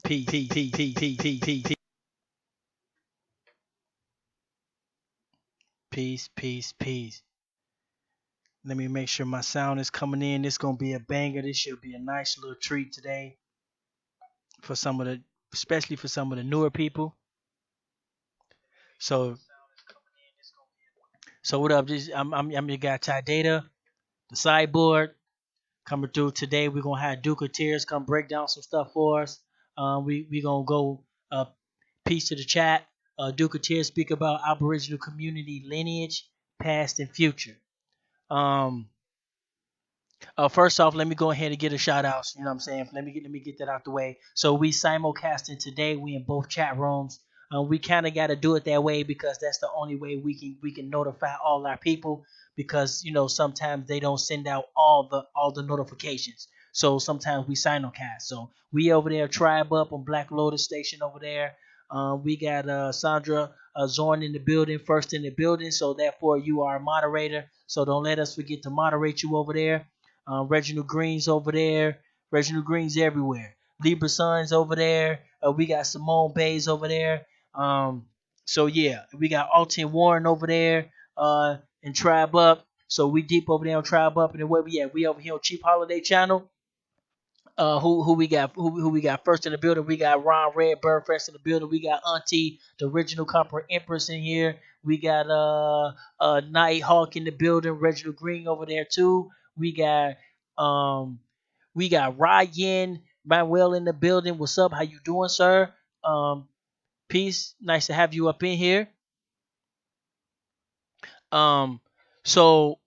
Peace. Let me make sure my sound is coming in. This gonna be a banger. This should be a nice little treat today for especially for some of the newer people. So, so what up? I'm your guy Ty Data, the sideboard coming through today. We're gonna have Duke of Tears come break down some stuff for us. We gonna go peace to the chat. Duke of Tears speak about Aboriginal community lineage, past and future. Um, First off, let me go ahead and get a shout out. You know what I'm saying? Let me get that out the way. So we simulcasting today. We in both chat rooms. We kind of got to do it that way because that's the only way we can notify all our people because sometimes they don't send out all the notifications. So sometimes we simulcast. So we over there, Tribe Up on Black Lotus Station over there. We got Sandra Zorn in the building, first in the building. So therefore, you are a moderator. So don't let us forget to moderate you over there. Reginald Green's over there. Reginald Green's everywhere. Libra Sun's over there. We got Simone Bays over there. So yeah, we got Alton Warren over there. And Tribe Up. So we deep over there on Tribe Up, and then where we at? We over here on Cheap Holiday Channel. Who we got? Who we got first in the building? We got Ron Redbird first in the building. We got Auntie, the original Copper Empress in here. We got Nighthawk in the building. Reginald Green over there too. We got um we got Ryan Manuel in the building. What's up? How you doing, sir? Um, Peace. Nice to have you up in here. Um, so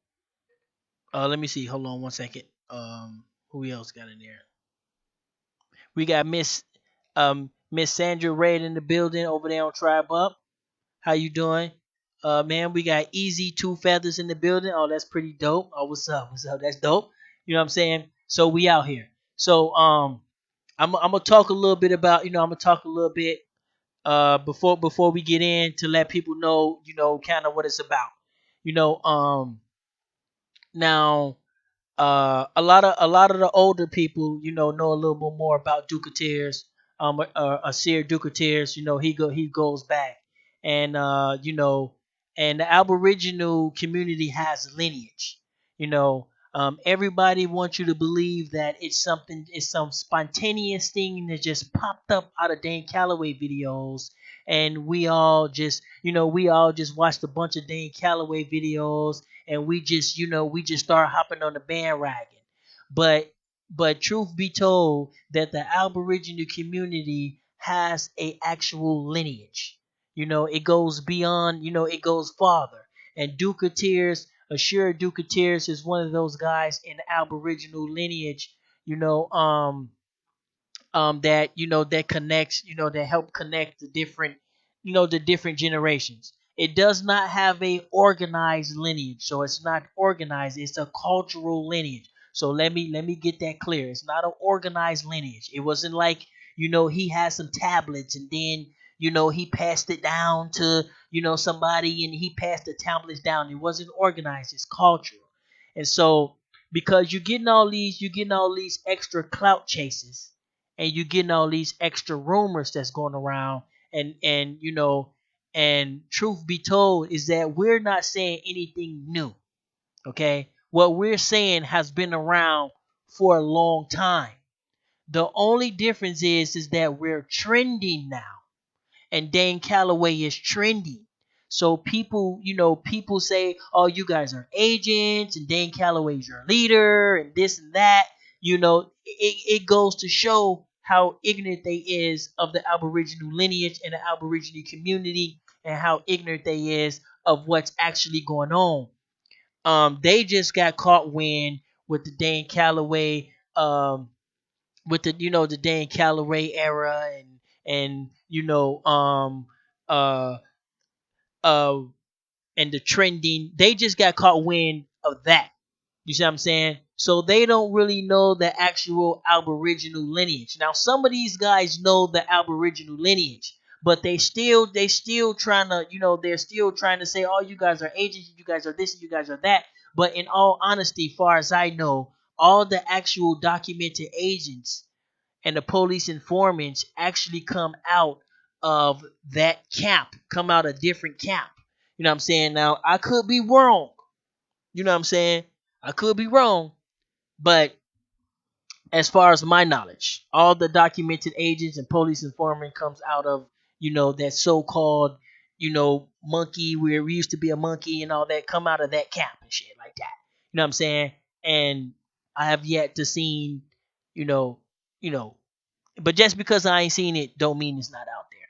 let me see. Hold on one second. Who else got in there? We got Miss Sandra Red in the building over there on Tribe Up. How you doing? Man, we got Easy Two Feathers in the building. Oh, that's pretty dope. Oh, what's up? What's up? That's dope. You know what I'm saying? So we out here. So I'm gonna talk a little bit about I'm gonna talk a little bit before we get in to let people know kind of what it's about. You know Now a lot of the older people, know a little bit more about Ducateers. Aseer Ducateers, he goes back, and and the Aboriginal community has lineage. Everybody wants you to believe that it's some spontaneous thing that just popped up out of Dane Calloway videos, and we all just watched a bunch of Dane Calloway videos, and we just start hopping on the bandwagon. But truth be told, that the Aboriginal community has a actual lineage. It goes beyond. It goes farther. And Ashura Duke Tears is one of those guys in the Aboriginal lineage. You know, that connects, that help connect the different generations. It does not have a organized lineage, so it's not organized. It's a cultural lineage. So let me get that clear. It's not an organized lineage. It wasn't like he had some tablets, and then he passed it down to somebody, and he passed the tablets down. It wasn't organized. It's cultural. And so, because you're getting all these extra clout chases, and you're getting all these extra rumors that's going around, and truth be told is that we're not saying anything new. Okay, what we're saying has been around for a long time. The only difference is that we're trending now, and Dane Calloway is trending. So people say, "Oh, you guys are agents, and Dane Calloway's your leader, and this and that." It goes to show how ignorant they is of the Aboriginal lineage and the Aboriginal community, and how ignorant they is of what's actually going on. They just got caught with the Dane Calloway, with the Dan Calloway era, and uh uh and the trending. They just got caught wind of that. You see what I'm saying? So they don't really know the actual Aboriginal lineage. Now some of these guys know the Aboriginal lineage, but they still trying to they're still trying to say, "Oh, you guys are agents, you guys are this, you guys are that." But in all honesty, far as I know, all the actual documented agents and the police informants actually come out of that camp, come out a different camp. You know what I'm saying? Now, I could be wrong. You know what I'm saying? I could be wrong, but as far as my knowledge, all the documented agents and police informant comes out of, that so-called, monkey, where we used to be a monkey and all that, come out of that camp and shit like that. You know what I'm saying? And I have yet to seen, you know, you know, but just because I ain't seen it don't mean it's not out there.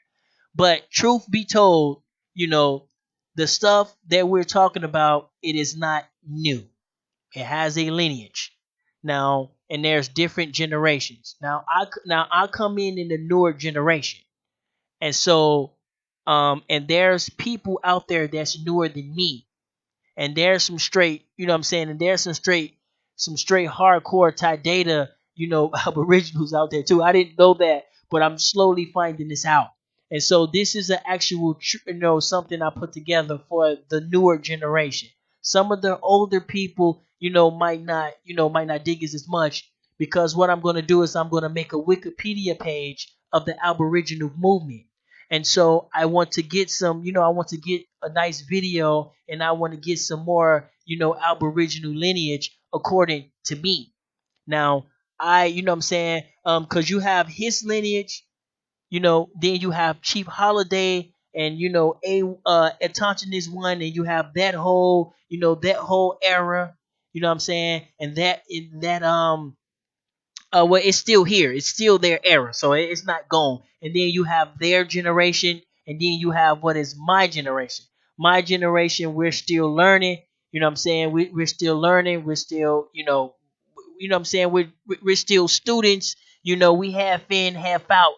But truth be told, you know, the stuff that we're talking about, it is not new. It has a lineage. Now, and there's different generations. Now I come in the newer generation. And so and there's people out there that's newer than me, and there's some straight, what I'm saying, and there's some straight hardcore tie data, aboriginals out there too. I didn't know that, but I'm slowly finding this out. And so this is an actual, something I put together for the newer generation. Some of the older people, might not dig as much, because what I'm going to do is I'm going to make a Wikipedia page of the Aboriginal movement. And so I want to get I want to get a nice video, and I want to get some more, Aboriginal lineage according to me. Now, what I'm saying, cause you have his lineage, then you have Chief Holiday, and Attention is one, and you have that whole era, what I'm saying, and well, it's still here. It's still their era, so it's not gone. And then you have their generation, and then you have what is my generation. My generation, we're still learning. You know what I'm saying? We're still learning. We're still, what I'm saying? We're still students. We half in, half out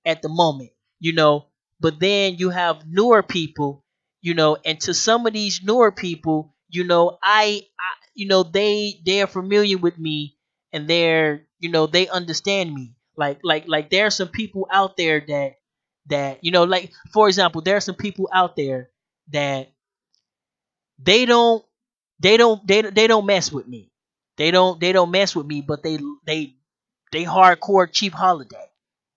at the moment, you know. But then you have newer people, and to some of these newer people, they are familiar with me, and they understand me. Like there are some people out there that like, for example, there are some people out there that they don't they don't mess with me. They don't mess with me, but they hardcore Cheap Holiday.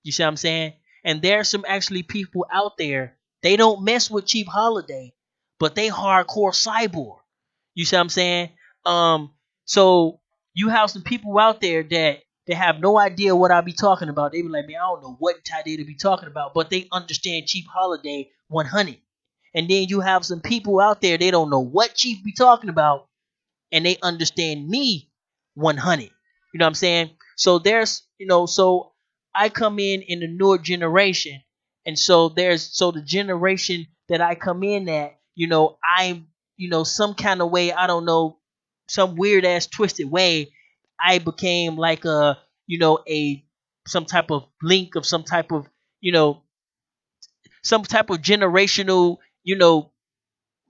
You see what I'm saying? And there's some actually people out there, they don't mess with Cheap Holiday, but they hardcore Cyborg. You see what I'm saying? Um, so you have some people out there that they have no idea what I be talking about. They be like, man, I don't know what Tide to be talking about, but they understand Cheap Holiday 100. And then you have some people out there, they don't know what Chief be talking about, and they understand me 100. You know what I'm saying? So so I come in the newer generation, and so the generation that I come in at, I'm, some kind of way, I don't know, some weird ass twisted way, I became like a some type of link of you know, some type of generational,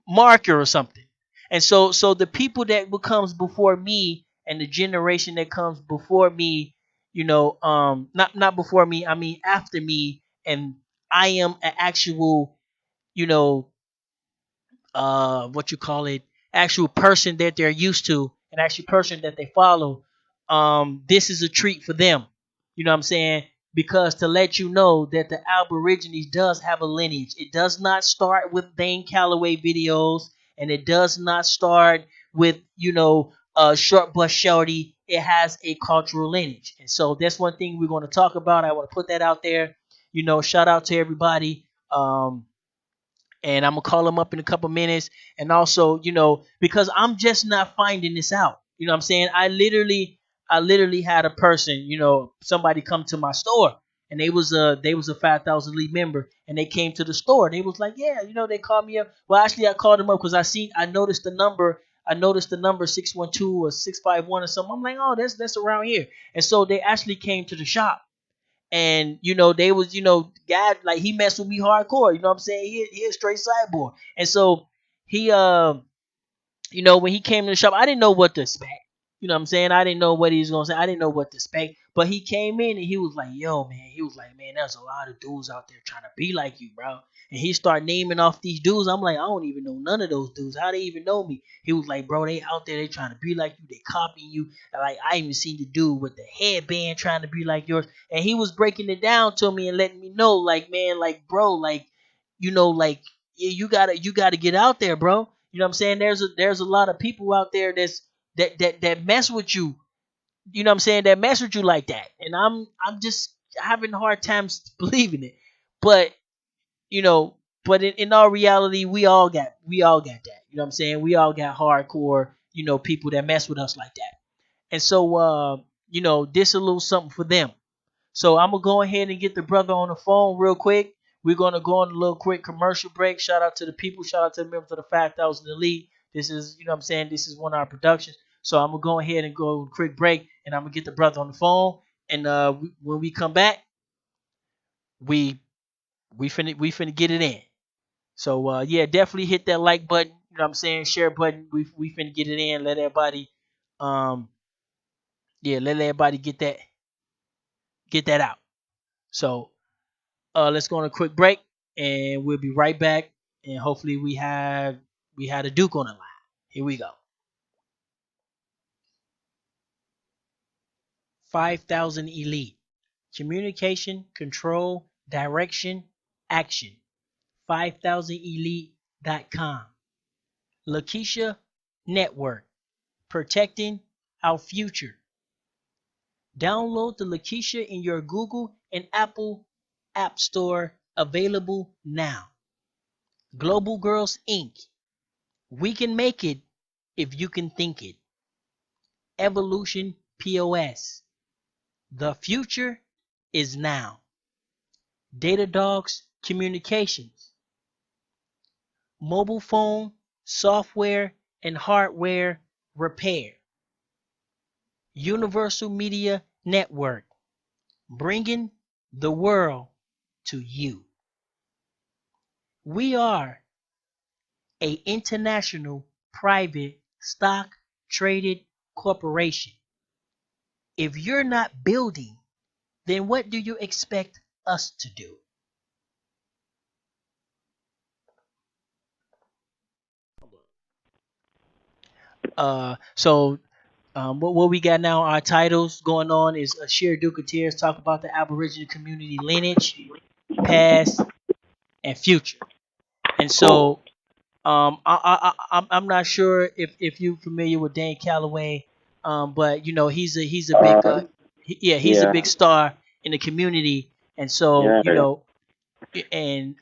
marker or something. And so the people that comes before me, and the generation that comes before me, not before me, I mean after me, and I am an actual, you know, what you call it, actual person that they're used to, an actual person that they follow. This is a treat for them. You know what I'm saying? Because to let you know that the Aborigines does have a lineage. It does not start with Dane Calloway videos, and it does not start with, Short Bus Shorty. It has a cultural lineage. And so that's one thing we're going to talk about. I want to put that out there. Shout out to everybody. And I'm gonna call him up in a couple minutes. And also, because I'm just not finding this out. You know what I'm saying? I literally had a person, somebody come to my store, and they was a 5,000 lead member, and they came to the store, and they was like, yeah, they called me up. Well, actually, I called them up because I noticed the number. I noticed the number 612 or 651 or something. I'm like, oh, that's around here. And so they actually came to the shop, and they was, guy, like, he messed with me hardcore. You know what I'm saying? He a straight Cyborg. And so he when he came to the shop, I didn't know what to expect. You know what I'm saying? I didn't know what he was gonna say. I didn't know what to expect. But he came in and he was like, yo, man, he was like, man, there's a lot of dudes out there trying to be like you, bro. And he started naming off these dudes. I'm like, I don't even know none of those dudes. How they even know me? He was like, bro, they out there, they trying to be like you, they copying you. And like I even seen the dude with the headband trying to be like yours. And he was breaking it down to me and letting me know, like, man, like, bro, like, like yeah, you gotta get out there, bro. You know what I'm saying? There's a lot of people out there that mess with you. You know what I'm saying? That mess with you like that. And I'm just having hard times believing it. But you know, but in all reality, we all got that. You know what I'm saying? We all got hardcore, people that mess with us like that. And so this a little something for them. So I'm gonna go ahead and get the brother on the phone real quick. We're gonna go on a little quick commercial break. Shout out to the people. Shout out to the members of the 5,000 Elite. This is, what I'm saying, this is one of our productions. So I'm gonna go ahead and go on a quick break, and I'm gonna get the brother on the phone. And when we come back, we we finna get it in. So yeah, definitely hit that like button. You know what I'm saying? Share button. We finna get it in. Let everybody um let everybody get that out. So let's go on a quick break, and we'll be right back. And hopefully we had a Duke on the line. Here we go. 5,000 Elite. Communication, control, direction, action. 5000elite.com. Lakesha Network. Protecting our future. Download the Lakesha in your Google and Apple App Store. Available now. Global Girls Inc. We can make it if you can think it. Evolution POS. The future is now. Datadogs Communications. Mobile phone, software, and hardware repair. Universal Media Network. Bringing the world to you. We are a international private stock traded corporation. If you're not building, then what do you expect us to do? So what we got now, our titles going on is Aseer Dukateers talk about the Aboriginal community lineage, past, and future. And Cool. so I'm not sure if you're familiar with Dane Calloway, but he's a big Um, yeah, he's a yeah, big star in the community. And so yeah, and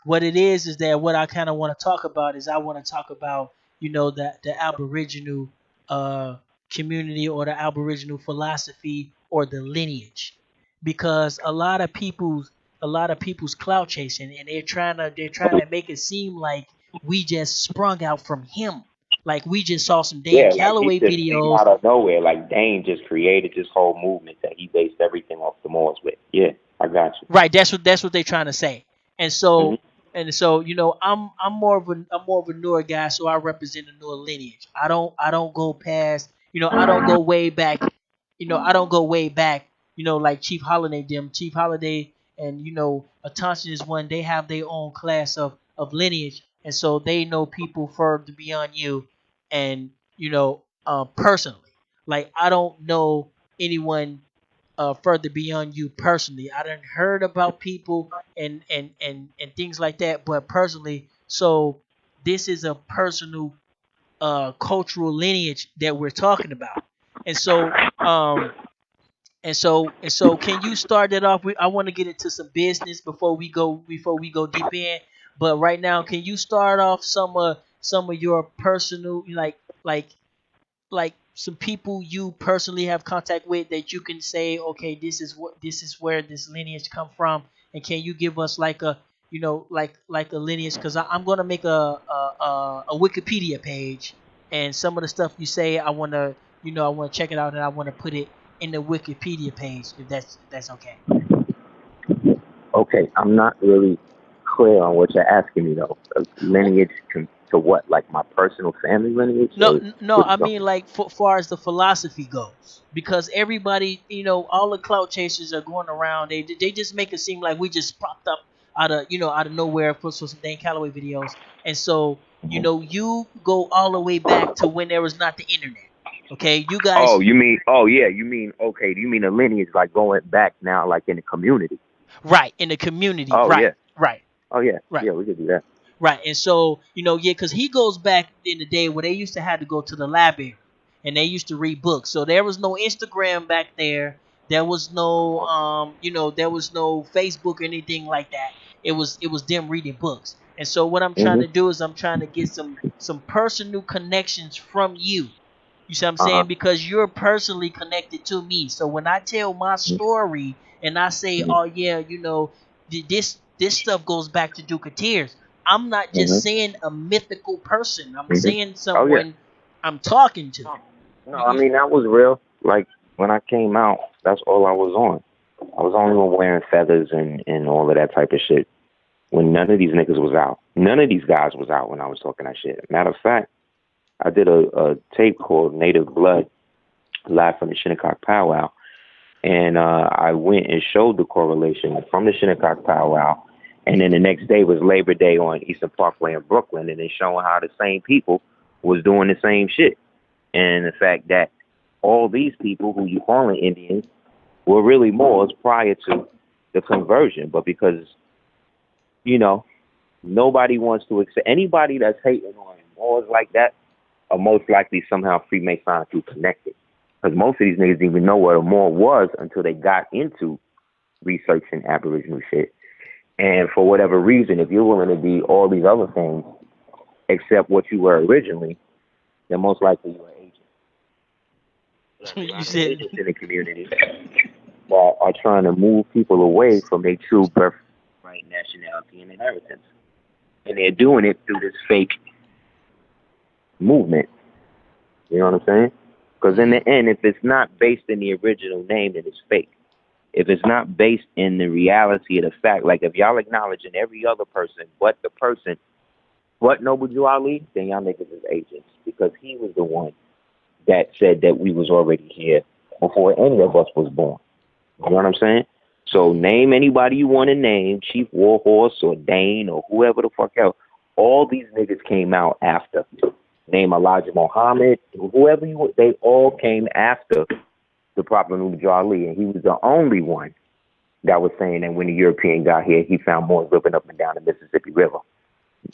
what it is that what I kind of want to talk about is I want to talk about that the Aboriginal uh, community or the Aboriginal philosophy or the lineage, because a lot of people's clout chasing, and they're trying to make it seem like we just sprung out from him, like we just saw some Dane yeah. Like he Calloway just came videos. out of nowhere. Like Dane just created this whole movement that he based everything off the Moors with. Yeah, I got you. Right, that's what they're trying to say. And so Hmm. I'm more of a newer guy, so I represent the newer lineage. I don't go past, I don't go way back, I don't go way back, like Chief Holiday them. Chief Holiday and Atonson is one, they have their own class of lineage, and so they know people further beyond you. And personally, like I don't know anyone further beyond you personally. I done heard about people and things like that, but personally, so this is a personal cultural lineage that we're talking about. And so can you start that off with, I want to get into some business before we go deep in, but right now can you start off some of your personal, like some people you personally have contact with that you can say, okay, this is where this lineage come from, and can you give us like a like a lineage? Because I'm gonna make a Wikipedia page, and some of the stuff you say, I want to check it out, and I want to put it in the Wikipedia page, if that's okay. Okay, I'm not really clear on what you're asking me though. Lineage to what? Like my personal family lineage, No, or no, what are you I talking mean like for far as the philosophy goes, because everybody, all the clout chasers are going around. They just make it seem like we just popped up out of nowhere for some Dan Calloway videos, and so about? you go all the way back to when there was not the internet. Okay, you Oh, guys, you mean? Oh, yeah. You mean? Okay. Do you mean a lineage like going back now, like in the community? right in the community, Oh right, yeah. right, Oh yeah. right. Yeah, we could do that. Right. And so, yeah, because he goes back in the day where they used to have to go to the library and they used to read books. So there was no Instagram back there. There was no there was no Facebook or anything like that. It was them reading books. And so what I'm trying to Mhm. do is I'm trying to get some personal connections from you. You see what I'm Uh huh. saying? Because you're personally connected to me. So when I tell my story and I say, Mhm. oh yeah, this stuff goes back to Ducateers. I'm not just Mhm. saying a mythical person. I'm Mhm. saying Oh yeah. someone I'm talking to. No, You, I you, mean that was real. Like when I came out, that's all I was on. I was only wearing feathers and all of that type of shit. When none of these niggas was out, none of these guys was out when I was talking that shit. Matter of fact, I did a tape called Native Blood live from the Shinnecock Powwow. And I went and showed the correlation from the Shinnecock powwow. And then the next day was Labor Day on Eastern Parkway in Brooklyn, and then showing how the same people was doing the same shit. And the fact that all these people who you calling Indians were really Moors prior to the conversion, but because you know nobody wants to accept anybody that's hating on Moors like that are most likely somehow Freemasonically connected. Because most of these niggas didn't even know what a Moor was until they got into researching Aboriginal shit. And for whatever reason, if you're willing to be all these other things except what you were originally, then most likely you're an agent. There's a you lot of said agents in the community that are trying to move people away from their true birthright, nationality, and inheritance. And they're doing it through this fake movement. You know what I'm saying? Because in hmm the end, if it's not based in the original name, then it's fake. If it's not based in the reality of the fact, like if y'all acknowledging every other person but the person, but Noble Drew Ali, then y'all niggas is agents because he was the one that said that we was already here before any of us was born. You know what I'm saying? So hmm name anybody you want to name, Chief Warhorse or Dane or whoever the fuck else. All these niggas came out after. Name Elijah Muhammad, whoever you want, they all came after the Prophet Noble Ali, and he was the only one that was saying that when the European got here, he found Moors living up and down the Mississippi River.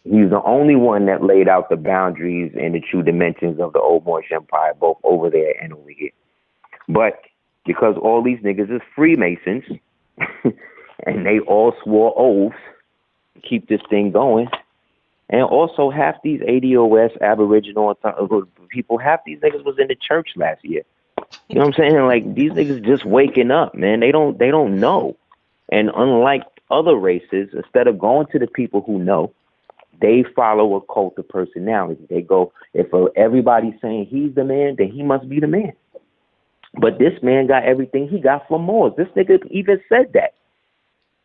He's the only one that laid out the boundaries and the true dimensions of the old Moorish Empire, both over there and over here. But because all these niggas is Freemasons, and they all swore oaths to keep this thing going, and also half these ADOS Aboriginal people, half these niggas was in the church last year. You know what I'm saying? Like these niggas just waking up, man. They don't know. And unlike other races, instead of going to the people who know, they follow a cult of personality. They go, if everybody's saying he's the man, then he must be the man. But this man got everything he got from Moors. This nigga even said that.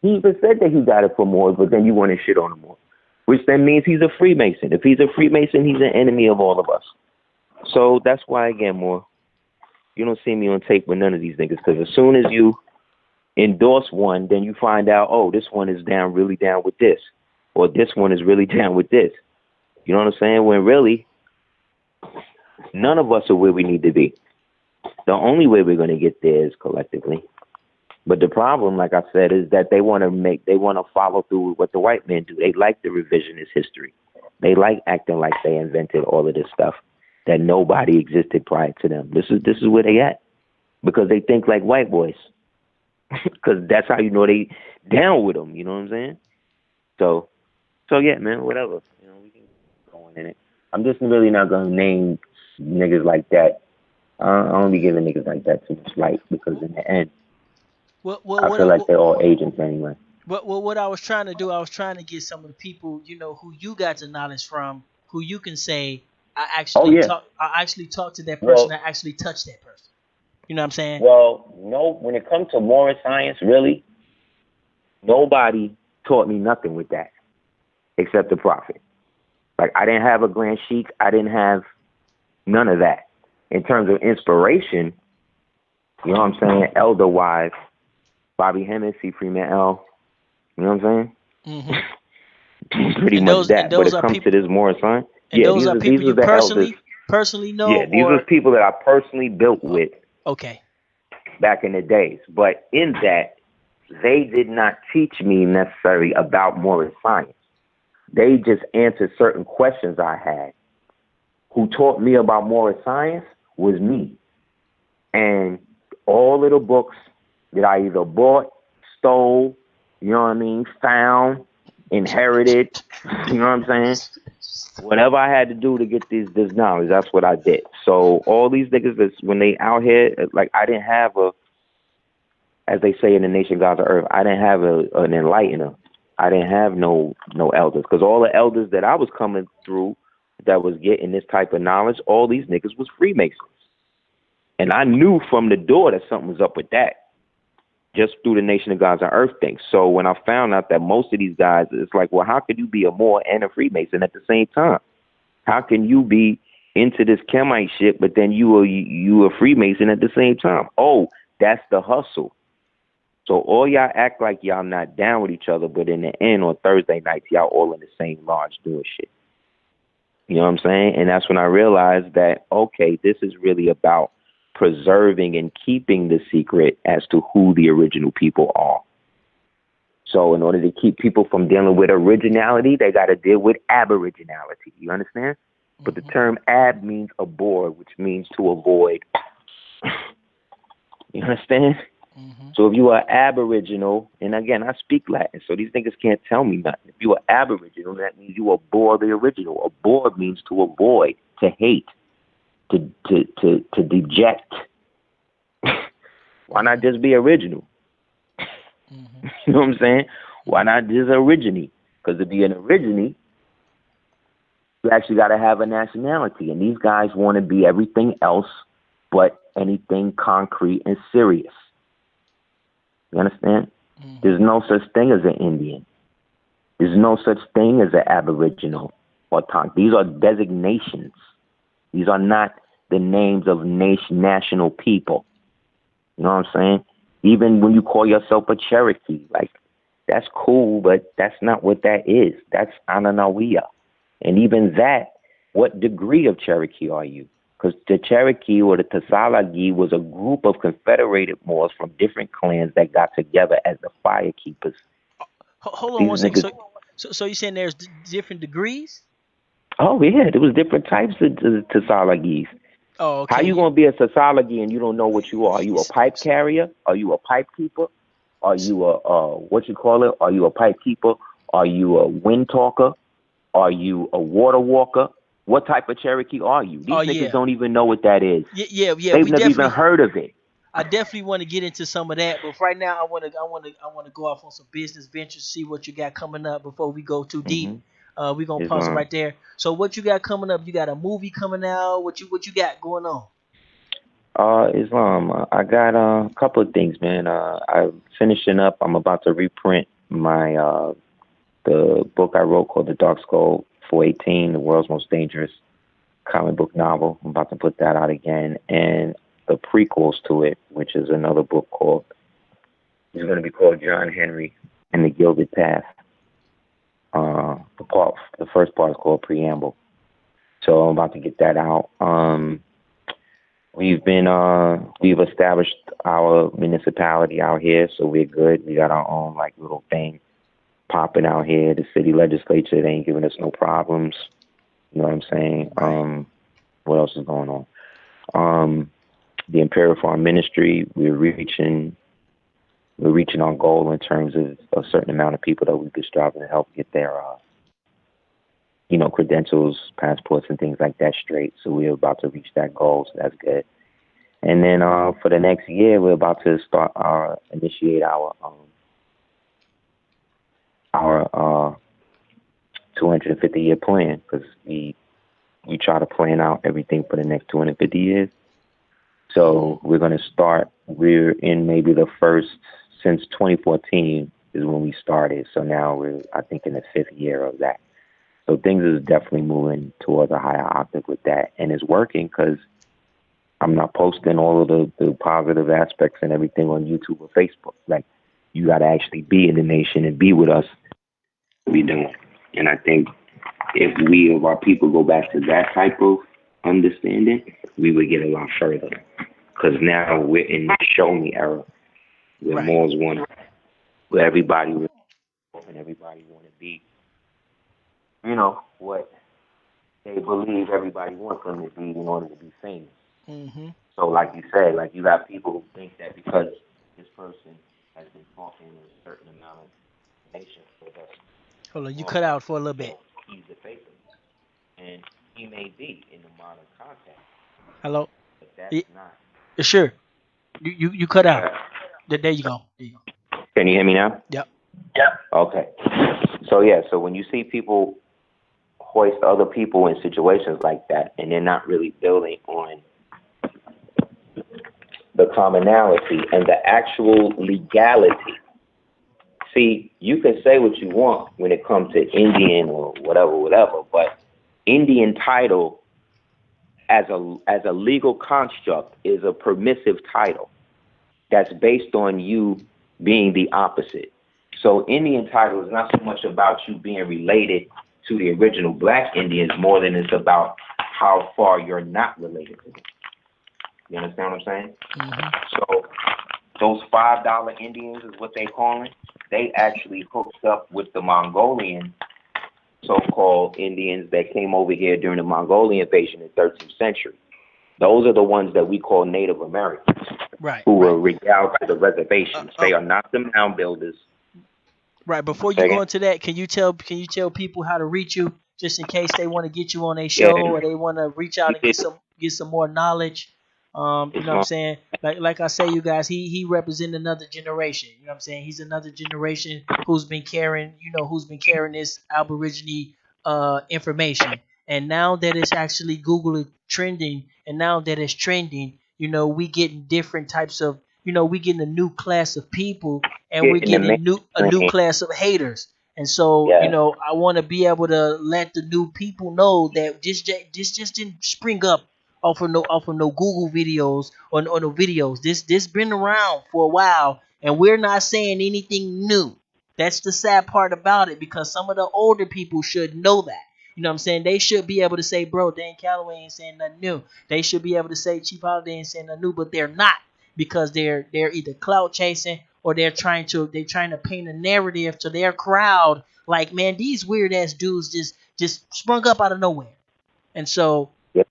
He even said that he got it from Moors, but then you want to shit on him more. Which then means he's a Freemason. If he's a Freemason, he's an enemy of all of us. So that's why, again, more, you don't see me on tape with none of these niggas, because as soon as you endorse one, then you find out, oh, this one is really down with this, or this one is really down with this. You know what I'm saying? When really, none of us are where we need to be. The only way we're going to get there is collectively. But the problem, like I said, is that they want to follow through with what the white men do. They like the revisionist history. They like acting like they invented all of this stuff that nobody existed prior to them. This is where they at, because they think like white boys. Because that's how you know they down with them. You know what I'm saying? So yeah, man, whatever. You know, we can go on in it. I'm just really not gonna name niggas like that. I don't be giving niggas like that too much light, because in the end, what what I what, feel I- like what they're all agents anyway. what I was trying to do, I was trying to get some of the people, who you got the knowledge from, who you can say Oh yeah. I actually talked to that person, I Well, actually touched that person. You know what I'm saying? no. When it comes to moral science, really, nobody taught me nothing with that. except the Prophet. Like, I didn't have a Grand Sheik. I didn't have none of that. In terms of inspiration, you know what I'm saying? Elder wise, Bobby Hemmett, C. Freeman L. You know what I'm Hmm. saying? Pretty And much those and that. But those it are comes people to this more, son. and Yeah, those are these people was you the elders. personally know Yeah, these was or people that I personally built oh, with okay. back in the days. But in that, they did not teach me necessarily about Morris science. They just answered certain questions I had. Who taught me about Morris science was me. And all of the books that I either bought, stole, you know what I mean, found, inherited, you know what I'm saying? Whatever I had to do to get this knowledge, that's what I did. So all these niggas, when they out here, like, I didn't have as they say in the nation gods of earth, I didn't have an enlightener. I didn't have no elders, because all the elders that I was coming through that was getting this type of knowledge, all these niggas was Freemasons. And I knew from the door that something was up with that, just through the nation of gods on earth thing. So when I found out that most of these guys, it's like, well, how could you be a Moor and a Freemason at the same time? How can you be into this Kemite shit, but then you a Freemason at the same time? Oh, that's the hustle. So all y'all act like y'all not down with each other, but in the end, on Thursday nights, y'all all in the same lodge doing shit. You know what I'm saying? And that's when I realized that, okay, this is really about preserving and keeping the secret as to who the original people are. So in order to keep people from dealing with originality, they got to deal with aboriginality. You understand? But the term ab means abhor, which means to avoid. You understand? Mm-hmm. So if you are aboriginal, and again, I speak Latin, so these niggas can't tell me nothing. If you are aboriginal, that means you abhor the original. Abhor means to avoid, to hate, to deject. Why not just be original? Mm-hmm. You know what I'm saying? Why not just originate? Because to be an originate, you actually got to have a nationality. And these guys want to be everything else but anything concrete and serious. You understand? Mm-hmm. There's no such thing as an Indian. There's no such thing as an Aboriginal or Tonk. These are designations. These are not the names of national people. You know what I'm saying? Even when you call yourself a Cherokee, like, that's cool, but that's not what that is. That's Ananawiya. And even that, what degree of Cherokee are you? Because the Cherokee or the Tasalagi was a group of confederated Moors from different clans that got together as the firekeepers. Hold on These one second. niggas. So you're saying there's different degrees? Oh yeah, there was different types of Tasalagis. Oh, How okay. you gonna be a Tasalagi and you don't know what you are? Are you a pipe carrier? Are you a pipe keeper? Are you a what you call it? Are you a pipe keeper? Are you a wind talker? Are you a water walker? What type of Cherokee are you? Oh These niggas yeah. don't even know what that is. Yeah. They've never even heard of it. I definitely want to get into some of that, but right now I want to go off on some business ventures, see what you got coming up before we go too deep. Hmm. We're gonna pause it Islam. right there. So what you got coming up? You got a movie coming out? What you got going on? Islam. I got a couple of things, man. I'm finishing up. I'm about to reprint my the book I wrote called The Dark Skull 418, the world's most dangerous comic book novel. I'm about to put that out again, and the prequels to it, which is another book called. It's going to be called John Henry and the Gilded Path. The first part is called Preamble. So I'm about to get that out. We've established our municipality out here, so we're good. We got our own like little thing popping out here. The city legislature, they ain't giving us no problems. You know what I'm saying? Right. What else is going on? The Imperial Farm Ministry, we're reaching our goal in terms of a certain amount of people that we've been striving to help get their credentials, passports, and things like that straight. So we're about to reach that goal, so that's good. And then for the next year, we're about to initiate our 250-year plan, because we try to plan out everything for the next 250 years. So we're in maybe the first, since 2014 is when we started. So now we're, I think, in the 5th year of that. So things is definitely moving towards a higher octave with that, and it's working because I'm not posting all of the positive aspects and everything on YouTube or Facebook. Like, you got to actually be in the nation and be with us. Be doing, and I think if we of our people go back to that type of understanding, we would get a lot further. Because now we're in the show me era, where Right. more's one, where everybody and everybody want to be, what they believe everybody wants them to be in order to be famous. Mhm. So, like you said, like you got people who think that because this person has been talking a certain amount of information for us Hold on, you long cut enough, out for a little bit. he's the faker, and he may be in the modern context, Hello. but that's Y- not. Sure. You cut out. Uh, There you go. There you go. can you hear me now? Yep. Okay. So yeah, so when you see people hoist other people in situations like that, and they're not really building on the commonality and the actual legality. See, you can say what you want when it comes to Indian or whatever, but Indian title as a legal construct is a permissive title that's based on you being the opposite. So Indian title is not so much about you being related to the original black Indians more than it's about how far you're not related to them. You understand what I'm saying? Mhm. So those $5 Indians is what they call it. They actually hooked up with the Mongolian so-called Indians that came over here during the Mongolian invasion in the 13th century. Those are the ones that we call Native Americans, Right. who Right. were regaled to the Uh, reservations. uh, They are not the mound builders. right. Before you go Second, into that, can you tell people how to reach you, just in case they want to get you on a yeah, show or they want to reach out you and did. get some more knowledge. You It's know what I'm long. saying? Like I say, you guys, he represents another generation. You know what I'm saying? He's another generation who's been carrying this Aborigine information. And now that it's actually Google trending, and now that it's trending, we getting different types of, we getting a new class of people, and we're Get in the getting a new mainstream. class of haters. And so, Yeah, I want to be able to let the new people know that this just didn't spring up off of no Google videos or no videos. This been around for a while, and we're not saying anything new. That's the sad part about it, because some of the older people should know that. You know what I'm saying? They should be able to say, bro, Dan Calloway ain't saying nothing new. They should be able to say Chief Holiday ain't saying nothing new, but they're not, because they're either clout chasing, or they're trying to paint a narrative to their crowd, like, man, these weird ass dudes just sprung up out of nowhere. And so, yeah,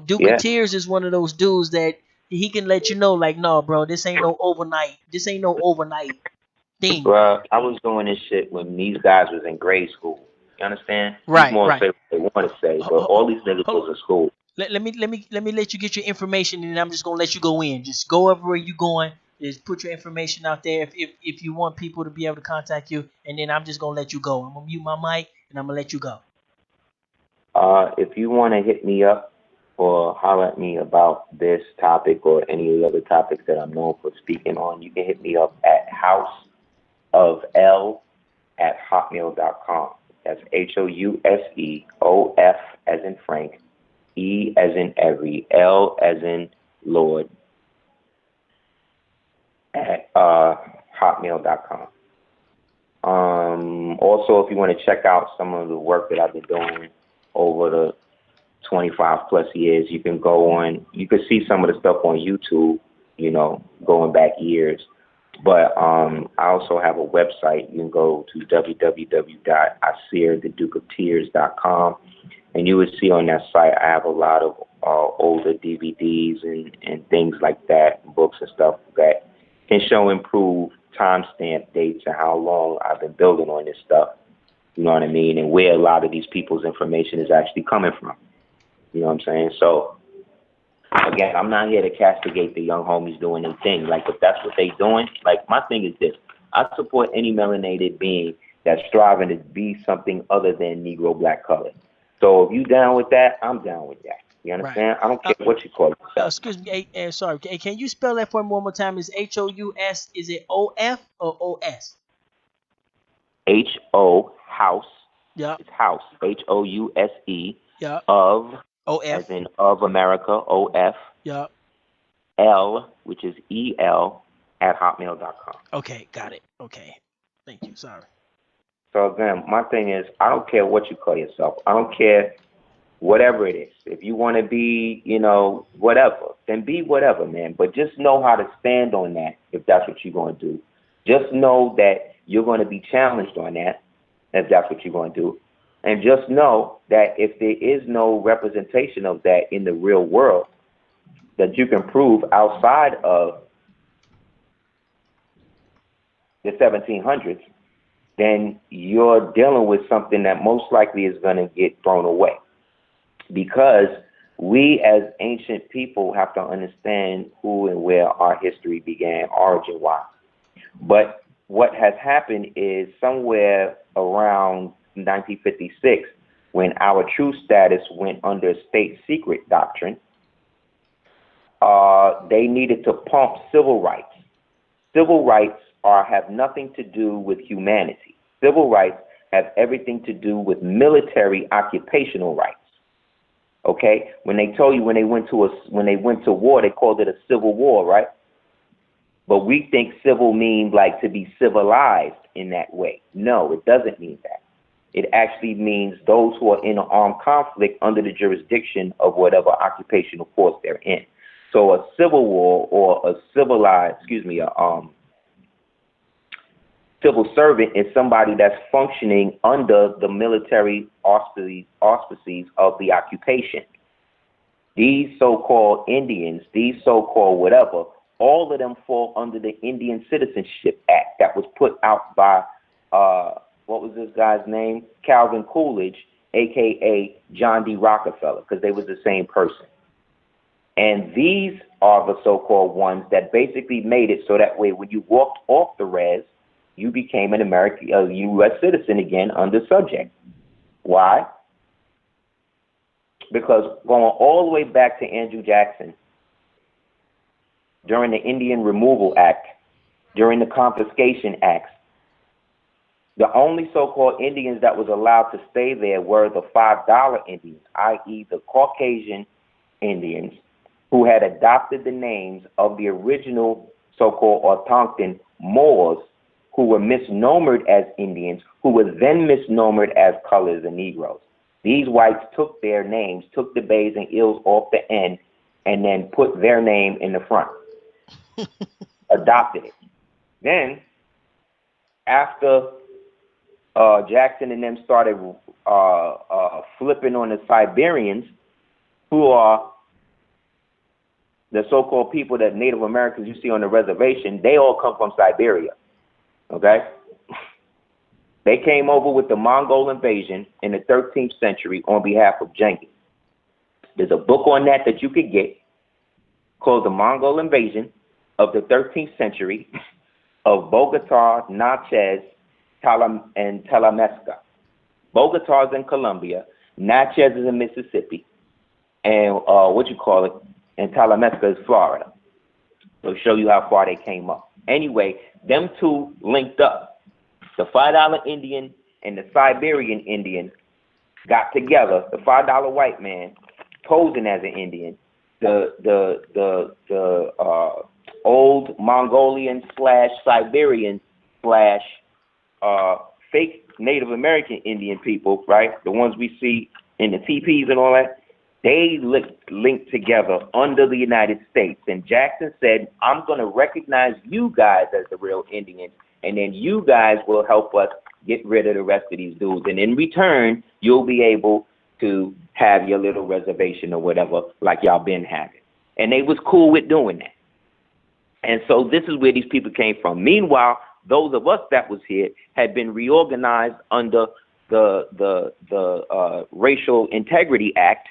Duke of yeah. Tears is one of those dudes that he can let you know, like, no, bro, this ain't no overnight thing. Well, I was doing this shit when these guys was in grade school. You understand? These Right, more right. say what they want to say, but Hold, all these niggas hold, was in school. let me let you get your information, and then I'm just gonna let you go in. Just go everywhere you going. Just put your information out there if you want people to be able to contact you, and then I'm just gonna let you go. I'm gonna mute my mic and I'm gonna let you go. If you want to hit me up or holler at me about this topic or any of the other topics that I'm known for speaking on, you can hit me up at houseofl@hotmail.com. That's HOUSEOF as in Frank, E as in every, L as in Lord at hotmail.com. Also, if you want to check out some of the work that I've been doing over the 25 plus years, you can go on, you can see some of the stuff on YouTube, going back years. But I also have a website. You can go to www.aseerthedukeoftears.com, and you would see on that site I have a lot of older DVDs and things like that, books and stuff that can show improved timestamp dates and how long I've been building on this stuff. You know what I mean? And where a lot of these people's information is actually coming from. You know what I'm saying? So again, I'm not here to castigate the young homies doing their thing. Like, if that's what they doing, like, my thing is this: I support any melanated being that's striving to be something other than Negro black color. So if you down with that, I'm down with that. You Right. understand? I don't Uh, care what you call yourself. Excuse me. Sorry. Can you spell that for me one more time? Is HOUS? Is it OF or OS? HO house Yep. It's house, House, Yep. of, as OF. in of America, OF, Yep. L, which is EL, at hotmail.com. Okay, got it. Okay. Thank you. Sorry. So again, my thing is, I don't care what you call yourself. I don't care whatever it is. If you want to be, whatever, then be whatever, man. But just know how to stand on that if that's what you're going to do. Just know that you're going to be challenged on that if that's what you're going to do. And just know that if there is no representation of that in the real world that you can prove outside of the 1700s, then you're dealing with something that most likely is going to get thrown away. Because we as ancient people have to understand who and where our history began origin-wise. But what has happened is somewhere around 1956, when our true status went under state secret doctrine, they needed to pump civil rights. Civil rights have nothing to do with humanity. Civil rights have everything to do with military occupational rights. Okay, when they told you when they went to war, they called it a civil war, right? But we think civil means like to be civilized in that way. No, it doesn't mean that. It actually means those who are in an armed conflict under the jurisdiction of whatever occupational force they're in. So a civil war or a civil servant is somebody that's functioning under the military auspices of the occupation. These so-called Indians, these so-called whatever, all of them fall under the Indian Citizenship Act that was put out by, what was this guy's name? Calvin Coolidge, a.k.a. John D. Rockefeller, because they was the same person. And these are the so-called ones that basically made it so that way when you walked off the res, you became a U.S. citizen again under subject. Why? Because going all the way back to Andrew Jackson, during the Indian Removal Act, during the Confiscation Acts, the only so-called Indians that was allowed to stay there were the $5 Indians, i.e. the Caucasian Indians, who had adopted the names of the original so-called Autochthon Moors, who were misnomered as Indians, who were then misnomered as colors and Negroes. These whites took their names, took the bays and ills off the end, and then put their name in the front, adopted it. Then, after Jackson and them started flipping on the Siberians, who are the so-called people that Native Americans you see on the reservation, they all come from Siberia. Okay? They came over with the Mongol invasion in the 13th century on behalf of Genghis. There's a book on that you could get called The Mongol Invasion of the 13th Century of Bogota, Natchez, and Talamesca. Bogota is in Colombia, Natchez is in Mississippi, and and Talamesca is Florida. It'll show you how far they came up. Anyway, them two linked up. The $5 Indian and the Siberian Indian got together. The $5 white man posing as an Indian. The old Mongolian / Siberian / fake Native American Indian people, right? The ones we see in the teepees and all that. They linked together under the United States. And Jackson said, I'm going to recognize you guys as the real Indians, and then you guys will help us get rid of the rest of these dudes. And in return, you'll be able to have your little reservation or whatever like y'all been having. And they was cool with doing that. And so this is where these people came from. Meanwhile, those of us that was here had been reorganized under the Racial Integrity Act,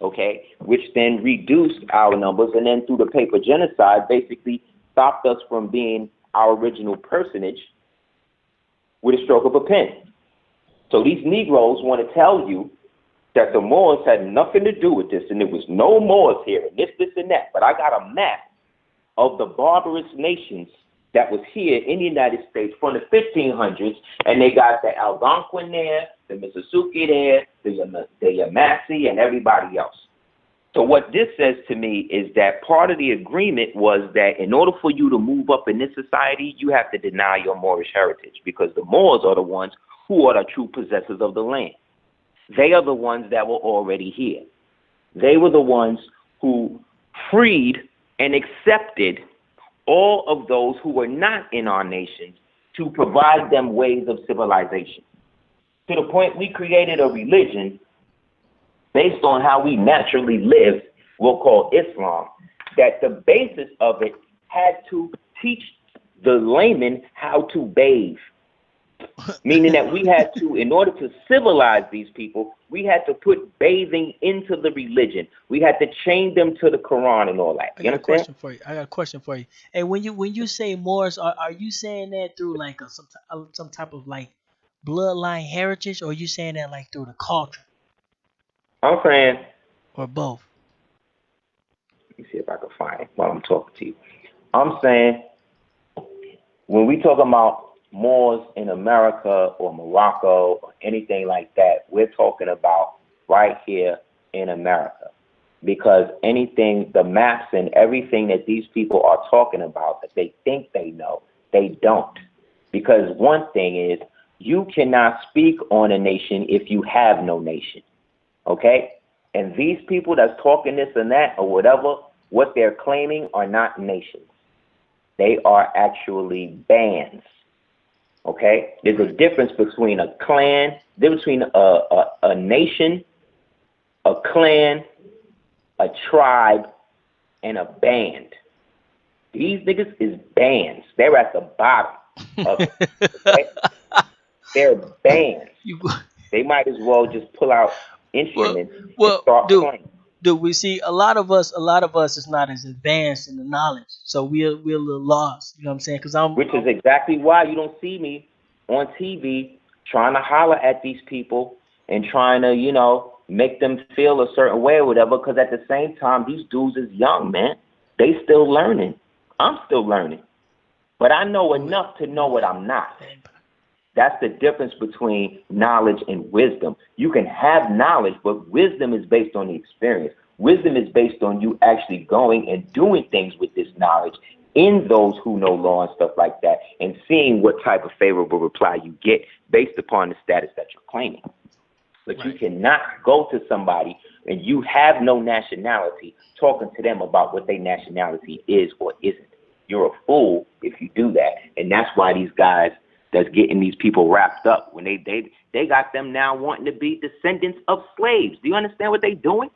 okay, which then reduced our numbers, and then through the paper genocide basically stopped us from being our original personage with a stroke of a pen. So these Negroes want to tell you that the Moors had nothing to do with this, and there was no Moors here, and this, and that. But I got a map of the barbarous nations that was here in the United States from the 1500s, and they got the Algonquin there, the Mississippi there, the Yamasee, and everybody else. So what this says to me is that part of the agreement was that in order for you to move up in this society, you have to deny your Moorish heritage, because the Moors are the ones who are the true possessors of the land. They are the ones that were already here. They were the ones who freed and accepted all of those who were not in our nations to provide them ways of civilization. To the point we created a religion based on how we naturally live, we'll call Islam, that the basis of it had to teach the layman how to bathe. Meaning that we had to, in order to civilize these people, we had to put bathing into the religion. We had to chain them to the Quran and all that. I You got a understand? question for you. I got a question for you. And when you say Moors, are you saying that through like some type of like bloodline heritage, or are you saying that like through the culture, I'm saying, or both? let me see if I can find it while I'm talking to you. I'm saying, when we talk about Moors in America or Morocco or anything like that, we're talking about right here in America. Because anything, the maps and everything that these people are talking about that they think they know, they don't. Because one thing is, you cannot speak on a nation if you have no nation. Okay? And these people that's talking this and that or whatever, what they're claiming are not nations. They are actually bands. Okay? There's a difference between a clan, between a nation, a clan, a tribe, and a band. These niggas is bands. They're at the bottom of it. Okay? They're bands. You They might as well just pull out well, instruments and well, start do playing. do we see a lot of us is not as advanced in the knowledge, so we're a little lost. You know what I'm saying? Because Which is exactly why you don't see me on TV trying to holler at these people and trying to, make them feel a certain way or whatever, because at the same time, these dudes is young, man. They still learning. I'm still learning. But I know enough to know what I'm not. That's the difference between knowledge and wisdom. You can have knowledge, but wisdom is based on the experience. Wisdom is based on you actually going and doing things with this knowledge in those who know law and stuff like that, and seeing what type of favorable reply you get based upon the status that you're claiming. But you cannot go to somebody and you have no nationality talking to them about what their nationality is or isn't. You're a fool if you do that. And that's why these guys that's getting these people wrapped up, when they got them now wanting to be descendants of slaves. Do you understand what they doing?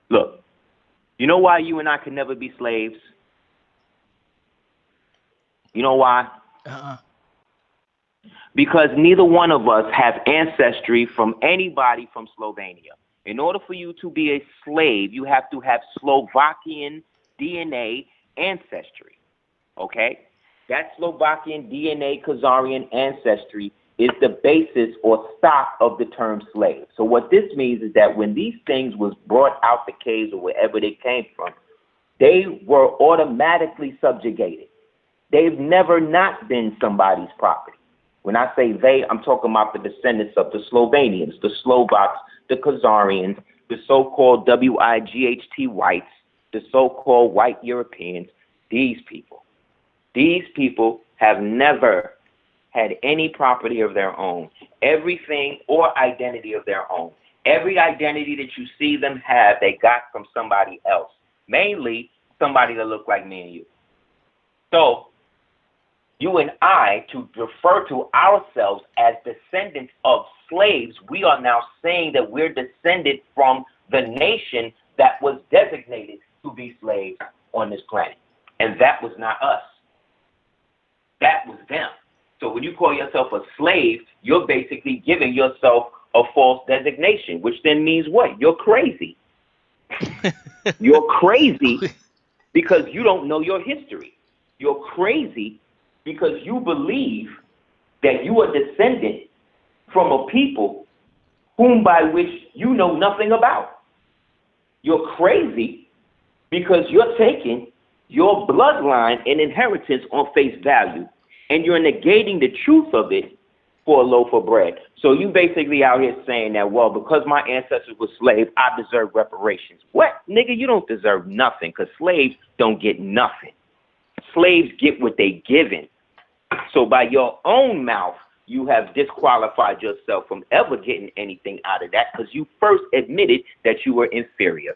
Look, you know why you and I can never be slaves? You know why? Because neither one of us have ancestry from anybody from Slovenia. In order for you to be a slave, you have to have Slovakian DNA ancestry. Okay? That Slovakian DNA Khazarian ancestry is the basis or stock of the term slave. So what this means is that when these things was brought out the caves or wherever they came from, they were automatically subjugated. They've never not been somebody's property. When I say they, I'm talking about the descendants of the Slovenians, the Slovaks, the Khazarians, the so-called WIGHT whites, the so-called white Europeans, these people. These people have never had any property of their own, everything or identity of their own. Every identity that you see them have, they got from somebody else, mainly somebody that looked like me and you. So you and I, to refer to ourselves as descendants of slaves, we are now saying that we're descended from the nation that was designated to be slaves on this planet. And that was not us. That was them. So when you call yourself a slave, you're basically giving yourself a false designation, which then means what? You're crazy. You're crazy because you don't know your history. You're crazy because you believe that you are descended from a people whom by which you know nothing about. You're crazy because you're taking your bloodline and inheritance on face value, and you're negating the truth of it for a loaf of bread. So you basically out here saying that, well, because my ancestors were slaves, I deserve reparations. What? Nigga, you don't deserve nothing, because slaves don't get nothing. Slaves get what they given. So by your own mouth, you have disqualified yourself from ever getting anything out of that, because you first admitted that you were inferior.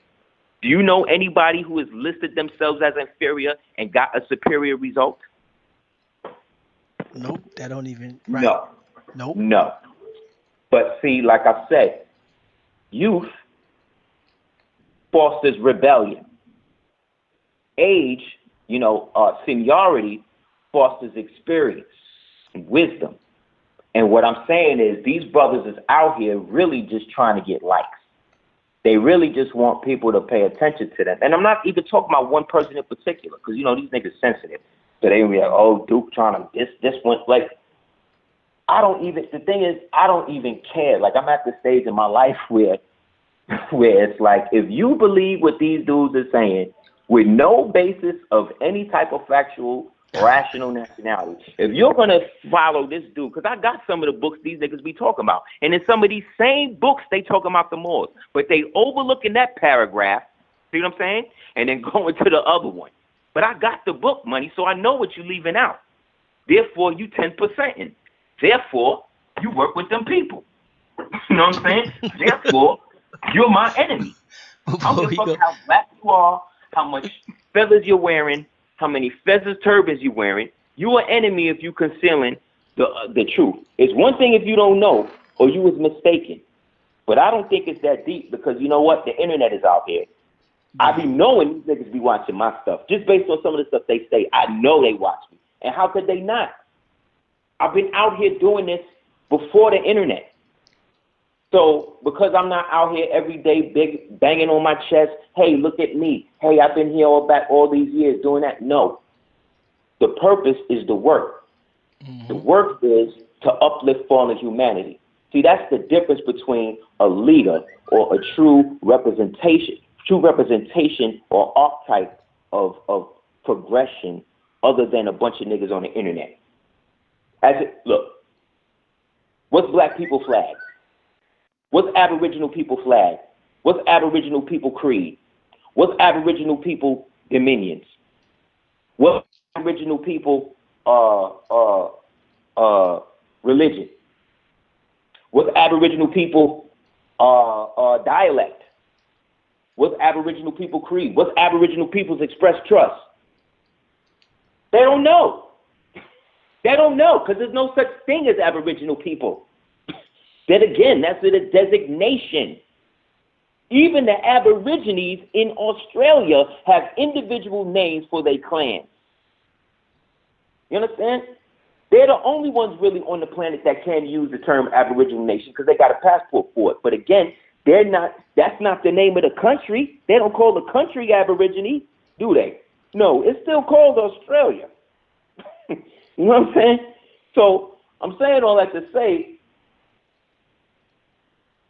Do you know anybody who has listed themselves as inferior and got a superior result? Nope, that don't even right. No, Nope. no. But see, like I said, youth fosters rebellion. Age, seniority fosters experience and wisdom. And what I'm saying is these brothers is out here really just trying to get likes. They really just want people to pay attention to them. And I'm not even talking about one person in particular, because, these niggas sensitive. So they be like, oh, Duke trying to this one. Like, the thing is, I don't even care. Like, I'm at the stage in my life where it's like, if you believe what these dudes are saying with no basis of any type of factual, rational nationality, if you're going to follow this dude, because I got some of the books these niggas be talking about, and in some of these same books, they talking about the Moors, but they overlooking that paragraph, see what I'm saying? And then going to the other one. But I got the book, money, so I know what you're leaving out. Therefore, you 10%. Therefore, you work with them people. You know what I'm saying? Therefore, you're my enemy. I don't give a fuck how black you are, how much feathers you're wearing, how many feathers, turbans you're wearing. You an enemy if you concealing the truth. It's one thing if you don't know or you was mistaken. But I don't think it's that deep, because you know what? The internet is out here. I be knowing these niggas be watching my stuff. Just based on some of the stuff they say, I know they watch me. And how could they not? I've been out here doing this before the internet. So because I'm not out here every day big banging on my chest, hey, look at me. Hey, I've been here all these years doing that. No. The purpose is the work. Mm-hmm. The work is to uplift fallen humanity. See, that's the difference between a leader or a true representation or archetype of progression other than a bunch of niggas on the internet. Look, what's black people flag? What's Aboriginal people flag? What's Aboriginal people creed? What's Aboriginal people dominions? What's Aboriginal people religion? What's Aboriginal people dialect? What's Aboriginal people creed? What's Aboriginal people's expressed trust? They don't know. They don't know, because there's no such thing as Aboriginal people. Then again, that's a designation. Even the Aborigines in Australia have individual names for their clans. You understand? They're the only ones really on the planet that can use the term Aboriginal nation, because they got a passport for it. But again, that's not the name of the country. They don't call the country Aborigine, do they? No, it's still called Australia. You know what I'm saying? So I'm saying all that to say,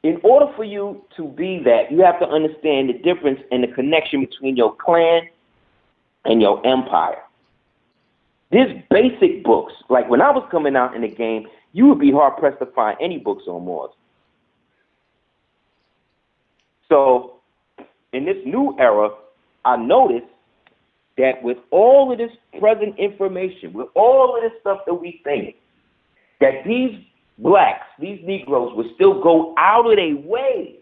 in order for you to be that, you have to understand the difference and the connection between your clan and your empire. There's basic books. Like when I was coming out in the game, you would be hard-pressed to find any books on Moors. So in this new era, I noticed that with all of this present information, with all of this stuff that we think, that these blacks, these Negroes would still go out of their way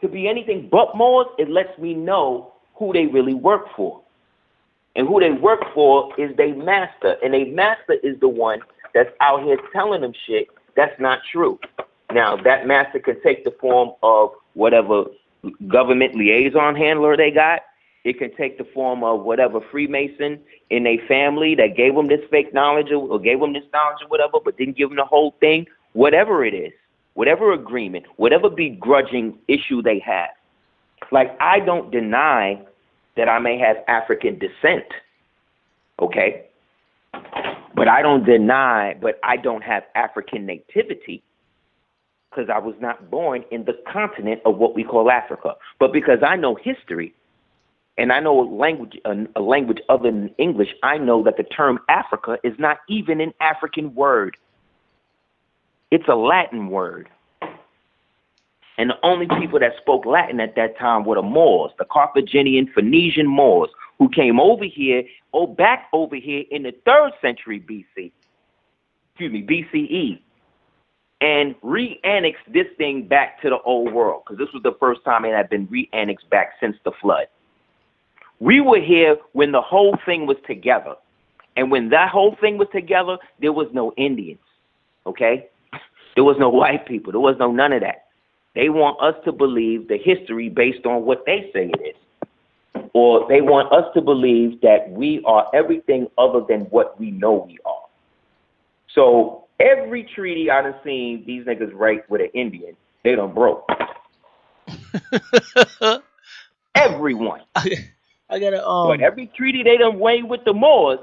to be anything but Moors. It lets me know who they really work for. And who they work for is their master. And their master is the one that's out here telling them shit that's not true. Now, that master can take the form of whatever government liaison handler they got. It can take the form of whatever Freemason in a family that gave them this fake knowledge or gave them this knowledge or whatever, but didn't give them the whole thing. Whatever it is, whatever agreement, whatever begrudging issue they have. Like, I don't deny that I may have African descent, okay? But I don't have African nativity, because I was not born in the continent of what we call Africa. But because I know history, and I know a language other than English, I know that the term Africa is not even an African word. It's a Latin word. And the only people that spoke Latin at that time were the Moors, the Carthaginian Phoenician Moors, who came over here, back over here in the 3rd century BCE, and re-annexed this thing back to the old world, because this was the first time it had been re-annexed back since the flood. We were here when the whole thing was together. And when that whole thing was together, there was no Indians, okay? There was no white people. There was no none of that. They want us to believe the history based on what they say it is. Or they want us to believe that we are everything other than what we know we are. So every treaty I done seen these niggas write with an Indian, they done broke. Everyone. I gotta But every treaty they done weighed with the Moors,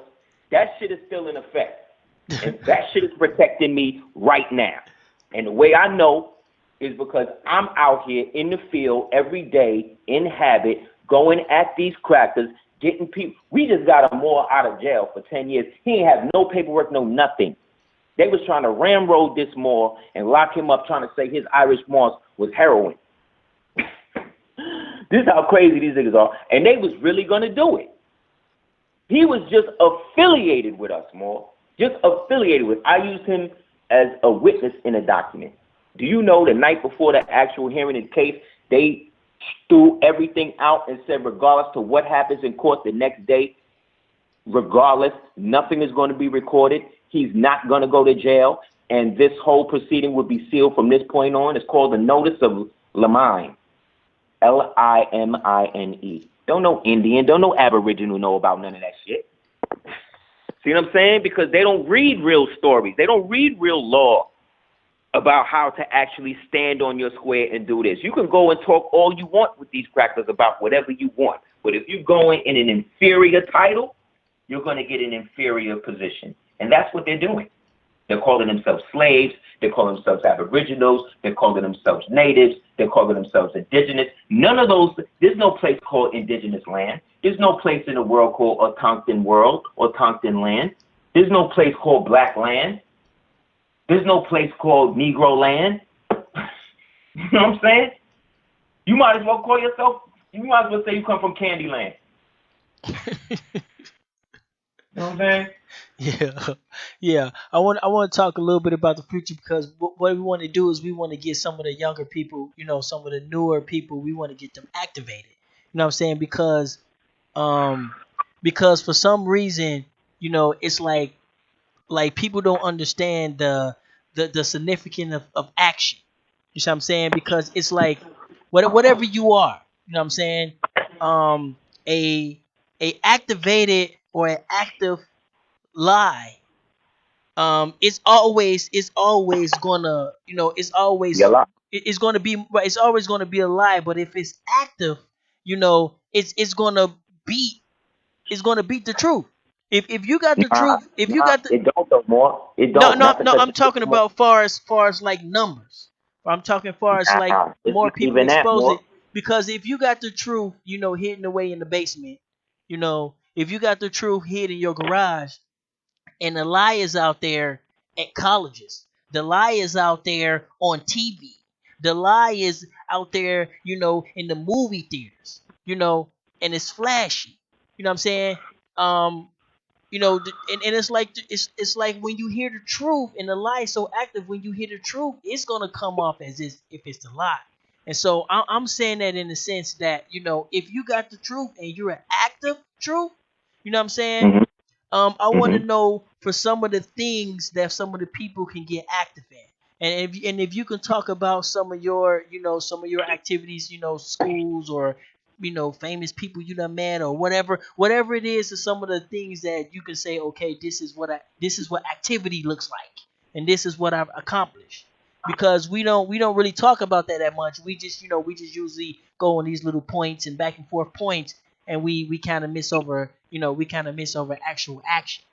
that shit is still in effect. And that shit is protecting me right now. And the way I know is because I'm out here in the field every day, in habit, going at these crackers, getting people. We just got a Moor out of jail for 10 years. He ain't have no paperwork, no nothing. They was trying to ramrod this Moor and lock him up, trying to say his Irish moss was heroin. This is how crazy these niggas are. And they was really going to do it. He was just affiliated with us, Moor. Just affiliated with. I used him as a witness in a document. Do you know the night before the actual hearing of the case, they threw everything out and said, regardless to what happens in court the next day, regardless, nothing is going to be recorded. He's not going to go to jail. And this whole proceeding will be sealed from this point on. It's called the Notice of Limine. Limine. Don't know Indian, don't know Aboriginal know about none of that shit. See what I'm saying? Because they don't read real stories. They don't read real law about how to actually stand on your square and do this. You can go and talk all you want with these crackers about whatever you want. But if you go in an inferior title, you're going to get an inferior position. And that's what they're doing. They're calling themselves slaves. They're calling themselves aboriginals. They're calling themselves natives. They're calling themselves indigenous. None of those. There's no place called indigenous land. There's no place in the world called Autochthon world or Autochthon land. There's no place called black land. There's no place called Negro land. You know what I'm saying? You might as well call yourself. You might as well say you come from Candyland. You know what I'm saying? Yeah, yeah. I want to talk a little bit about the future because what we want to do is we want to get some of the younger people, some of the newer people. We want to get them activated. You know what I'm saying? Um, because for some reason, it's like people don't understand the significance of action. You see what I'm saying? Because it's like whatever you are, you know what I'm saying? Um, a activated or an active lie, it's always gonna, You're lying. it's gonna be right, it's always gonna be a lie. But if it's active, it's gonna beat the truth. If you got the Nah, truth, if you nah, got the it don't no more. It no, don't. no, Not to no, cut I'm you short talking no more. about far as like numbers. I'm talking far as like Nah, it's more not people even that expose more. it. Because if you got the truth, hidden away in the basement, if you got the truth hid in your garage, and the lie is out there at colleges. The lie is out there on TV. The lie is out there, in the movie theaters, and it's flashy. You know what I'm saying? Um, and it's like when you hear the truth and the lie is so active, when you hear the truth, it's gonna come off as if it's the lie. And so I'm saying that in the sense that, if you got the truth and you're an active truth, you know what I'm saying? Mhm. I want to Mhm. know for some of the things that some of the people can get active in. And if you can talk about some of your activities, schools or famous people you done met or whatever it is, or some of the things that you can say, okay, this is what activity looks like, and this is what I've accomplished. Because we don't really talk about that much. We just usually go on these little points and back and forth points, and we kind of miss over actual action.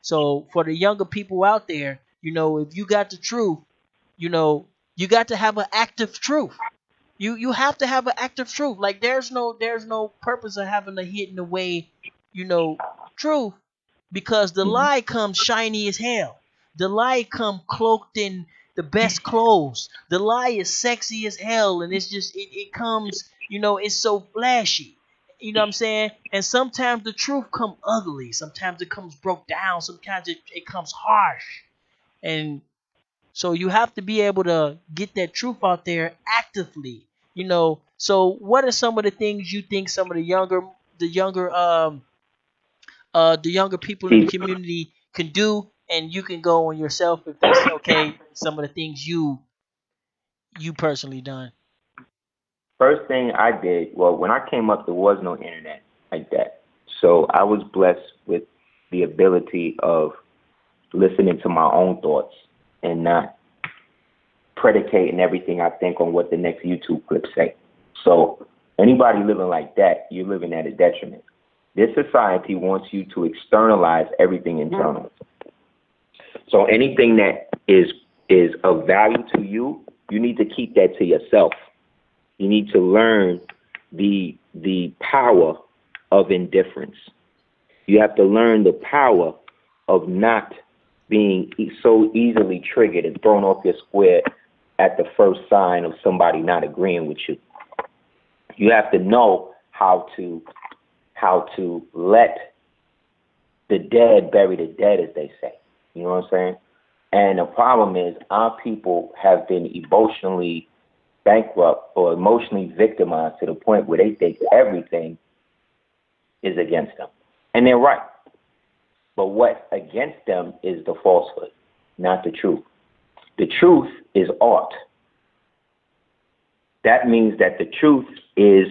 So for the younger people out there, if you got the truth, you know, you got to have an active truth. You have to have an active truth. Like there's no purpose of having a hidden away, you know, truth, because the Mhm. lie comes shiny as hell. The lie come cloaked in the best clothes. The lie is sexy as hell, and it's just it comes, it's so flashy. You know what I'm saying? And sometimes the truth come ugly. Sometimes it comes broke down. Sometimes it comes harsh. And so you have to be able to get that truth out there actively. So what are some of the things you think some of the younger people in the See, community can do, and you can go on yourself if it's okay. Some of the things you personally done. first thing I did, well, when I came up, there was no internet like that. So I was blessed with the ability of listening to my own thoughts and not predicating everything I think on what the next YouTube clip say. So anybody living like that, you're living at a detriment. This society wants you to externalize everything internal. So anything that is of value to you, you need to keep that to yourself. You need to learn the power of indifference. You have to learn the power of not being so easily triggered and thrown off your square at the first sign of somebody not agreeing with you. You have to know how to let the dead bury the dead, as they say. You know what I'm saying? And the problem is our people have been emotionally bankrupt or emotionally victimized to the point where they think everything is against them. And they're right. But what's against them is the falsehood, not the truth. The truth is art. That means that the truth is,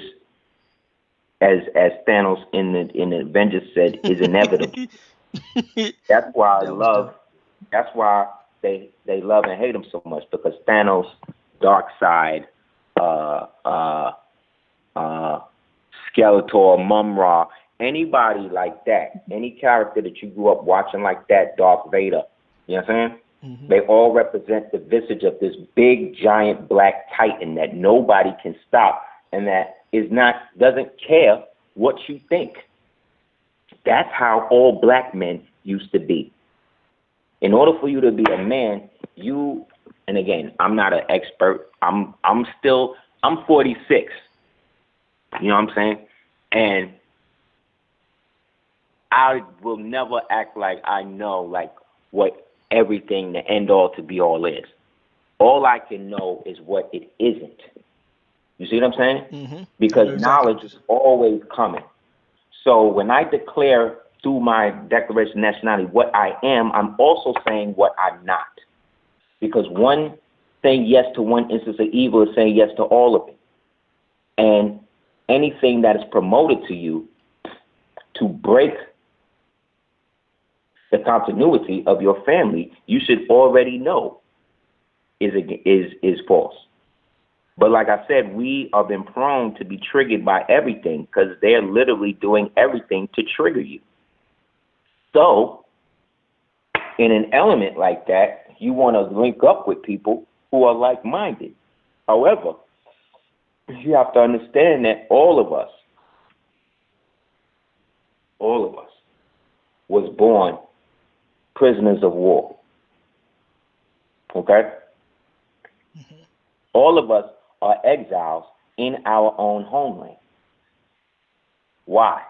as Thanos in the Avengers said, is inevitable. That's why I That was love. dope. That's why they love and hate him so much, because Thanos, Dark Side, uh, uh, uh, Skeletor, Mumra, anybody like that, any character that you grew up watching like that, Darth Vader, you know what I'm saying? Hmm. They all represent the visage of this big, giant black titan that nobody can stop, and that doesn't care what you think. That's how all black men used to be. In order for you to be a man, and again, I'm not an expert. I'm 46. You know what I'm saying? And I will never act like I know like what everything, the end all to be all is. All I can know is what it isn't. You see what I'm saying? I Because know exactly what knowledge you're is saying. always coming. So when I declare through my declaration of nationality what I am, I'm also saying what I'm not. Because one saying yes to one instance of evil is saying yes to all of it. And anything that is promoted to you to break the continuity of your family, you should already know is false. But like I said, we have been prone to be triggered by everything because they're literally doing everything to trigger you. So, in an element like that, you want to link up with people who are like-minded. However, you have to understand that all of us, was born prisoners of war. Okay? Hmm. All of us are exiles in our own homeland. Why?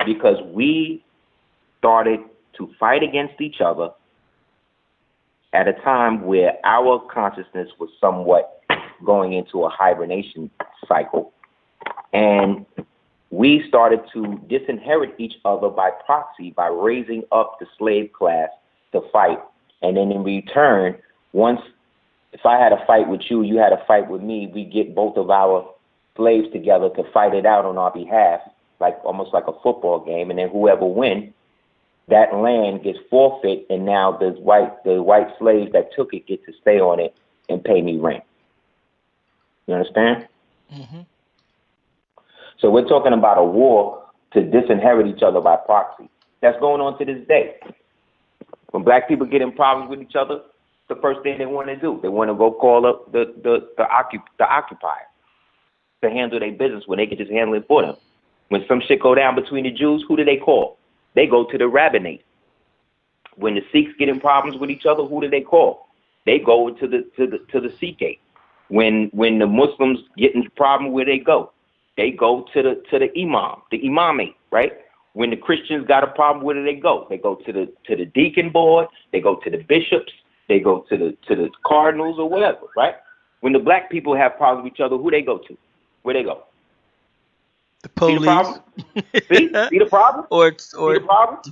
Because we started to fight against each other at a time where our consciousness was somewhat going into a hibernation cycle. And we started to disinherit each other by proxy, by raising up the slave class to fight. And then in return, once, if I had a fight with you, you had a fight with me, we get both of our slaves together to fight it out on our behalf, like almost like a football game. And then whoever wins, that land gets forfeit, and now the white slaves that took it get to stay on it and pay me rent. You understand? Hmm. So we're talking about a war to disinherit each other by proxy. That's going on to this day. When black people get in problems with each other, the first thing they want to do, they want to go call up the occupier to handle their business when they can just handle it for them. When some shit go down between the Jews, who do they call? They go to the rabbinate. When the Sikhs get in problems with each other, who do they call? They go to the sea gate. When the Muslims get in problem, where they go to the imam, the imamate, right? When the Christians got a problem, where do they go? They go to the deacon board, they go to the bishops, they go to the cardinals or whatever, right? When the black people have problems with each other, who they go to? Where they go? The See the police. problem? See the problem? See or the problem? the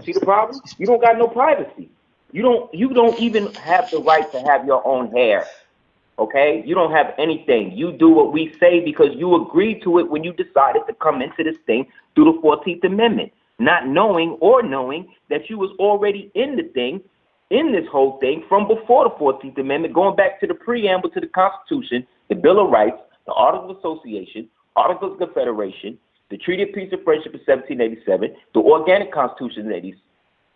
See the violence. problem? You don't got no privacy. You don't even have the right to have your own hair. Okay? You don't have anything. You do what we say because you agreed to it when you decided to come into this thing through the 14th Amendment, not knowing or knowing that you was already in the thing, in this whole thing from before the 14th Amendment, going back to the preamble to the Constitution, the Bill of Rights, the Articles of Association, Articles of Confederation, the Treaty of Peace and Friendship of 1787, the Organic Constitution of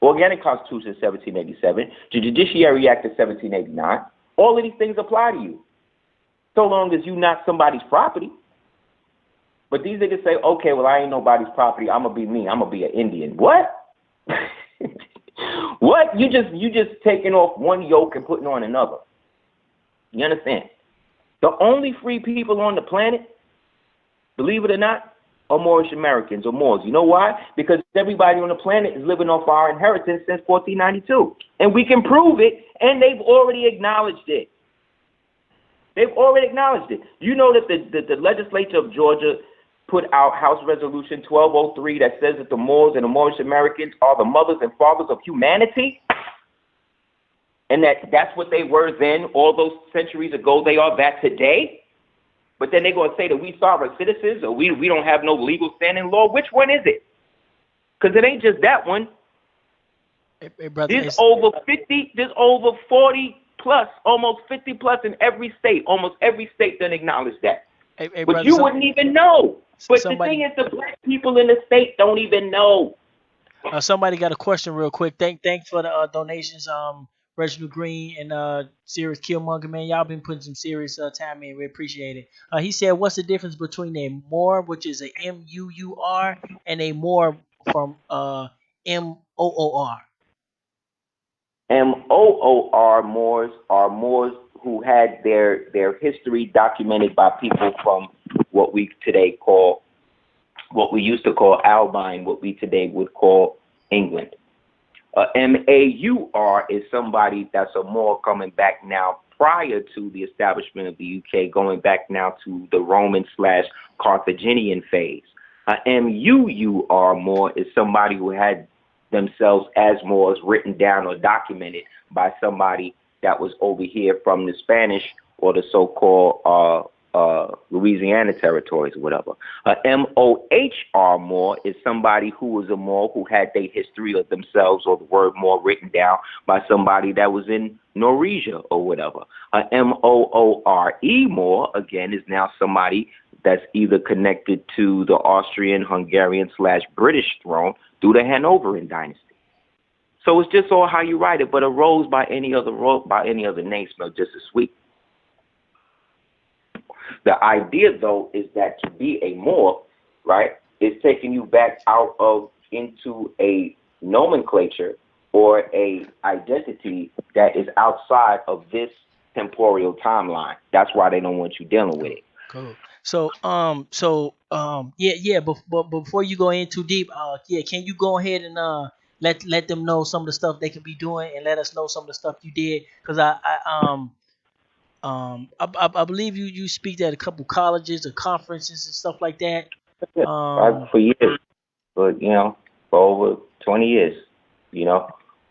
1787, the Judiciary Act of 1789. All of these things apply to you, so long as you're not somebody's property. But these niggas say, okay, well, I ain't nobody's property. I'm gonna be me. I'm gonna be an Indian. What? What? You just taking off one yoke and putting on another. You understand? The only free people on the planet, believe it or not, are Moorish Americans or Moors. You know why? Because everybody on the planet is living off our inheritance since 1492. And we can prove it, and they've already acknowledged it. They've already acknowledged it. You know that the legislature of Georgia put out House Resolution 1203 that says that the Moors and the Moorish Americans are the mothers and fathers of humanity? And that's what they were then, all those centuries ago. They are that today? But then they're going to say that we sovereign citizens or we don't have no legal standing law. Which one is it? Because it ain't just that one. Hey, brother. There's over 40 plus, almost 50 plus in every state. Almost every state doesn't acknowledge that. Hey, But brother. you wouldn't even know. But the thing Somebody. is, the black people in the state don't even know. Somebody got a question real quick. Thanks for the donations. Reginald Green and Serious Killmonger, man, y'all been putting some serious time in. We appreciate it. He said, "What's the difference between a Moor, which is a MUUR, and a Moor from MOOR?" MOOR Moors are Moors who had their history documented by people from what we used to call Albine, what we today would call England. MAUR is somebody that's a Moor coming back now prior to the establishment of the UK, going back now to the Roman/Carthaginian phase. MUUR Moor is somebody who had themselves as Moors written down or documented by somebody that was over here from the Spanish or the so-called Louisiana territories or whatever. MOHR Moor is somebody who was a Moor who had their history of themselves or the word Moor written down by somebody that was in Norwegia or whatever. MOORE Moor, again, is now somebody that's either connected to the Austrian, Hungarian/British throne through the Hanoverian dynasty. So it's just all how you write it, but a rose by any other name smells just as sweet. The idea, though, is that to be a Moor, right, is taking you back out of into a nomenclature or a identity that is outside of this temporal timeline. That's why they don't want you dealing with it. Cool. Yeah. But before you go in too deep, yeah, can you go ahead and let them know some of the stuff they could be doing and let us know some of the stuff you did? Because I believe you speak at a couple colleges or conferences and stuff like that. For years, but for over 20 years,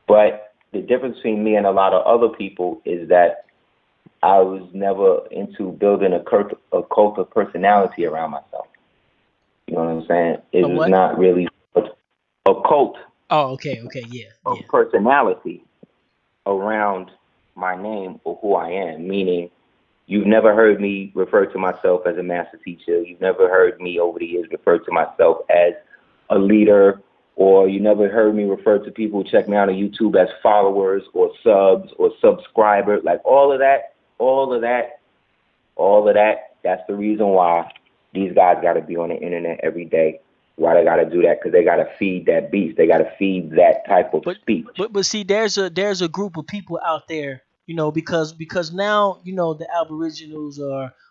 But the difference between me and a lot of other people is that I was never into building a cult of personality around myself. You know what I'm saying? It was What? not really a cult. Oh, okay, yeah. Of personality around my name or who I am, meaning you've never heard me refer to myself as a master teacher. You've never heard me over the years refer to myself as a leader, or you never heard me refer to people who check me out on YouTube as followers or subs or subscribers. Like all of that, that's the reason why these guys got to be on the internet every day. Why they got to do that? Because they got to feed that beast. They got to feed that type of speech. But see, there's a group of people out there because now the Aboriginals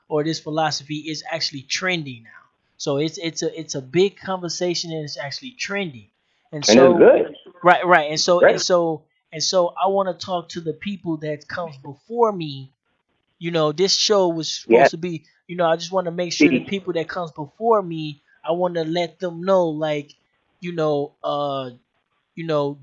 or this philosophy is actually trending now. So it's a big conversation and it's actually trending. And And it's so good. right, and so and Great. so and so I want to talk to the people that comes before me. This show was Yes. supposed to be, I just want to make sure the See, people that comes before me, I want to let them know, like, you know, uh,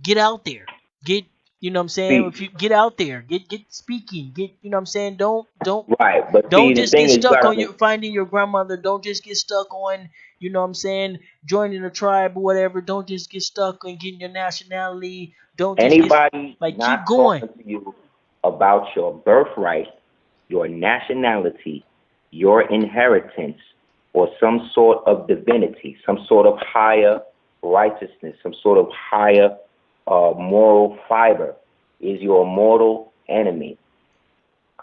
get out there. Get, what I'm saying? see, If you get out there, get speaking, get, what I'm saying? right. But see, Don't the just thing get is, you stuck gotta on your finding your grandmother. Don't just get stuck on, what I'm saying, joining a tribe or whatever. Don't just get stuck on getting your nationality. Don't just get anybody like keep not going. talking to you about your birthright, your nationality, your inheritance, or some sort of divinity, some sort of higher righteousness, some sort of higher moral fiber is your mortal enemy.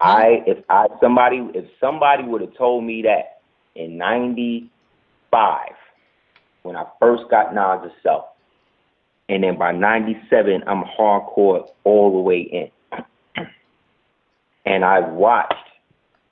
Hmm? If somebody would have told me that in '95 when I first got knowledge of self, and then by '97 I'm hardcore all the way in, and I watched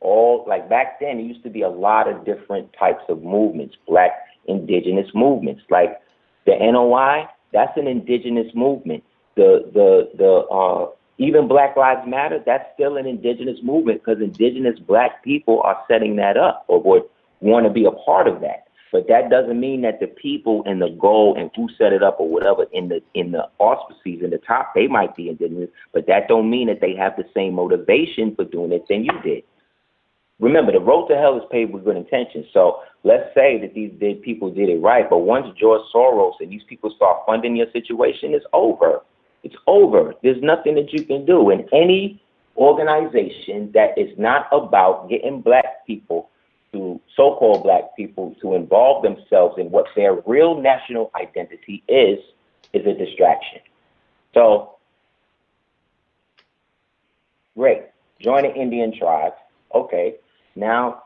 all like back then. There used to be a lot of different types of movements, Black indigenous movements, like the NOI. That's an indigenous movement. The even Black Lives Matter. That's still an indigenous movement because indigenous Black people are setting that up or would want to be a part of that. But that doesn't mean that the people and the goal and who set it up or whatever in the auspices in the top, they might be indigenous, but that don't mean that they have the same motivation for doing it than you did. Remember, the road to hell is paved with good intentions. So let's say that these people did it right, but once George Soros and these people start funding your situation, it's over. It's over. There's nothing that you can do. And any organization that is not about getting Black people to so-called Black people to involve themselves in what their real national identity is a distraction. So great. Join an Indian tribe. Okay. Now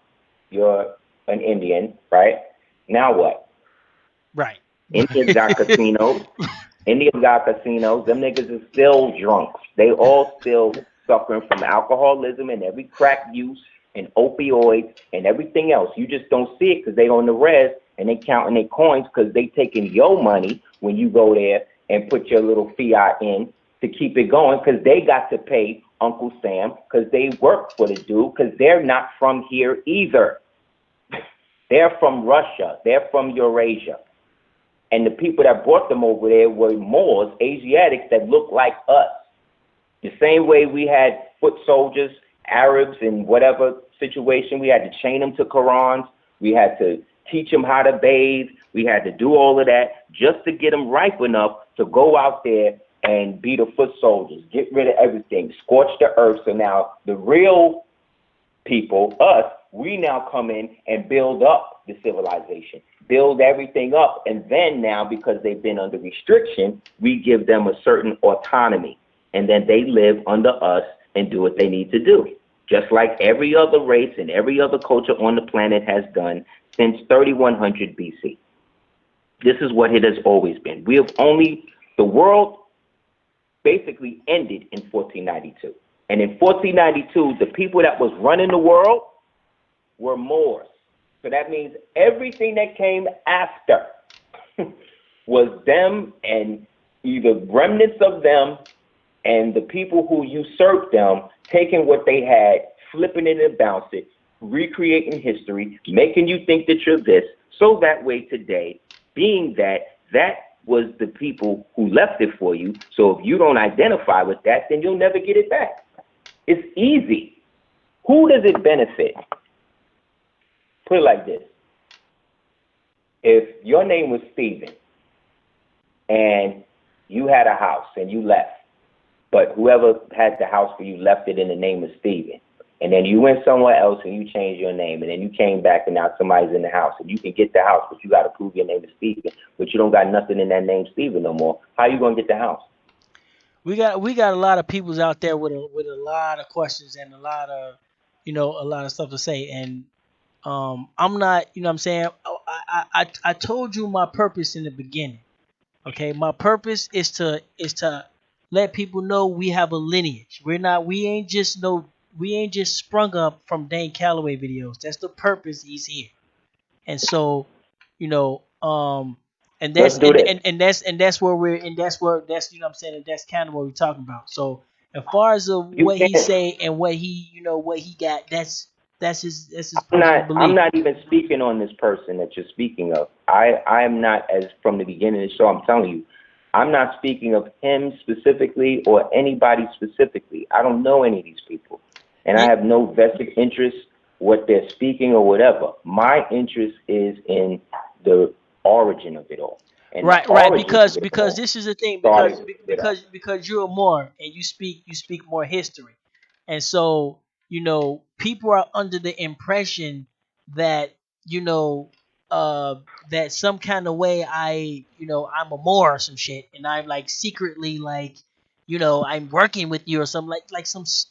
you're an Indian, right? Now what? Right. Indians got casinos. Indians got casinos. Them niggas is still drunk. They all still suffering from alcoholism and every crack use and opioids and everything else. You just don't see it because they on the res and they counting their coins because they taking your money when you go there and put your little fiat in to keep it going because they got to pay Uncle Sam because they work for the dude because they're not from here either. They're from Russia. They're from Eurasia. And the people that brought them over there were Moors, Asiatics that look like us. The same way we had foot soldiers, Arabs, in whatever situation, we had to chain them to Qurans. We had to teach them how to bathe. We had to do all of that just to get them ripe enough to go out there and be the foot soldiers, get rid of everything, scorch the earth. So now the real people, us, we now come in and build up the civilization, build everything up. And then now, because they've been under restriction, we give them a certain autonomy. And then they live under us and do what they need to do, just like every other race and every other culture on the planet has done since 3100 BC. This is what it has always been. The world basically ended in 1492. And in 1492, the people that was running the world were Moors. So that means everything that came after was them and either remnants of them and the people who usurped them taking what they had, flipping it and bouncing it, recreating history, making you think that you're this, so that way today, being that was the people who left it for you. So if you don't identify with that, then you'll never get it back. It's easy. Who does it benefit? Put it like this. If your name was Steven and you had a house and you left, but whoever had the house for you left it in the name of Steven, and then you went somewhere else and you changed your name, and then you came back and now somebody's in the house, and you can get the house, but you got to prove your name is Steven, but you don't got nothing in that name Steven no more. How you going to get the house? We got a lot of peoples out there with a lot of questions and a lot of stuff to say. And I'm not, what I'm saying. I told you my purpose in the beginning. Okay, my purpose is to let people know we have a lineage. We ain't just sprung up from Dane Calloway videos. That's the purpose he's here. And so, you know, and Let's that's do this. and that's where we're and that's where that's you know what I'm saying, and that's kind of what we're talking about. So as far as You what he can't. say and what he what he got, that's his I'm personal not. I'm belief. not even speaking on this person that you're speaking of. I am not, as from the beginning of the show. I'm telling you, I'm not speaking of him specifically or anybody specifically. I don't know any of these people, and I Yeah, have no vested interest what they're speaking or whatever. My interest is in the origin of it all, and the right. origin of it Because all this is the thing. started with us. Because you're a Moor and you speak more history, and so people are under the impression that you know uh that some kind of way I'm a Moor or some shit, and I'm like secretly like I'm working with you or something like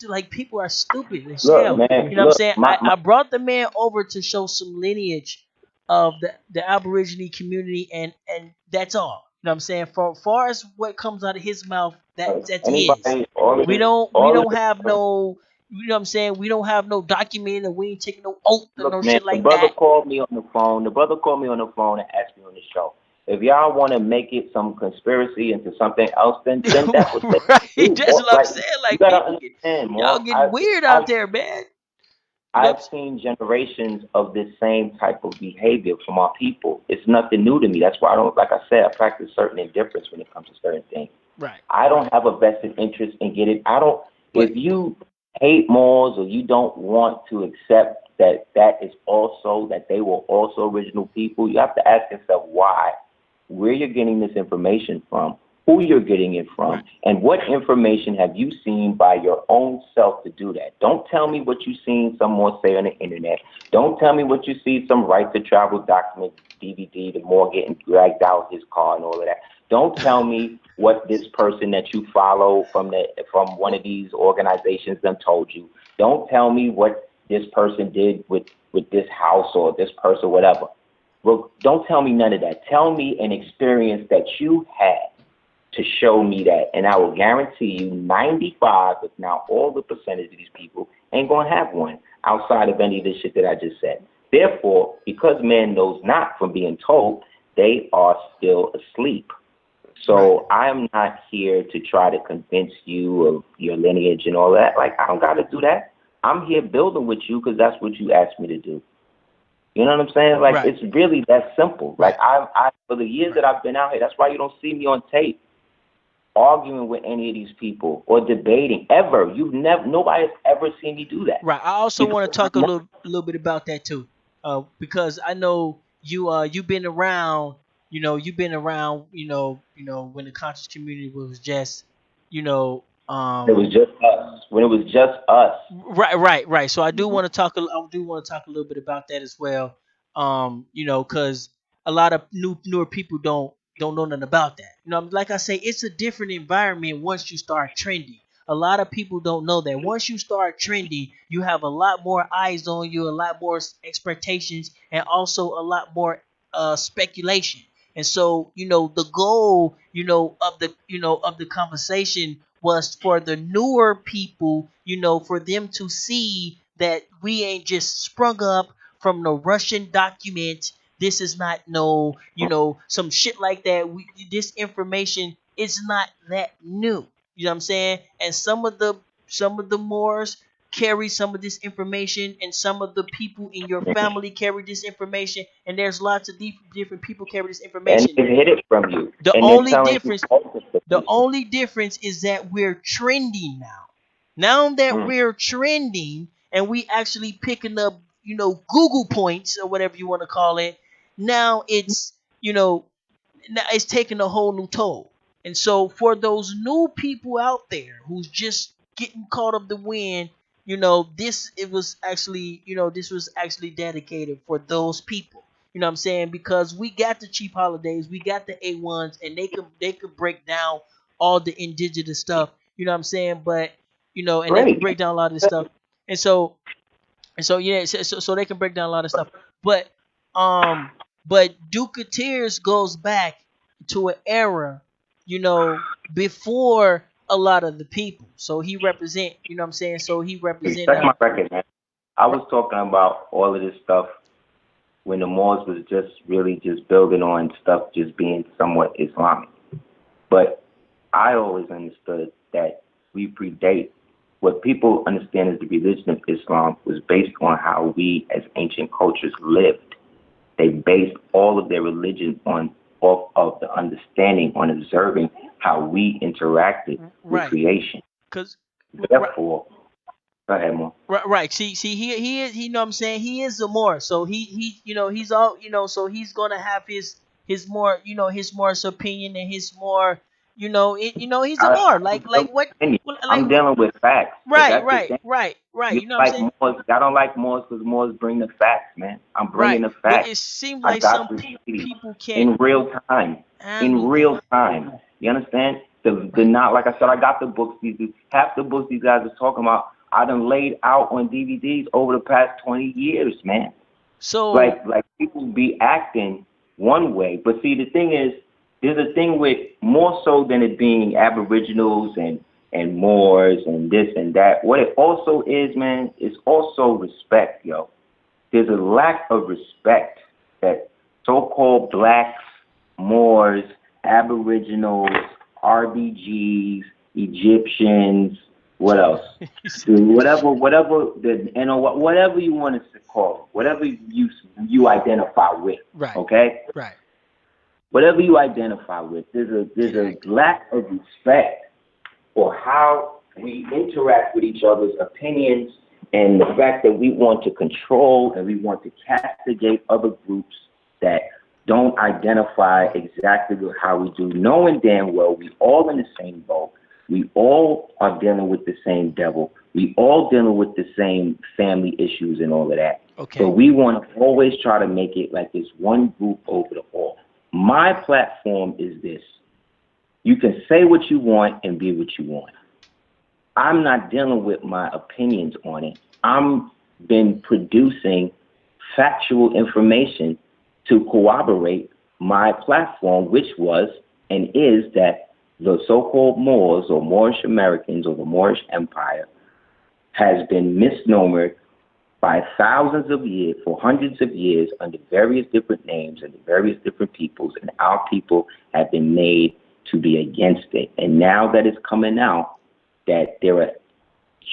like people are stupid as Look, hell. man. You know what I'm Look, saying? I brought the man over to show some lineage of the Aborigine community, and that's all. You know what I'm saying? For far as what comes out of his mouth, that's his. anybody, We all of don't have this. no you know what I'm saying? We don't have no document and we ain't taking no oath or Look, no man, shit the like brother that. called me on the phone. The brother called me on the phone and asked me on the show. If y'all want to make it some conspiracy into something else, then that's what they Right? do. That's More. what I'm Like, saying. you Like gotta people get understand, y'all more. getting weird I've out there, man. You know what I've I'm saying? seen generations of this same type of behavior from our people. It's nothing new to me. That's why I don't, like I said, I practice certain indifference when it comes to certain things. Right, I right. don't have a vested interest in getting. I don't. But If you hate Moors or you don't want to accept that that they were also original people, you have to ask yourself why, where you're getting this information from, who you're getting it right, from, and what information have you seen by your own self to do that. Don't tell me what you've seen someone say on the internet. Don't tell me what you see some right to travel document DVD, the Moor getting dragged out his car and all of that. Don't tell me what this person that you follow from one of these organizations done told you. Don't tell me what this person did with this house or this person, whatever. Well, don't tell me none of that. Tell me an experience that you had to show me that, and I will guarantee you 95, if not all the percentage of these people ain't going to have one outside of any of this shit that I just said. Therefore, because man knows not from being told, they are still asleep. right. So I'm not here to try to convince you of your lineage and all that. Like, I don't got to do that. I'm here building with you because that's what you asked me to do. You know what I'm saying? Like, Right, it's really that simple. Like, right, I for the years right. that I've been out here, that's why you don't see me on tape arguing with any of these people or debating ever. You've never, nobody has ever seen me do that Right. I also because want to talk a little bit about that too, because I know you've been around. You've been around. When the conscious community was just, you know, it was just us. When it was just us. right. So I do Mhm. want to talk. I do want to talk a little bit about that as well. Because a lot of newer people don't know nothing about that. Like I say, it's a different environment once you start trending. A lot of people don't know that once you start trending, you have a lot more eyes on you, a lot more expectations, and also a lot more speculation. And so, the goal, of the conversation was for the newer people, for them to see that we ain't just sprung up from the Russian document. This is not no, some shit like that. This information is not that new. You know what I'm saying? And some of the Moors carry some of this information, and some of the people in your family carry this information, and there's lots of different people carry this And information. they hid it from you. The And they're only telling you difference false the information. only difference is that we're trending now. Now that Mm. we're trending and we actually picking up, Google points or whatever you want to call it, now it's taking a whole new toll. And so for those new people out there who's just getting caught up the wind, this was actually dedicated for those people. You know what I'm saying? Because we got the cheap holidays, we got the A1s, and they could break down all the indigenous stuff. You know what I'm saying? But and they can Great. break down a lot of this stuff. And so yeah, so they can break down a lot of stuff. But um, but Tears goes back to an era, before. a lot of the people. So he represent, you know what I'm saying? So he Hey, represent check my record, man. I was talking about all of this stuff when the Moors was just really just building on stuff just being somewhat Islamic. But I always understood that we predate. What people understand as the religion of Islam was based on how we as ancient cultures lived. They based all of their religion on off of the understanding on observing how we interacted with right. creation. Cause right, Therefore, go ahead, Mo. right. See, he is, you know what I'm saying? He is a more. So he, you know, he's all, you know, so he's gonna have his more, you know, his more opinion and his more, you know, he's a I, more I'm like what, like I'm dealing with facts, but right, that's the right, thing. right, right. You You know what I'm like saying? Moors. I don't like Moors because Moors bring the facts, man. I'm Right. bringing the But facts. it seems I like got some this city people can't in real time. In handle that. real time. You understand? The Right. not like I said, I got the books. Half the books these guys are talking about, I done laid out on DVDs over the past 20 years, man. So Like people be acting one way, but see the thing is, there's a thing with more so than it being Aboriginals and Moors and this and that. What it also is, man, is also respect, yo. There's a lack of respect that so-called blacks, Moors, Aboriginals, RBGs, Egyptians, what else? you said Whatever the whatever you want to call it, whatever you identify with, right, okay? right. Whatever you identify with, there's a Exactly. lack of respect for how we interact with each other's opinions and the fact that we want to control and we want to castigate other groups that don't identify exactly with how we do, knowing damn well we all in the same boat. We all are dealing with the same devil. We all dealing with the same family issues and all of that. But Okay. we want to always try to make it like this one group over the all. My platform is this. You can say what you want and be what you want. I'm not dealing with my opinions on it. I'm been producing factual information to corroborate my platform, which was and is that the so-called Moors or Moorish Americans or the Moorish Empire has been misnomered by thousands of years, for hundreds of years, under various different names and various different peoples, and our people have been made to be against it. And now that it's coming out that there are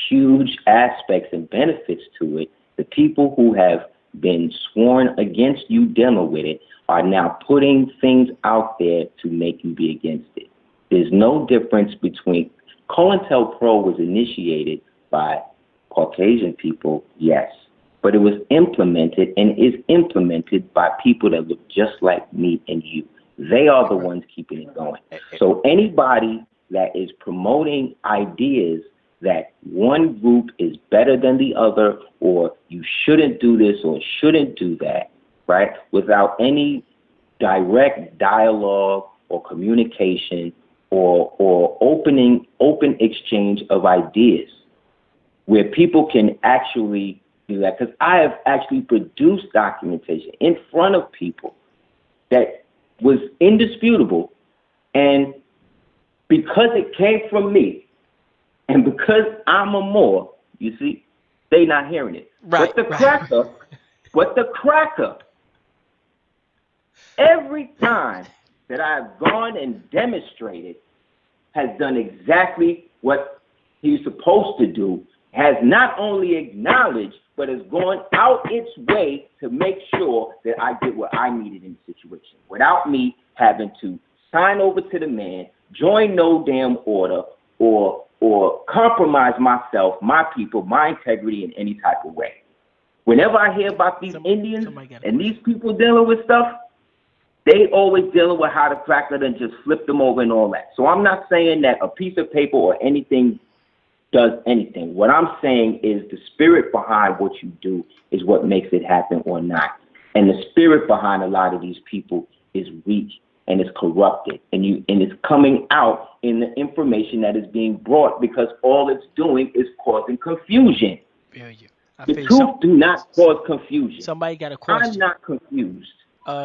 huge aspects and benefits to it, the people who have been sworn against you dealing with it are now putting things out there to make you be against it. There's no difference between COINTELPRO was initiated by Caucasian people, yes, but it was implemented and is implemented by people that look just like me and you. They are the Right. ones keeping it going. Eh, eh, So anybody that is promoting ideas that one group is better than the other, or you shouldn't do this or shouldn't do that, right, without any direct dialogue or communication or open exchange of ideas where people can actually do that. Because I have actually produced documentation in front of people that was indisputable, and because it came from me, and because I'm a Moor, you see, they not hearing it. right, But the right. cracker, but the cracker, every time that I've gone and demonstrated, has done exactly what he's supposed to do, has not only acknowledged, but has gone out its way to make sure that I did what I needed in the situation without me having to sign over to the man, join no damn order, or compromise myself, my people, my integrity in any type of way. Whenever I hear about these Indians Somebody got a and these question. people dealing with stuff, they always dealing with how to crack it and just flip them over and all that. So I'm not saying that a piece of paper or anything does anything. What I'm saying is the spirit behind what you do is what makes it happen or not. And the spirit behind a lot of these people is weak and is corrupted. And it's coming out in the information that is being brought because all it's doing is causing confusion. Feel you. I The feel you. truth do not cause confusion. Somebody got a I'm question. not confused.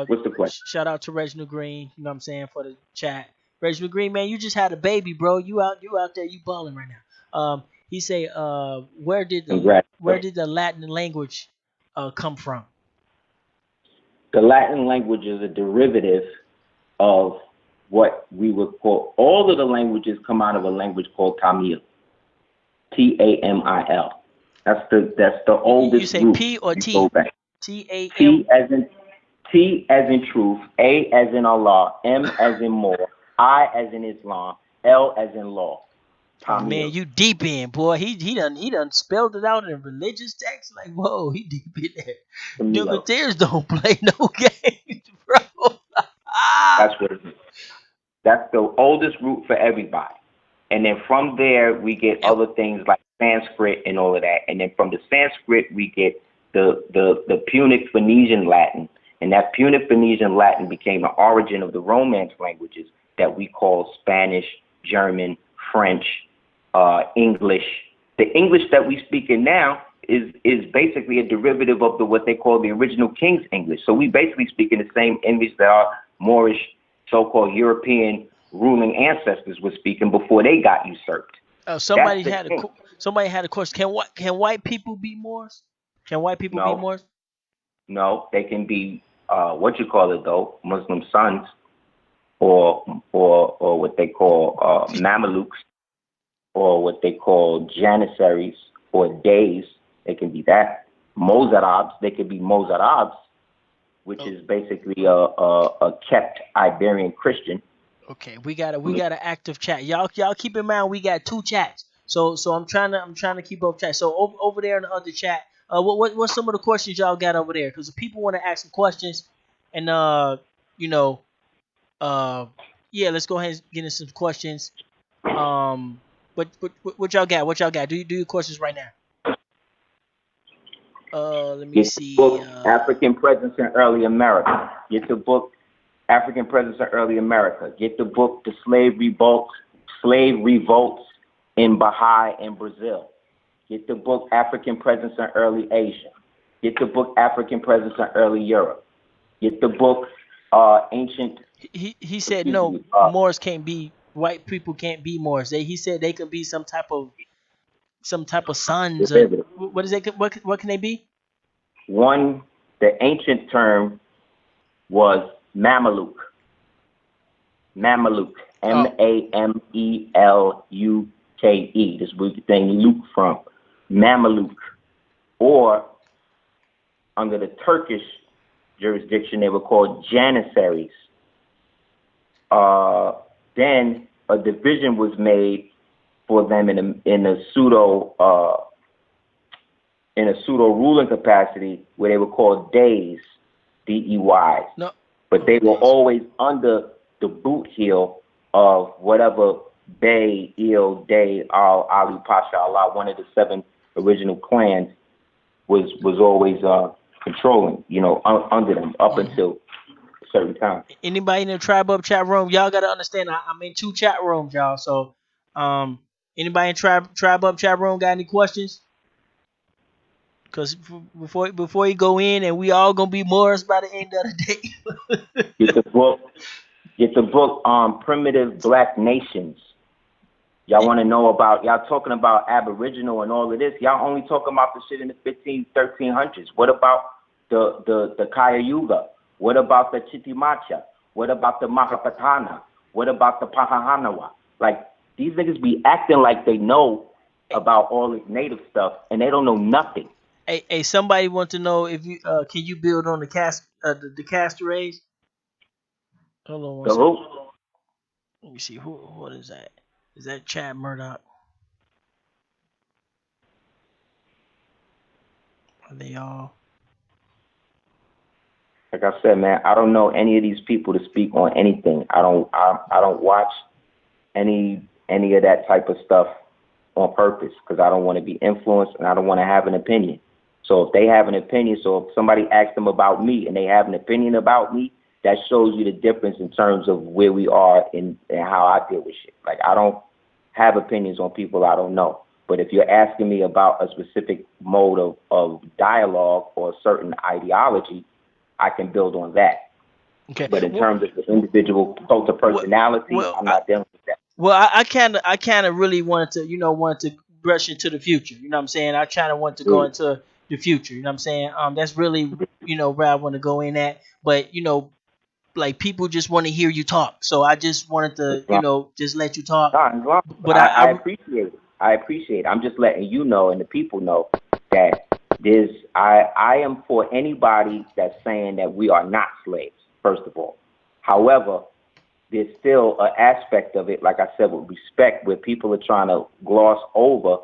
What's the question? Shout out to Reginald Green, you know what I'm saying, for the chat. Reggie Green, man, you just had a baby, bro. You out there, you balling right now. He say, where Congratulations. did the Latin language come from? The Latin language is a derivative of what we would call, all of the languages come out of a language called Tamil. Tamil. That's the You oldest say root. P or You go T? back. T-A-M. T as in T as in truth, A as in Allah, M as in more, I as in Islam, L as in law. Oh man, Tamil. you deep in, boy. He done spelled it out in religious text. Like, whoa, he deep in there. Tamil. Dugateers don't play no games, bro. Ah. That's what it is. That's the oldest root for everybody. And then from there, we get And, other things like Sanskrit and all of that. And then from the Sanskrit, we get the Punic Phoenician Latin. And that Punic Phoenician Latin became the origin of the Romance languages that we call Spanish, German, French, English. The English that we speak in now is basically a derivative of what they call the original King's English. So we basically speak in the same English that our Moorish, so-called European ruling ancestors were speaking before they got usurped. That's the thing. somebody had a question. Can white people be Moors? Can white people be No, Moors? no, they can be what you call it though, Muslim sons or what they call Mamelukes or what they call Janissaries or Days. They can be that. Mozarabs, they could be Mozarabs, which Oh, is basically a kept Iberian Christian. okay, we got an active chat. Y'all keep in mind we got two chats. So I'm trying to keep up chat. So over there in the other chat, what's some of the questions y'all got over there? Because the people want to ask some questions, and you know, uh, yeah, let's go ahead and get in some questions. Um, what y'all got? What y'all got? Do your questions right now. Let me Get the see. book African Presence in Early America. Get the book African Presence in Early America. Get the book The Slave Revolts in Baha'i and Brazil. Get the book African Presence in Early Asia. Get the book African Presence in Early Europe. Get the book Ancient, He said excuse no, me, Moors can't be white people can't be Moors. He said they could be some type of sons. derivative. What is they? What can they be? One, the ancient term was Mameluke. Mameluke. Oh, Mameluke. This is where the thing Luke from. Mameluke. Or under the Turkish jurisdiction, they were called Janissaries. Then a division was made for them in a pseudo ruling capacity where they were called Deys, Deys, no. but Oh, they were days. always under the boot heel of whatever Bey, Il, Day, Al, Ali, Pasha, Allah, one of the seven original clans was always controlling, under them up Hmm. until a certain time. Anybody in the tribe up chat room? Y'all gotta understand. I'm in two chat rooms, y'all. So, um, anybody in tribe up chat room got any questions? Cause before you go in, and we all gonna be Moors by the end of the day. Get the book, Primitive Black Nations. Y'all want to know about, y'all talking about Aboriginal and all of this. Y'all only talking about the shit in the 1300s. What about the Cayuga? What about the Chitimacha? What about the Mahapatana? What about the Pahahanawa? Like, these niggas be acting like they know about all this native stuff, and they don't know nothing. Hey, somebody want to know if you can you build on the castor rays? Hold on one The second. who? Let me see what is that? Is that Chad Murdoch? Are they all? Like I said, man, I don't know any of these people to speak on anything. I don't watch any of that type of stuff on purpose because I don't want to be influenced and I don't want to have an opinion. So if they have an opinion, so if somebody asks them about me and they have an opinion about me, that shows you the difference in terms of where we are and how I deal with shit. Like, I don't have opinions on people I don't know. But if you're asking me about a specific mode of dialogue or a certain ideology, I can build on that. Okay. But in terms of the individual cult of Well, personality, well, I'm not dealing with that. I kind of really wanted to, wanted to brush into the future. You know what I'm saying? I kind of want to go Mm. into the future. You know what I'm saying? That's really, where I want to go in at. But like people just want to hear you talk. So I just wanted to, just let you talk. Nah, as long But I appreciate it. I appreciate it. I'm just letting you know and the people know that I am for anybody that's saying that we are not slaves, first of all. However, there's still an aspect of it, like I said, with respect, where people are trying to gloss over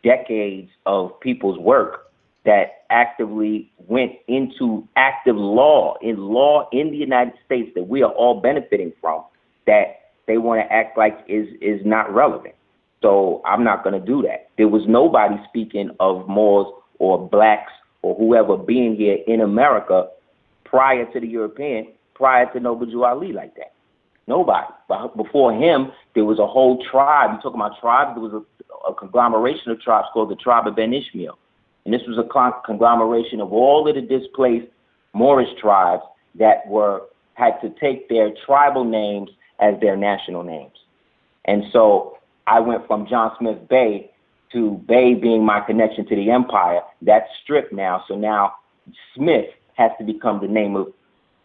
decades of people's work that actively went into active law in the United States that we are all benefiting from, that they want to act like is not relevant. So I'm not going to do that. There was nobody speaking of Moors or blacks or whoever being here in America prior to the European, prior to Noble Jew Ali like that. Nobody. But before him, there was a whole tribe. You talking about tribes? There was a conglomeration of tribes called the tribe of Ben Ishmael. And this was a conglomeration of all of the displaced Moorish tribes that had to take their tribal names as their national names. And so I went from John Smith Bay to Bay being my connection to the empire. That's stripped now. So now Smith has to become the name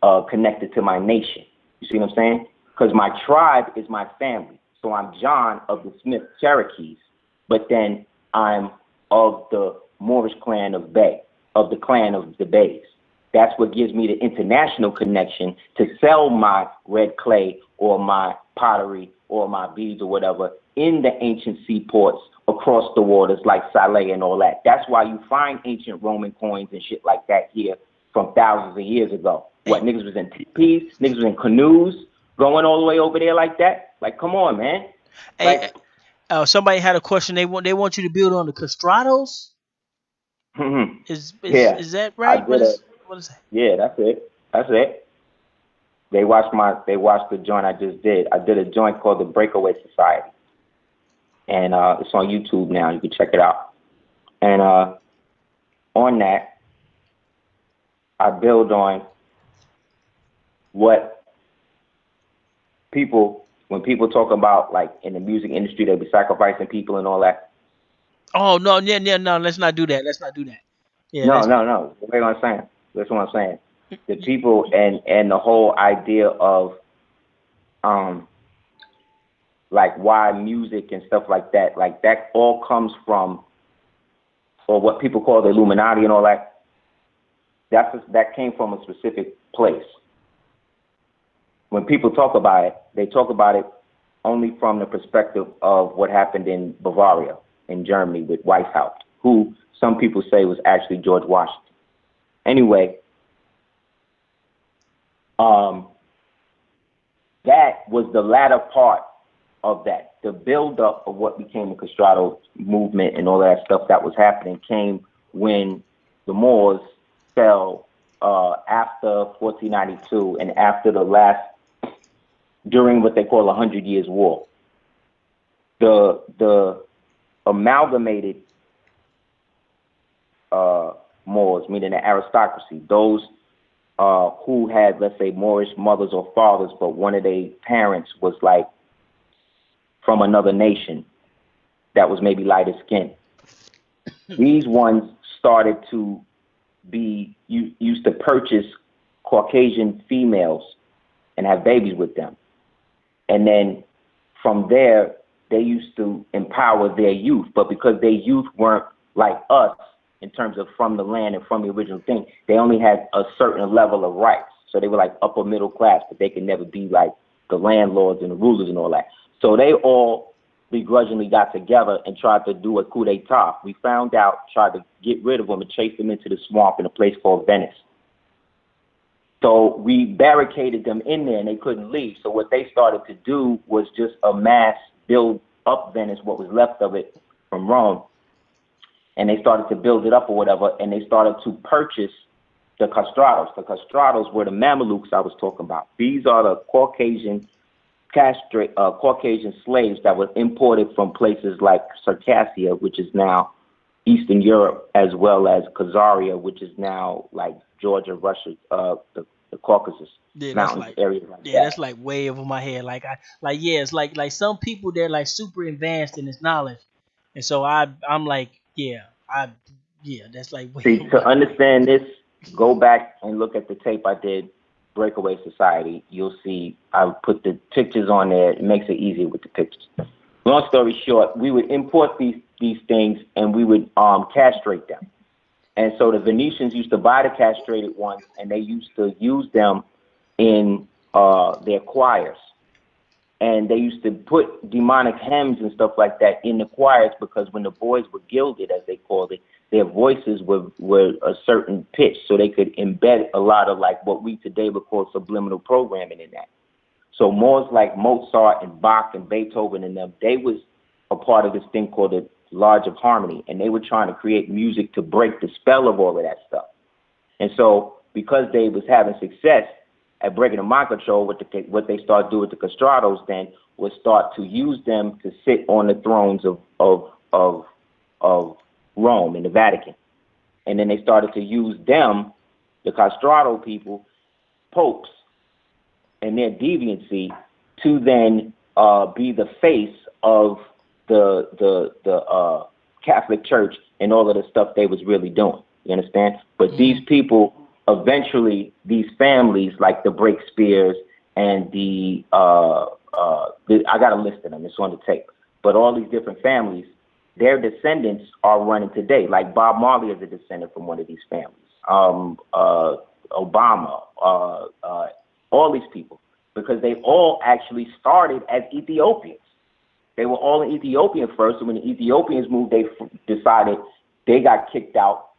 of connected to my nation. You see what I'm saying? Because my tribe is my family. So I'm John of the Smith Cherokees, but then I'm of the Moorish clan of Bay, of the clan of the Bays. That's what gives me the international connection to sell my red clay or my pottery or my beads or whatever in the ancient seaports across the waters like Saleh and all that. That's why you find ancient Roman coins and shit like that here from thousands of years ago. What, niggas was in teepees, niggas was in canoes, going all the way over there like that? Like, come on, man. hey, Like, somebody had a question. They want you to build on the castrados. Is is yeah, is that I right? did a, What is that? yeah, that's it. That's it. They watched the joint I just did. I did a joint called the Breakaway Society. And it's on YouTube now. You can check it out. And on that, I build on what when people talk about, like, in the music industry, they be sacrificing people and all that. Oh no, yeah, yeah, no. Let's not do that. Let's not do that. Yeah, No, let's. no, no. Wait, what I'm saying. That's what I'm saying. The people and the whole idea of um like why music and stuff like that all comes from, or what people call the Illuminati and all that. That came from a specific place. When people talk about it, they talk about it only from the perspective of what happened in Bavaria, in Germany, with Weishaupt, who some people say was actually George Washington. Anyway, um, that was the latter part of that. The buildup of what became the Castrato movement and all that stuff that was happening came when the Moors fell after 1492 and after during what they call 100 Years' War. The amalgamated Moors, meaning the aristocracy, those who had, let's say, Moorish mothers or fathers, but one of their parents was like from another nation that was maybe lighter skinned. These ones started to be used to purchase Caucasian females and have babies with them. And then from there, they used to empower their youth. But because their youth weren't like us in terms of from the land and from the original thing, they only had a certain level of rights. So they were like upper middle class, but they could never be like the landlords and the rulers and all that. So they all begrudgingly got together and tried to do a coup d'etat. We found out, tried to get rid of them and chase them into the swamp in a place called Venice. So we barricaded them in there and they couldn't leave. So what they started to do was just build up Venice, what was left of it from Rome. And they started to build it up or whatever, and they started to purchase the castratos. The castratos were the Mamelukes I was talking about. These are the Caucasian slaves that were imported from places like Circassia, which is now Eastern Europe, as well as Khazaria, which is now like Georgia, Russia, the the Caucasus Yeah, that's Mountains, like areas like yeah, that's that. like way over my head. Like yeah, it's like some people they're like super advanced in this knowledge, and so I'm like yeah, that's like way See, over to my understand this, go back and look at the tape I did, Breakaway Society. You'll see I put the pictures on there. It makes it easier with the pictures. Long story short, we would import these things and we would castrate them. And so the Venetians used to buy the castrated ones and they used to use them in their choirs. And they used to put demonic hymns and stuff like that in the choirs because when the boys were gilded, as they called it, their voices were a certain pitch, so they could embed a lot of like what we today would call subliminal programming in that. So more like Mozart and Bach and Beethoven and them, they was a part of this thing called the Lodge of Harmony, and they were trying to create music to break the spell of all of that stuff. And so because they was having success at breaking the mind control, what they started doing with the castratos then was start to use them to sit on the thrones of Rome and the Vatican. And then they started to use them, the castrato people, popes, and their deviancy to then be the face of the Catholic Church and all of the stuff they was really doing. You understand? But these hmm people, eventually, these families like the Breakspears and I got a list of them. It's on the tape. But all these different families, their descendants are running today. Like Bob Marley is a descendant from one of these families. Obama, all these people, because they all actually started as Ethiopians. They were all in Ethiopian first, and when the Ethiopians moved, they decided they got kicked out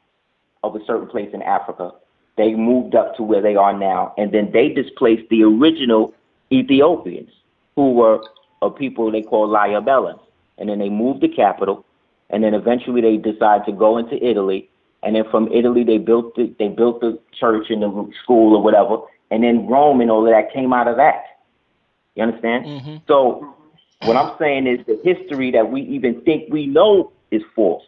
of a certain place in Africa. They moved up to where they are now, and then they displaced the original Ethiopians, who were a people they call Layabella. And then they moved the capital, and then eventually they decided to go into Italy, and then from Italy they built the church and the school or whatever, and then Rome and all of that came out of that. You understand? hmm So what I'm saying is the history that we even think we know is false.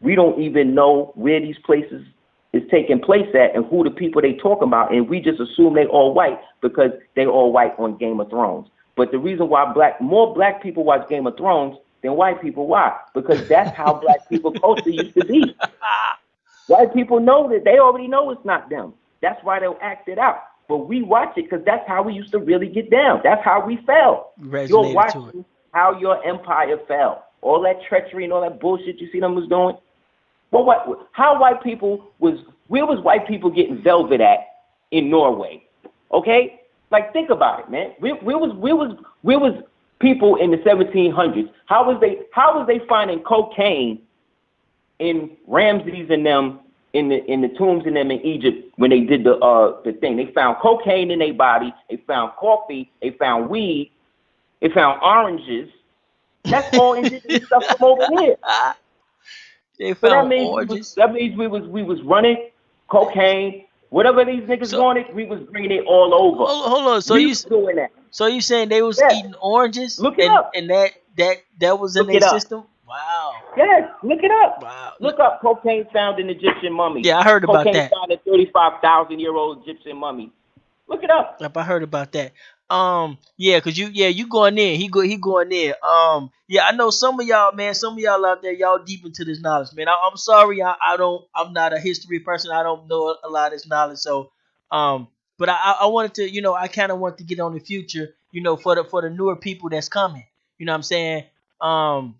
We don't even know where these places is taking place at and who the people they talk about, and we just assume they all white because they all white on Game of Thrones. But the reason why more black people watch Game of Thrones than white people, why? Because that's how black people culture used to be. White people know that they already know it's not them. That's why they'll act it out. But we watch it because that's how we used to really get down. That's how we fell. You're resonated to it. watching how your empire fell. All that treachery and all that bullshit you see them was doing. Well, how white people where was white people getting velvet at in Norway? Okay? Like, think about it, man. Where was people in the 1700s? How was they finding cocaine in Ramses and them in the tombs and them in Egypt when they did the thing? They found cocaine in their body. They found coffee. They found weed. They found oranges. That's all indigenous stuff from over here. They So that found means oranges. we was running cocaine, whatever these niggas So wanted, we was bringing it all over. hold on. We was doing that. So you saying they was Yes, eating oranges look it and up. that was in Look their it up. system? Wow. Yes, look it up. Wow. Look up cocaine found in Egyptian mummies. Yeah, I heard about Cocaine that. found in 35,000-year-old Egyptian mummies. Look it up. Yep, I heard about that. Yeah, cause you going in. He going in. Yeah, I know some of y'all, man. Some of y'all out there, y'all deep into this knowledge, man. I'm sorry, I don't. I'm not a history person. I don't know a lot of this knowledge. So, but I wanted to, I kind of want to get on the future, for the newer people that's coming. You know what I'm saying? Um,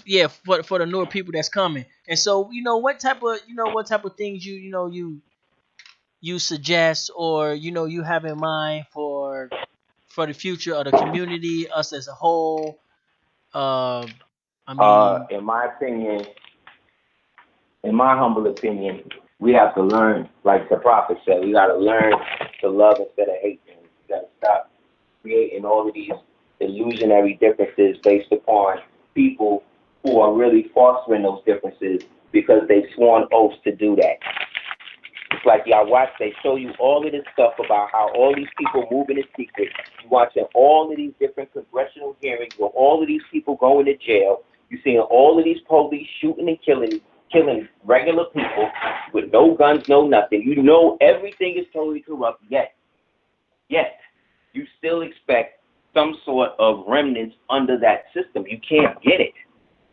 yeah, for the newer people that's coming. And so, what type of things you suggest or you have in mind for the future of the community, us as a whole. uh I mean, In my opinion, in my humble opinion, we have to learn, like the prophet said, we got to learn to love instead of hate. And we got to stop creating all of these illusionary differences based upon people who are really fostering those differences because they've sworn oaths to do that. It's like y'all watch, they show you all of this stuff about how all these people moving in secret. You're watching all of these different congressional hearings where all of these people going to jail. You're seeing all of these police shooting and killing regular people with no guns, no nothing. You know everything is totally corrupt, yet you still expect some sort of remnants under that system. You can't get it.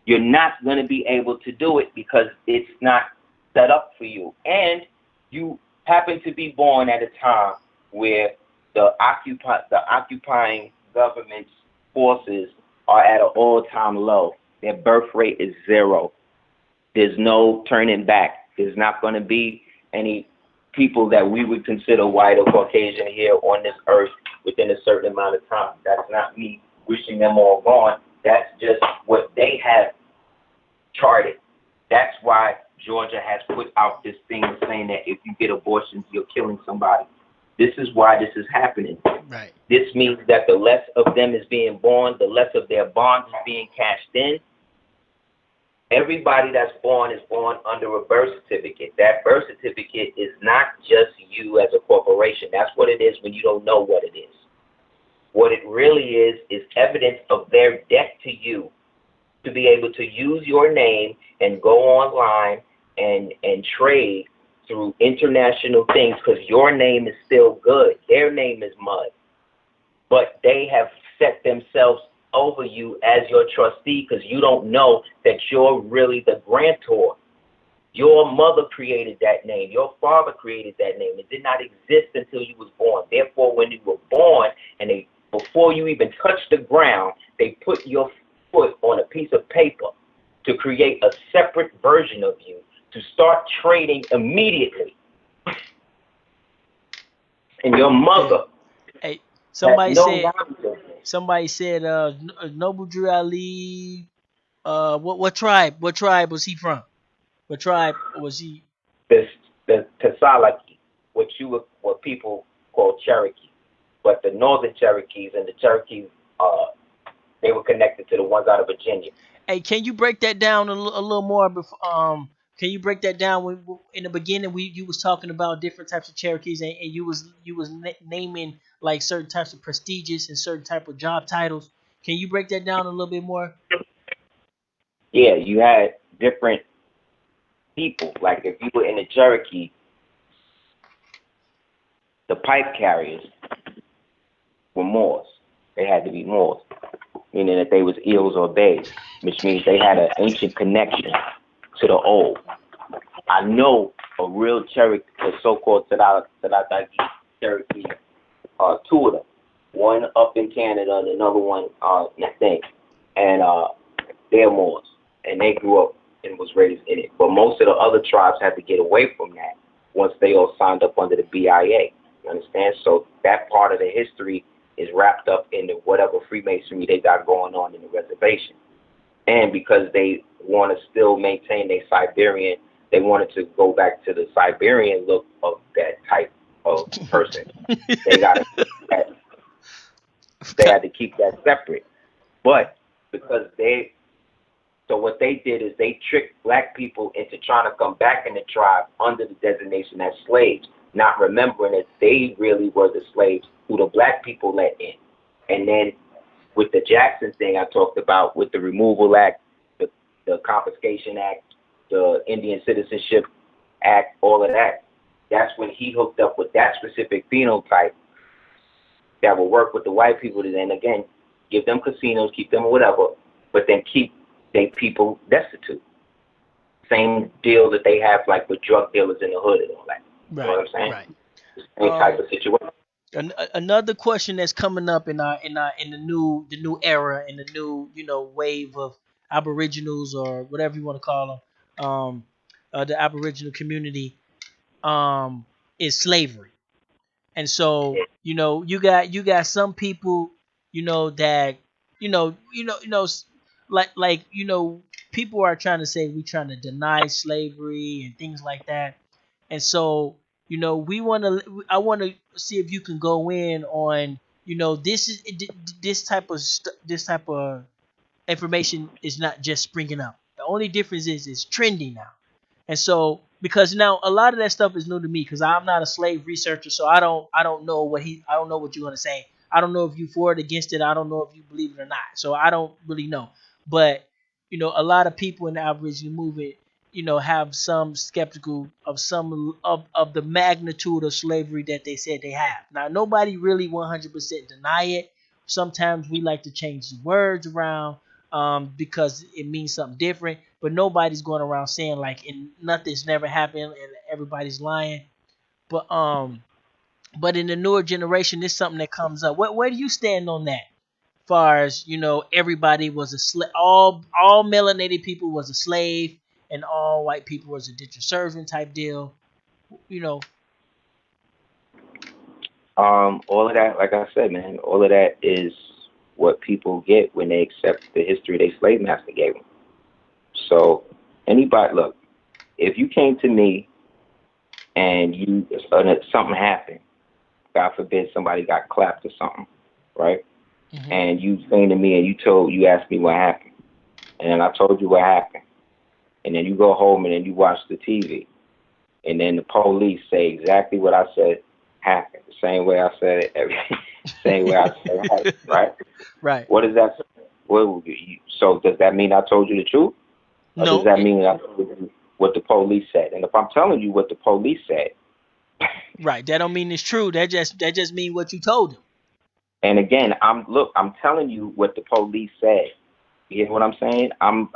You're not going to be able to do it because it's not set up for you. And you happen to be born at a time where the occupying government's forces are at an all-time low. Their birth rate is zero. There's no turning back. There's not going to be any people that we would consider white or Caucasian here on this earth within a certain amount of time. That's not me wishing them all gone. That's just what they have charted. That's why Georgia has put out this thing saying that if you get abortions, you're killing somebody. This is why this is happening. Right. This means that the less of them is being born, the less of their bonds is being cashed in. Everybody that's born is born under a birth certificate. That birth certificate is not just you as a corporation. That's what it is when you don't know what it is. What it really is evidence of their debt to you to be able to use your name and go online and trade through international things because your name is still good. Their name is mud. But they have set themselves over you as your trustee because you don't know that you're really the grantor. Your mother created that name. Your father created that name. It did not exist until you was born. Therefore, when you were born and before you even touched the ground, they put your foot on a piece of paper to create a separate version of you to start trading immediately. And your mother Hey, has somebody no said knowledge. somebody said Noble Drew Ali. What tribe? What tribe was he from? What tribe was he? This the Tasalaki, what people call Cherokee, but the Northern Cherokees and the Cherokees, they were connected to the ones out of Virginia. Hey, can you break that down a little more? Before, can you break that down? In the beginning, you was talking about different types of Cherokees, and you was naming like certain types of prestigious and certain type of job titles. Can you break that down a little bit more? Yeah, you had different people. Like if you were in the Cherokee, the pipe carriers were Moors. They had to be Moors, meaning that they was eels or bays, which means they had an ancient connection to the old. I know a real Cherokee, a so-called Tadaki Cherokee, two of them. One up in Canada and another one in the thing. And they're Moors. And they grew up and was raised in it. But most of the other tribes had to get away from that once they all signed up under the BIA. You understand? So that part of the history is wrapped up in whatever Freemasonry they got going on in the reservation. And because they want to still maintain their Siberian, they wanted to go back to the Siberian look of that type of person. They got to they had to keep that separate. But because so what they did is they tricked black people into trying to come back in the tribe under the designation as slaves, not remembering that they really were the slaves who the black people let in. And then with the Jackson thing I talked about, with the Removal Act, the Confiscation Act, the Indian Citizenship Act, all of that, that's when he hooked up with that specific phenotype that will work with the white people to then again give them casinos, keep them whatever, but then keep they people destitute. Same deal that they have like with drug dealers in the hood and all that. You know Right, what I'm saying? right. Same type of situation. Another question that's coming up in the new era, in the new wave of Aboriginals, or whatever you want to call them, the Aboriginal community, is slavery. And so you got some people that like people are trying to say we trying to deny slavery and things like that. And so we want to I want to see if you can go in on this type of information is not just springing up. The only difference is it's trending now. And so, because now a lot of that stuff is new to me, because I'm not a slave researcher, so I don't know I don't know what you're gonna say. I don't know if you for it, against it. I don't know if you believe it or not. So I don't really know. But a lot of people in the Aboriginal movement, have some skeptical of some of the magnitude of slavery that they said they have. Now, nobody really 100% deny it. Sometimes we like to change the words around because it means something different, but nobody's going around saying like and nothing's never happened and everybody's lying. But in the newer generation, it's something that comes up. Where do you stand on that? Far as everybody was a all melanated people was a slave, and all white people was a indentured servant type deal. You know, All of that, like I said, man, all of that is what people get when they accept the history their slave master gave them. So anybody, look, if you came to me and something happened, God forbid somebody got clapped or something, right? hmm And you came to me and you asked me what happened, and then I told you what happened, and then you go home and then you watch the TV, and then the police say exactly what I said happened, the same way I said it, same way I said it happened, right? right. What does that? So does that mean I told you the truth, or does No, that mean I told you what the police said? And if I'm telling you what the police said, right. That don't mean it's true. That just mean what you told him. and again, I'm telling you what the police said. You hear what I'm saying? I'm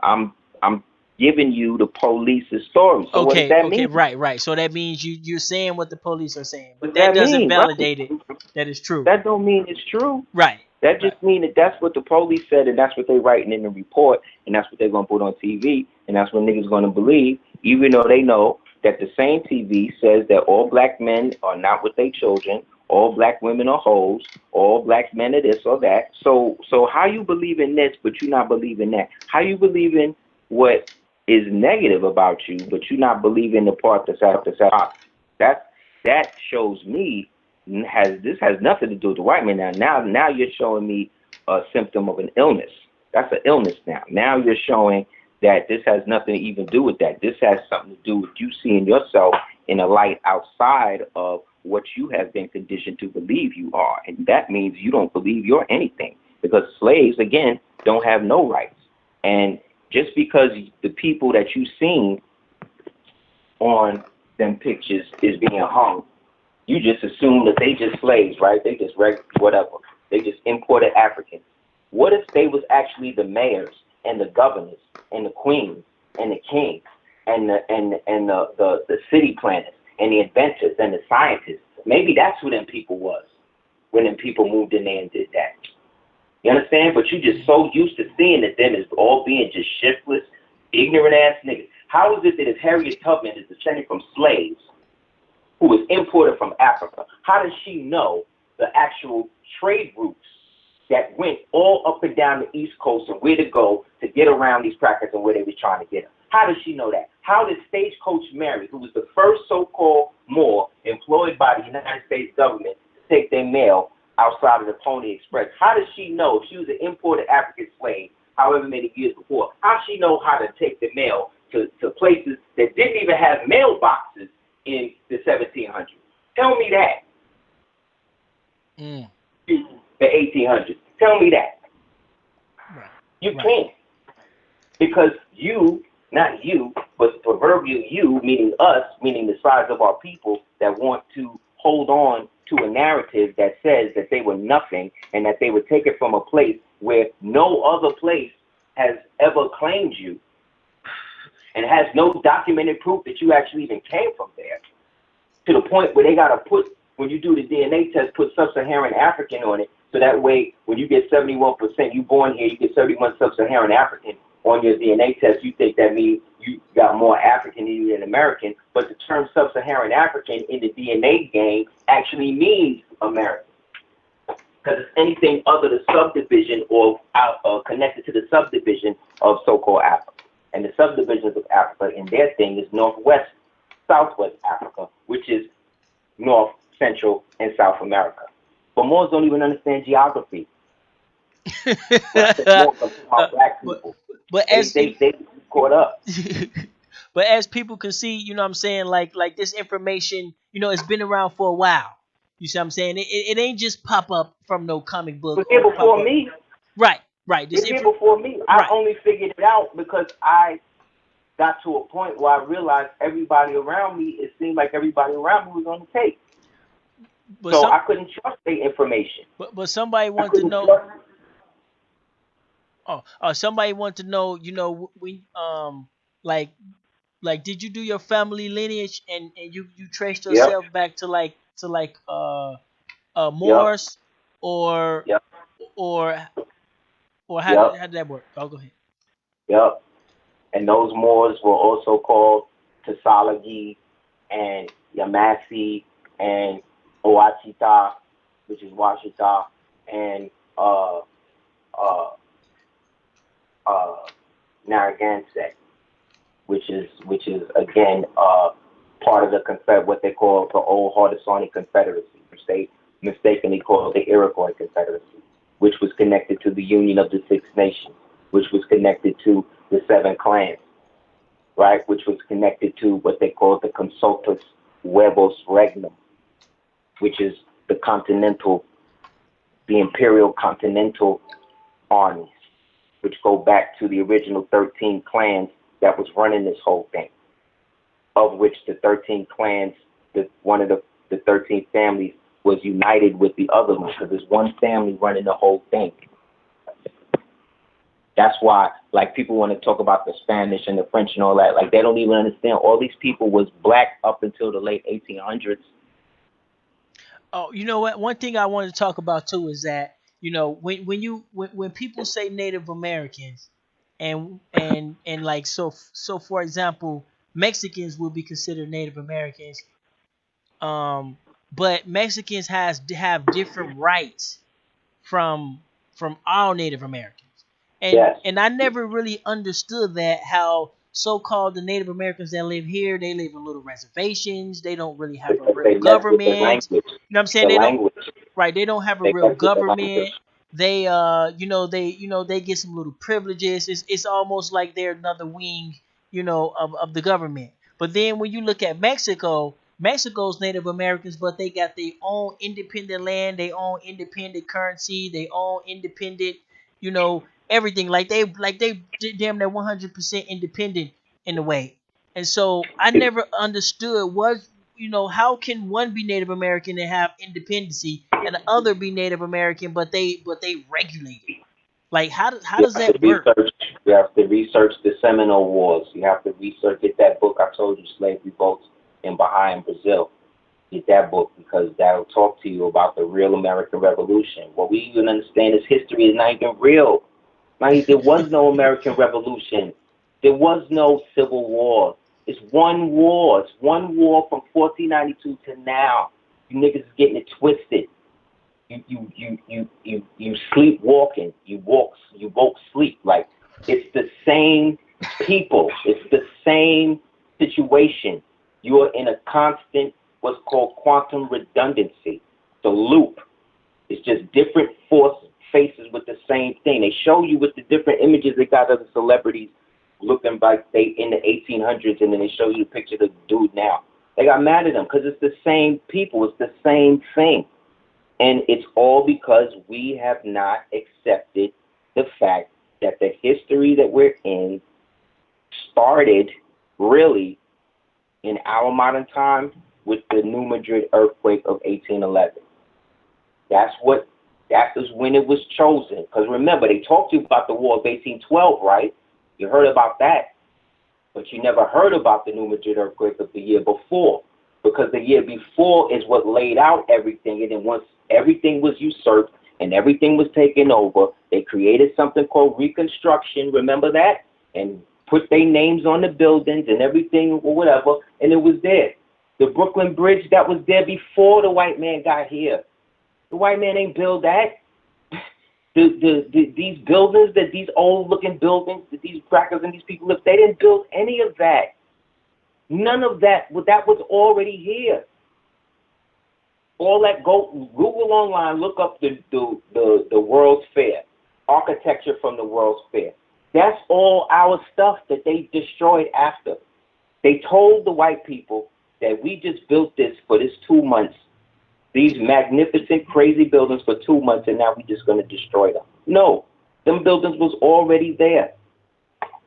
giving you the police's story. So what does Okay, that okay, mean? right, right. So that means you're saying what the police are saying, What but does that that doesn't mean? Right. validate it. That is true. That don't mean it's true. Right, That right. just means that that's what the police said, and that's what they writing in the report, and that's what they're gonna put on TV, and that's what niggas gonna believe, even though they know that the same TV says that all black men are not with their children, all black women are hoes, all black men are this or that. So how you believe in this, but you not believing that? How you believe in what is negative about you, but you not believing the part that's out? That that shows me has nothing to do with the white man. Now you're showing me a symptom of an illness. That's an illness now. Now you're showing that this has nothing to even do with that. This has something to do with you seeing yourself in a light outside of what you have been conditioned to believe you are. And that means you don't believe you're anything. Because slaves, again, don't have no rights. And just because the people that you seen on them pictures is being hung, you just assume that they just slaves, right? They just whatever. They just imported Africans. What if they was actually the mayors and the governors and the queens and the kings and the city planners and the inventors and the scientists? Maybe that's who them people was when them people moved in there and did that. You understand? But you just so used to seeing that them as all being just shiftless, ignorant ass niggas. How is it that if Harriet Tubman is descended from slaves who was imported from Africa, how does she know the actual trade routes that went all up and down the East Coast and where to go to get around these crackers and where they were trying to get them? How does she know that? How did Stagecoach Mary, who was the first so-called Moor employed by the United States government to take their mail outside of the Pony Express, how does she know if she was an imported African slave, however many years before, how does she know how to take the mail to places that didn't even have mailboxes in the 1700s? Tell me that. Mm, The 1800s. Tell me that. right, You right. can't. Because you, not you, but proverbial you, meaning us, meaning the size of our people that want to hold on to a narrative that says that they were nothing and that they were taken from a place where no other place has ever claimed you and has no documented proof that you actually even came from there, to the point where they got to put, when you do the DNA test, put sub-Saharan African on it, so that way when you get 71%, you born here, you get 71 sub-Saharan African on your DNA test, you think that means you got more African than you than American, but the term sub-Saharan African in the DNA game actually means American, because it's anything other than subdivision or connected to the subdivision of so-called Africa. And the subdivisions of Africa in their thing is Northwest, Southwest Africa, which is North, Central, and South America. But Moors don't even understand geography. When I say Moors, I'm talking uh, about black but people. but They as they they caught up. but as people can see, you know what I'm saying, like this information, it's been around for a while. You see what I'm saying? It ain't just pop up from no comic It book was here or pop before up. me. Right, right. This It's here info before me. I right. only figured it out because I got to a point where I realized everybody around me, it seemed like everybody around me was on the tape. But So some I couldn't trust their information. but somebody I want to couldn't know. trust. Oh, somebody want to know. We like did you do your family lineage and you traced Yep, yourself back to yep, Morse or yep, or yep, how did that work? Oh, go ahead. yep. And those Moors were also called Tasalagi and Yamasi and Oachita, which is Washita, and uh, uh, uh, Narragansett, which is again part of the what they call the old Haudenosaunee Confederacy, which they mistakenly called the Iroquois Confederacy, which was connected to the Union of the Six Nations, which was connected to the Seven Clans, right, which was connected to what they called the Consultus Huevos Regnum, which is the continental, the imperial continental armies, which go back to the original 13 clans that was running this whole thing, of which the 13 clans, one of the 13 families was united with the other one because there's one family running the whole thing. That's why, like, people want to talk about the Spanish and the French and all that. Like, they don't even understand. All these people was black up until the late 1800s. Oh, you know what? One thing I wanted to talk about too is that when people say Native Americans and like so for example, Mexicans will be considered Native Americans. Um, but Mexicans have different rights from all Native Americans. Yes, And I never really understood that how so-called the Native Americans that live here, they live in little reservations. They don't really have a because real they messed with the government. language. You know what I'm saying? The They don't language. right, they don't have a They real messed with the language. government. They they get some little privileges. It's almost like they're another wing, of the government. But then when you look at Mexico, Mexico's Native Americans, but they got their own independent land, their own independent currency, their own independent, everything. Like they damn near 100% independent in a way. And so I never understood how can one be Native American and have independency and the other be Native American but they regulated? Like how You does have to that work? research. You have to research the Seminole Wars. You have to research. Get that book I told you, Slave Revolts in Baja in Brazil. Get that book because that'll talk to you about the real American Revolution. What we even understand is history is not even real. Like, there was no American Revolution. There was no Civil War. It's one war. It's one war from 1492 to now. You niggas is getting it twisted. You sleepwalking. You woke sleep. Like, it's the same people. It's the same situation. You are in a constant what's called quantum redundancy. The loop. It's just different force faces with the same thing. They show you with the different images they got of the celebrities looking like they in the 1800s, and then they show you the picture of the dude now. They got mad at them because it's the same people. It's the same thing. And it's all because we have not accepted the fact that the history that we're in started really in our modern time with the New Madrid earthquake of 1811. That's what that was when it was chosen. Because remember, they talked to you about the War of 1812, right? You heard about that, but you never heard about the New Madrid earthquake of the year before, because the year before is what laid out everything. And then once everything was usurped and everything was taken over, they created something called Reconstruction. Remember that? And put their names on the buildings and everything or whatever, and it was there. The Brooklyn Bridge that was there before the white man got here. The white man ain't build that. These buildings, that these old looking buildings, that these crackers and these people live, they didn't build any of that. None of that. That was already here. All that, go Google online, look up the World's Fair, architecture from the World's Fair. That's all our stuff that they destroyed after. They told the white people that we just built this for this 2 months, these magnificent, crazy buildings for 2 months, and now we're just going to destroy them. No, them buildings was already there.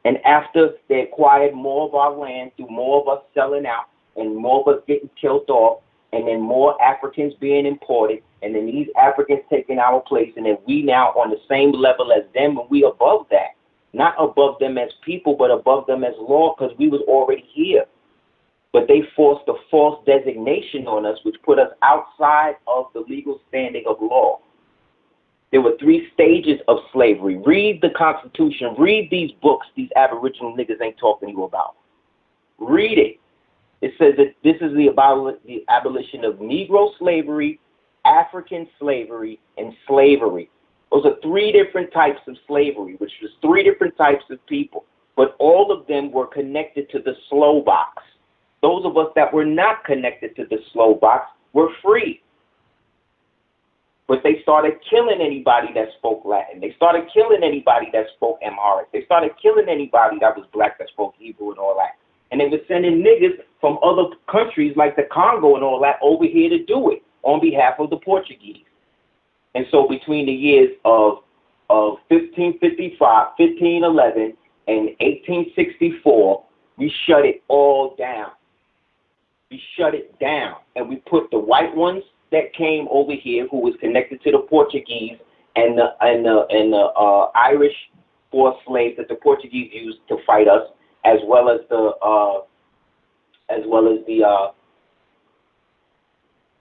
And after they acquired more of our land through more of us selling out and more of us getting killed off, and then more Africans being imported, and then these Africans taking our place, and then we now on the same level as them, and we above that. Not above them as people, but above them as law, because we was already here. But they forced a false designation on us, which put us outside of the legal standing of law. There were 3 stages of slavery. Read the Constitution. Read these books these Aboriginal niggas ain't talking to you about. Read it. It says that this is the abolition of Negro slavery, African slavery, and slavery. Those are 3 different types of slavery, which was 3 different types of people. But all of them were connected to the slow box. Those of us that were not connected to the slow box were free. But they started killing anybody that spoke Latin. They started killing anybody that spoke Amharic. They started killing anybody that was black that spoke Hebrew and all that. And they were sending niggas from other countries like the Congo and all that over here to do it on behalf of the Portuguese. And so between the years of 1555, 1511, and 1864, we shut it all down. We shut it down, and we put the white ones that came over here, who was connected to the Portuguese and the Irish forced slaves that the Portuguese used to fight us, as well as the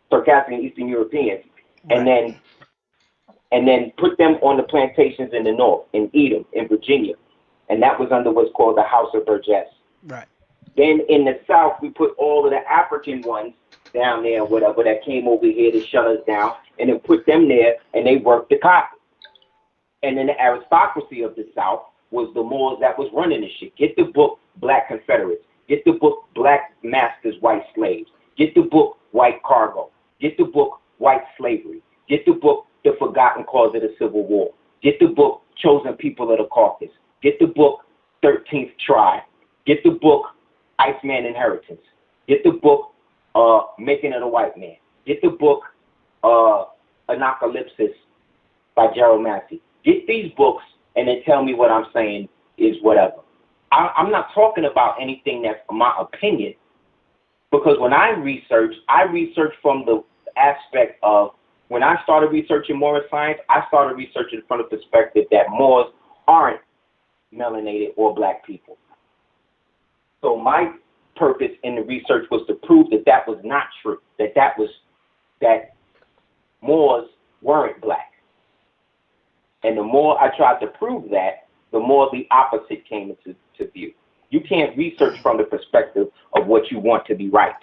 Circassian Eastern Europeans, right. and then put them on the plantations in the north, in Edom, in Virginia, and that was under what's called the House of Burgess. Right. Then in the south, we put all of the African ones down there, whatever, that came over here to shut us down, and then put them there, and they worked the cotton. And then the aristocracy of the South was the Moors that was running the shit. Get the book Black Confederates. Get the book Black Masters, White Slaves. Get the book White Cargo. Get the book White Slavery. Get the book The Forgotten Cause of the Civil War. Get the book Chosen People of the Caucasus. Get the book 13th Tribe. Get the book Iceman Inheritance. Get the book Making of the White Man. Get the book Anacalypsis by Gerald Massey. Get these books and then tell me what I'm saying is whatever. I'm not talking about anything that's my opinion, because when I research from the aspect of, when I started researching Moorish science, I started researching from the perspective that Moors aren't melanated or black people. So my purpose in the research was to prove that that was not true, that Moors weren't black. And the more I tried to prove that, the more the opposite came into view. You can't research from the perspective of what you want to be right.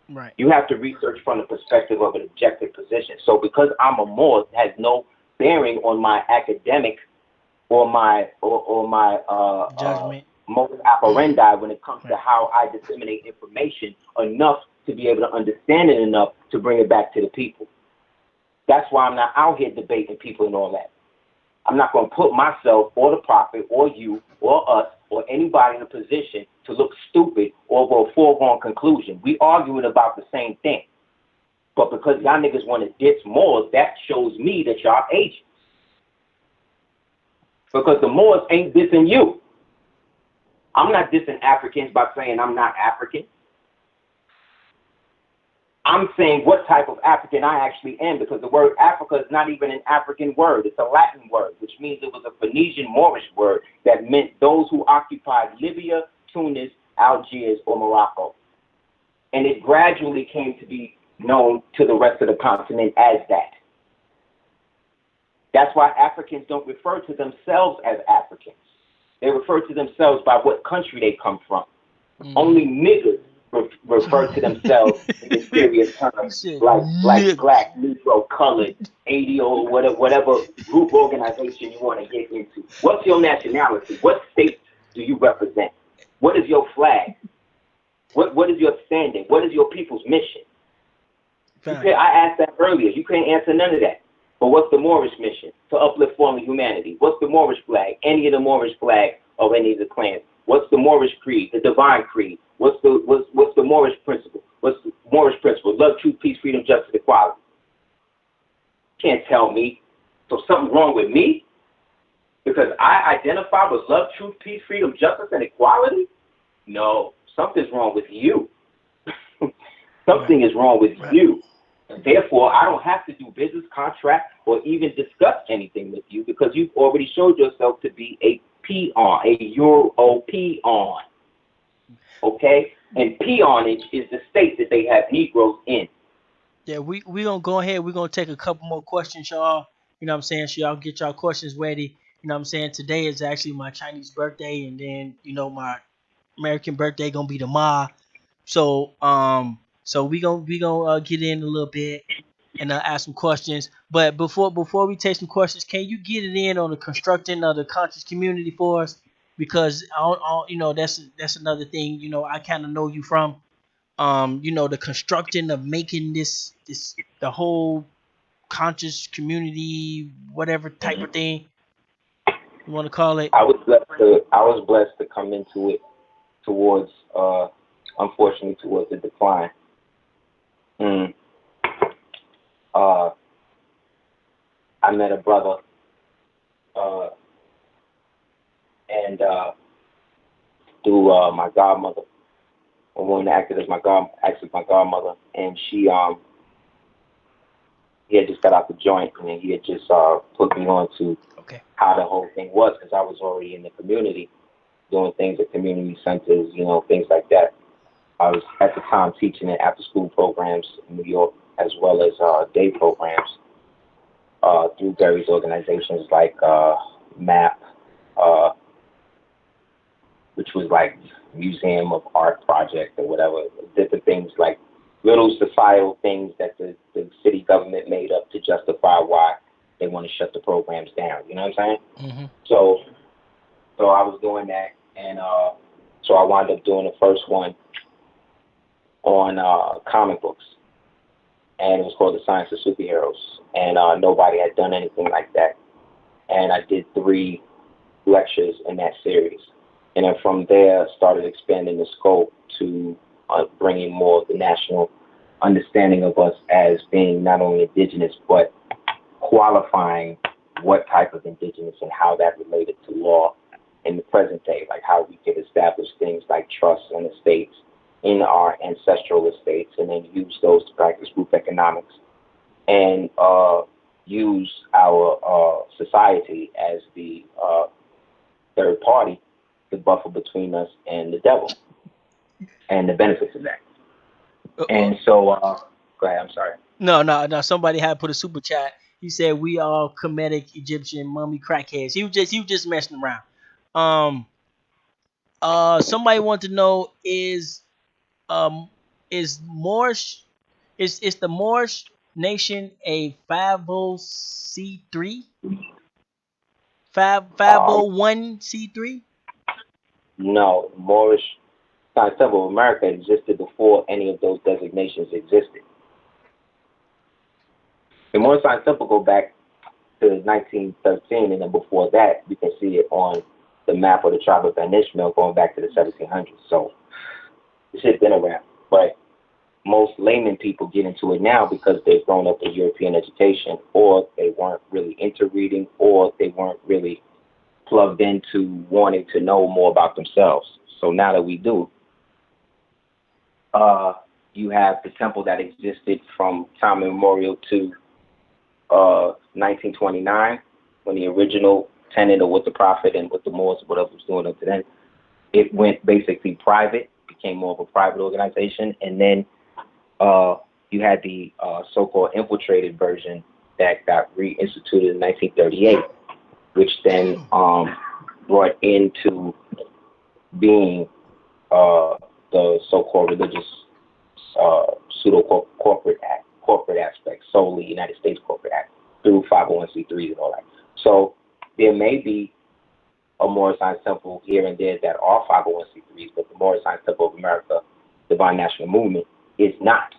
Right. You have to research from the perspective of an objective position. So because I'm a Moor, it has no bearing on my academic or my judgment, modus operandi when it comes to how I disseminate information enough to be able to understand it enough to bring it back to the people. That's why I'm not out here debating people and all that. I'm not going to put myself or the prophet or you or us or anybody in a position to look stupid or go a foregone conclusion. We arguing about the same thing. But because y'all niggas want to diss Moors, that shows me that y'all agents. Because the Moors ain't dissing you. I'm not dissing Africans by saying I'm not African. I'm saying what type of African I actually am, because the word Africa is not even an African word. It's a Latin word, which means it was a Phoenician Moorish word that meant those who occupied Libya, Tunis, Algiers, or Morocco. And it gradually came to be known to the rest of the continent as that. That's why Africans don't refer to themselves as Africans. They refer to themselves by what country they come from. Mm. Only niggas refer to themselves in mysterious terms like black, Negro, colored, ADO, whatever group organization you want to get into. What's your nationality? What state do you represent? What is your flag? What is your standing? What is your people's mission? I asked that earlier. You can't answer none of that. But what's the Moorish mission? To uplift fallen humanity. What's the Moorish flag? Any of the Moorish flag of any of the clans. What's the Moorish creed? The divine creed. What's the Moorish principle? What's the Moorish principle? Love, truth, peace, freedom, justice, equality. Can't tell me. So something's wrong with me? because I identify with love, truth, peace, freedom, justice, and equality. No, something's wrong with you. Right. Something is wrong with Right. you. And therefore, I don't have to do business contract or even discuss anything with you because you've already showed yourself to be a peon, a Euro peon. Okay? And peonage is the state that they have Negroes in. Yeah, we gonna go ahead. We're gonna take a couple more questions, y'all. You know what I'm saying? So y'all get y'all questions ready. You know what I'm saying? Today is actually my Chinese birthday, and then my American birthday gonna be tomorrow. So we gonna get in a little bit and ask some questions. But before we take some questions, can you get it in on the constructing of the conscious community for us? Because that's another thing. I kind of know you from the constructing of making this the whole conscious community, whatever type Mhm. of thing you want to call it. I was blessed to come into it towards, unfortunately, towards the decline. Mm. Uh, I met a brother, uh, and through my godmother, a woman that acted as actually my godmother, and he had just got out the joint, and he had just put me on to Okay. how the whole thing was, because I was already in the community doing things at community centers, things like that. I was at the time teaching in after school programs in New York as well as day programs through various organizations like MAP, uh, which was like Museum of Art Project or whatever, different things like little societal things that the city government made up to justify why they want to shut the programs down. You know what I'm saying? Mhm. So, so I was doing that, and so I wound up doing the first one on comic books, and it was called The Science of Superheroes, and nobody had done anything like that, and I did 3 lectures in that series, and then from there started expanding the scope to bringing more of the national understanding of us as being not only indigenous but qualifying what type of indigenous and how that related to law in the present day, like how we could establish things like trusts and estates in our ancestral estates and then use those to practice group economics and use our society as the third party to buffer between us and the devil and the benefits of that. And so, go ahead, I'm sorry. No. Somebody had put a super chat. He said we all Kemetic Egyptian mummy crackheads. He was just messing around. Um. Somebody want to know um is Moorish is the Moorish nation a 50c3 Um, 501c3? no, Moorish Science Temple of America existed before any of those designations existed. The Moorish Science Temple go back to 1913, and then before that, you can see it on the map of the tribe of Van Ishmael going back to the 1700s. So this shit's been around, but most layman people get into it now because they've grown up in European education, or they weren't really into reading, or they weren't really plugged into wanting to know more about themselves. So now that we do, uh, you have the temple that existed from time immemorial to 1929, when the original tenant of what the Prophet and what the Moors, whatever was doing up to then, it went basically private, became more of a private organization, and then uh, you had the so-called infiltrated version that got reinstituted in 1938, which then brought into being the so-called religious uh, corporate aspect, solely United States corporate act through 501c3s and all that. So there may be a Moorish Science Temple here and there that are 501c3s, but the Moorish Science Temple of America, Divine National Movement, is not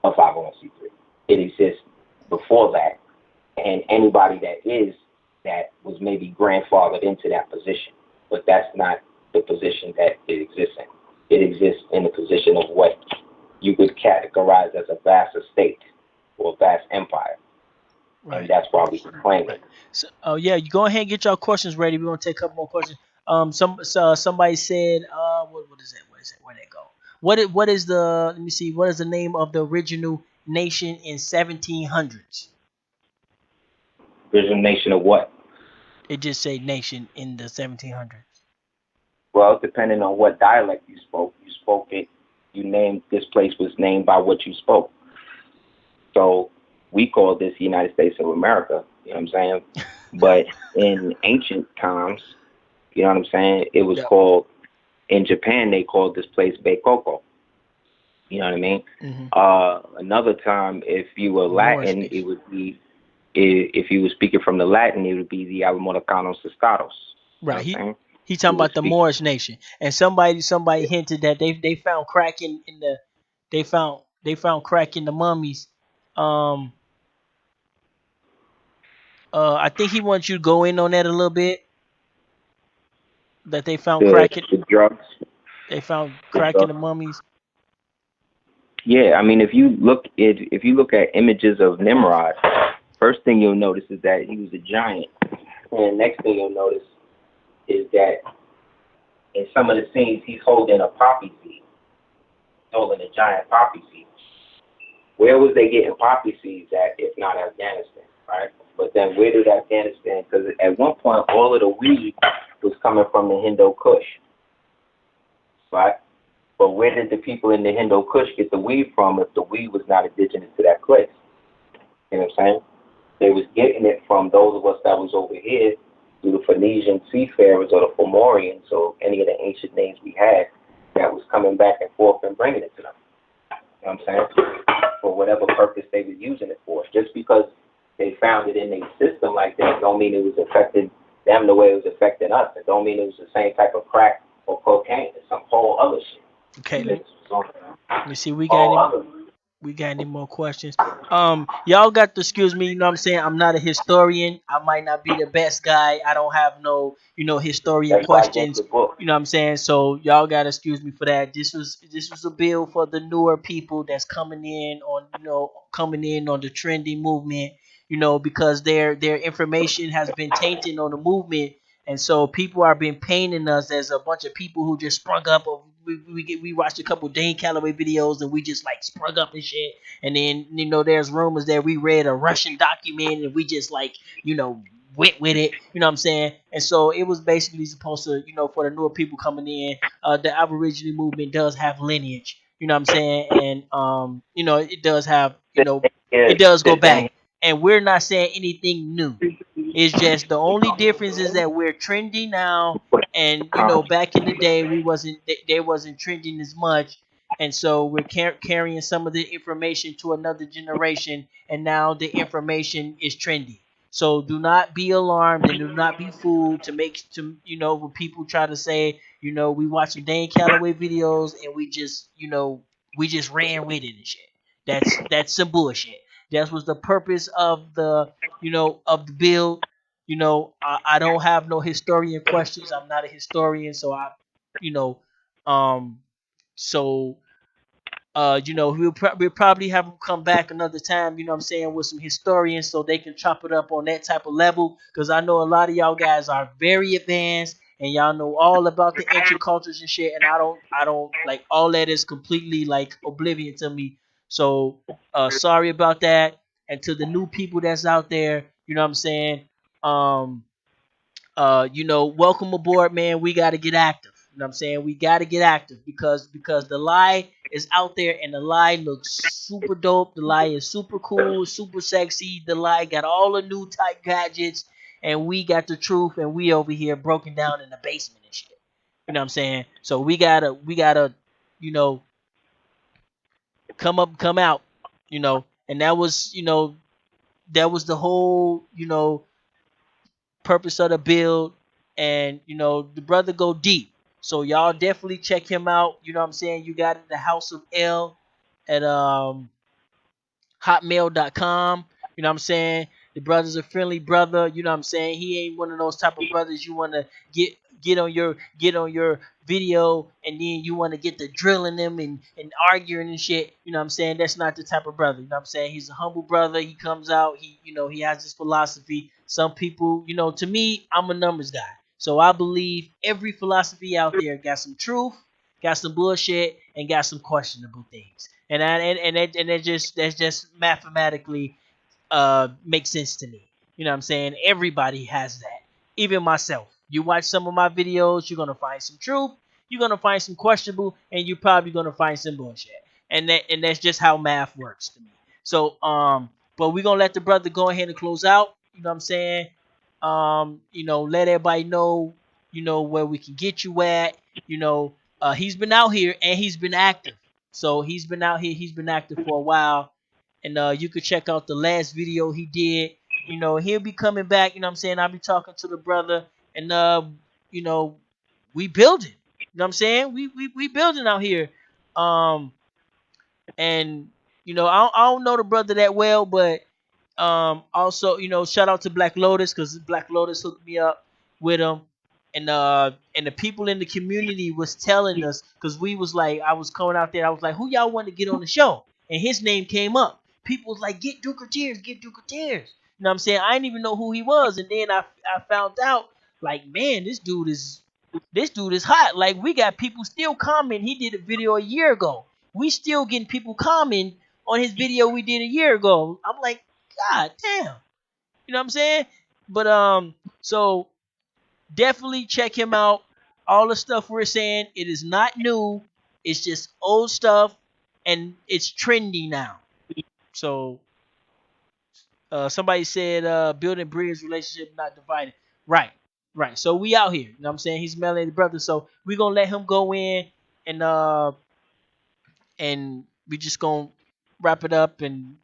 a 501c3. It exists before that, and anybody that was maybe grandfathered into that position, but that's not the position that it exists in. It exists in the position of what you could categorize as a vast estate or a vast empire. and Right. that's why we can claim Right. it. So, oh yeah, you go ahead and get your questions ready. We're gonna take a couple more questions. Somebody said, what is it? What is it? Where'd it go? What is the? Let me see. What is the name of the original nation in 1700s? There's a nation of what? It just say nation in the 1700s. Well, depending on what dialect you spoke it. You named this place was named by what you spoke. So we call this the United States of America. You know what I'm saying? But in ancient times, you know what I'm saying? It was Yep. called in Japan. They called this place Beikoko. You know what I mean? Hmm. Another time, if you were Moorish Latin, it nation. would be if you were speaking from the Latin, it would be the Almoricanos Estados. You know Right. what I'm saying? He talking You would about the speak. Moorish nation. And somebody hinted that they found crack in the they found crack in the mummies. Um I think he wants you to go in on that a little bit. That they found the crack in the drugs, they found the crack in the drugs. mummies. Yeah, I mean, if you look at images of Nimrod, first thing you'll notice is that he was a giant, and next thing you'll notice is that in some of the scenes he's holding a poppy seed, holding a giant poppy seed. Where was they getting poppy seeds at, if not Afghanistan, right? But then where did Afghanistan? Because at one point all of the weed was coming from the Hindu Kush, right? But where did the people in the Hindu Kush get the weed from if the weed was not indigenous to that place? You know what I'm saying? They was getting it from those of us that was over here through the Phoenician seafarers or the Fomorians or any of the ancient names we had that was coming back and forth and bringing it to them. You know what I'm saying? For whatever purpose they were using it for. Just because they found it in their system like that don't mean it was affecting them the way it was affecting us. It don't mean it was the same type of crack or cocaine. It's some whole other shit. Okay, It's some let me see. We got whole any other. we got any more questions? Y'all got to excuse me, you know what I'm saying? I'm not a historian. I might not be the best guy. I don't have no, historian That's why I gave questions. the book. You know what I'm saying? So y'all gotta excuse me for that. This was a bill for the newer people that's coming in on the trendy movement, because their information has been tainted on the movement, and so people are being painting us as a bunch of people who just sprung up. We watched a couple Dane Calloway videos and we just like sprung up and shit. And then there's rumors that we read a Russian document and we just like went with it. You know what I'm saying? And so it was basically supposed to for the newer people coming in. The Aboriginal movement does have lineage. You know what I'm saying? And it does have Yeah, it does go sit down back. And we're not saying anything new. It's just the only difference is that we're trending now, and here. back in the day we wasn't they wasn't trending as much, and so we're carrying some of the information to another generation, and now the information is trendy. So do not be alarmed and do not be fooled to make to when people try to say we watched some Dane Calloway videos and we just ran with it and shit. That's some bullshit. That was the purpose of the bill. I don't have no historian questions. I'm not a historian, so you know, um, so we'll probably have them come back another time. You know what I'm saying, with some historians so they can chop it up on that type of level. Because I know a lot of y'all guys are very advanced and y'all know all about the ancient cultures and shit. And I don't like all that is completely like oblivion to me. So sorry about that. And to the new people that's out there, you know what I'm saying. Um, welcome aboard, man. We got to get active. You know what I'm saying? We got to get active because the lie is out there and the lie looks super dope. The lie is super cool, super sexy. The lie got all the new type gadgets, and we got the truth, and we over here broken down in the basement and shit. You know what I'm saying? So we gotta, you know, come out, and that was the whole, purpose of the build, and the brother go deep. So y'all definitely check him out. You know what I'm saying? You got it, the House of L at hotmail.com. You know what I'm saying? The brother's a friendly brother. You know what I'm saying? He ain't one of those type of brothers you want to get get on your video, and then you want to get the drilling them and arguing and shit. You know what I'm saying? That's not the type of brother. You know what I'm saying? He's a humble brother. He comes out. He has his philosophy. Some people, to me, I'm a numbers guy. So I believe every philosophy out there got some truth, got some bullshit, and got some questionable things. That's just mathematically makes sense to me. You know what I'm saying? Everybody has that. Even myself. You watch some of my videos, you're gonna find some truth, you're gonna find some questionable, and you're probably gonna find some bullshit. And that's just how math works to me. So but we're gonna let the brother go ahead and close out. You know what I'm saying? Let everybody know, where we can get you at. He's been out here and he's been active. So he's been out here, he's been active for a while, and you could check out the last video he did. He'll be coming back. You know what I'm saying? I'll be talking to the brother, and you know, we building. You know what I'm saying? We building out here. Um, and I don't know the brother that well, but also, shout out to Black Lotus, because Black Lotus hooked me up with him, and the people in the community was telling us, because we was like, I was coming out there, I was like, who y'all want to get on the show? And his name came up. People was like, get Duker Tears, get Duker Tears. You know what I'm saying? I didn't even know who he was, and then I found out, like, man, this dude is hot. Like, we got people still commenting. He did a video a year ago. We still getting people commenting on his video we did a year ago. I'm like, God damn. You know what I'm saying? But so definitely check him out. All the stuff we're saying, it is not new. It's just old stuff, and it's trendy now. So somebody said building bridge relationship, not divided. Right. Right. So we out here. You know what I'm saying? He's melanated brother. So we gonna let him go in, and we just gonna wrap it up, and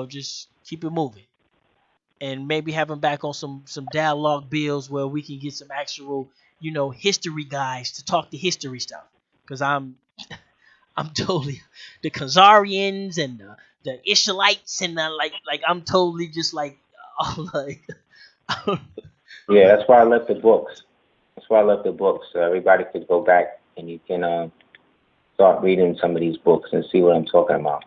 just keep it moving. And maybe have him back on some dialogue bills where we can get some actual, history guys to talk the history stuff. Because I'm totally the Khazarians and the Ishmaelites, and like I'm totally just like like Yeah, that's why I left the books. That's why I left the books, so everybody could go back and you can start reading some of these books and see what I'm talking about,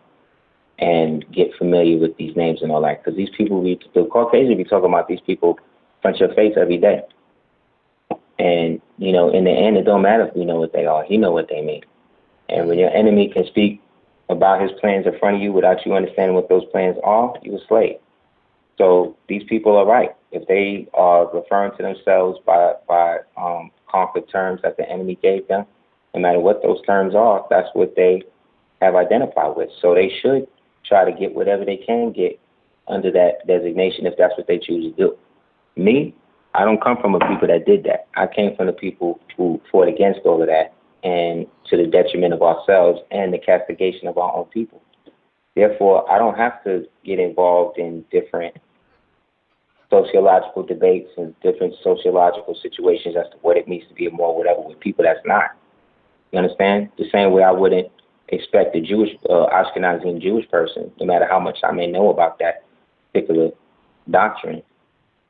and get familiar with these names and all that. Because these people, the Caucasian, be talking about these people front your face every day. And in the end, it don't matter if we know what they are. He know what they mean. And when your enemy can speak about his plans in front of you without you understanding what those plans are, you a slave. So these people are right. If they are referring to themselves by conquered terms that the enemy gave them, no matter what those terms are, that's what they have identified with. So they should try to get whatever they can get under that designation if that's what they choose to do. Me, I don't come from a people that did that. I came from the people who fought against all of that, and to the detriment of ourselves and the castigation of our own people. Therefore, I don't have to get involved in different sociological debates and different sociological situations as to what it means to be a more whatever with people that's not. You understand? The same way I wouldn't expect a Jewish, Ashkenazi Jewish person, no matter how much I may know about that particular doctrine,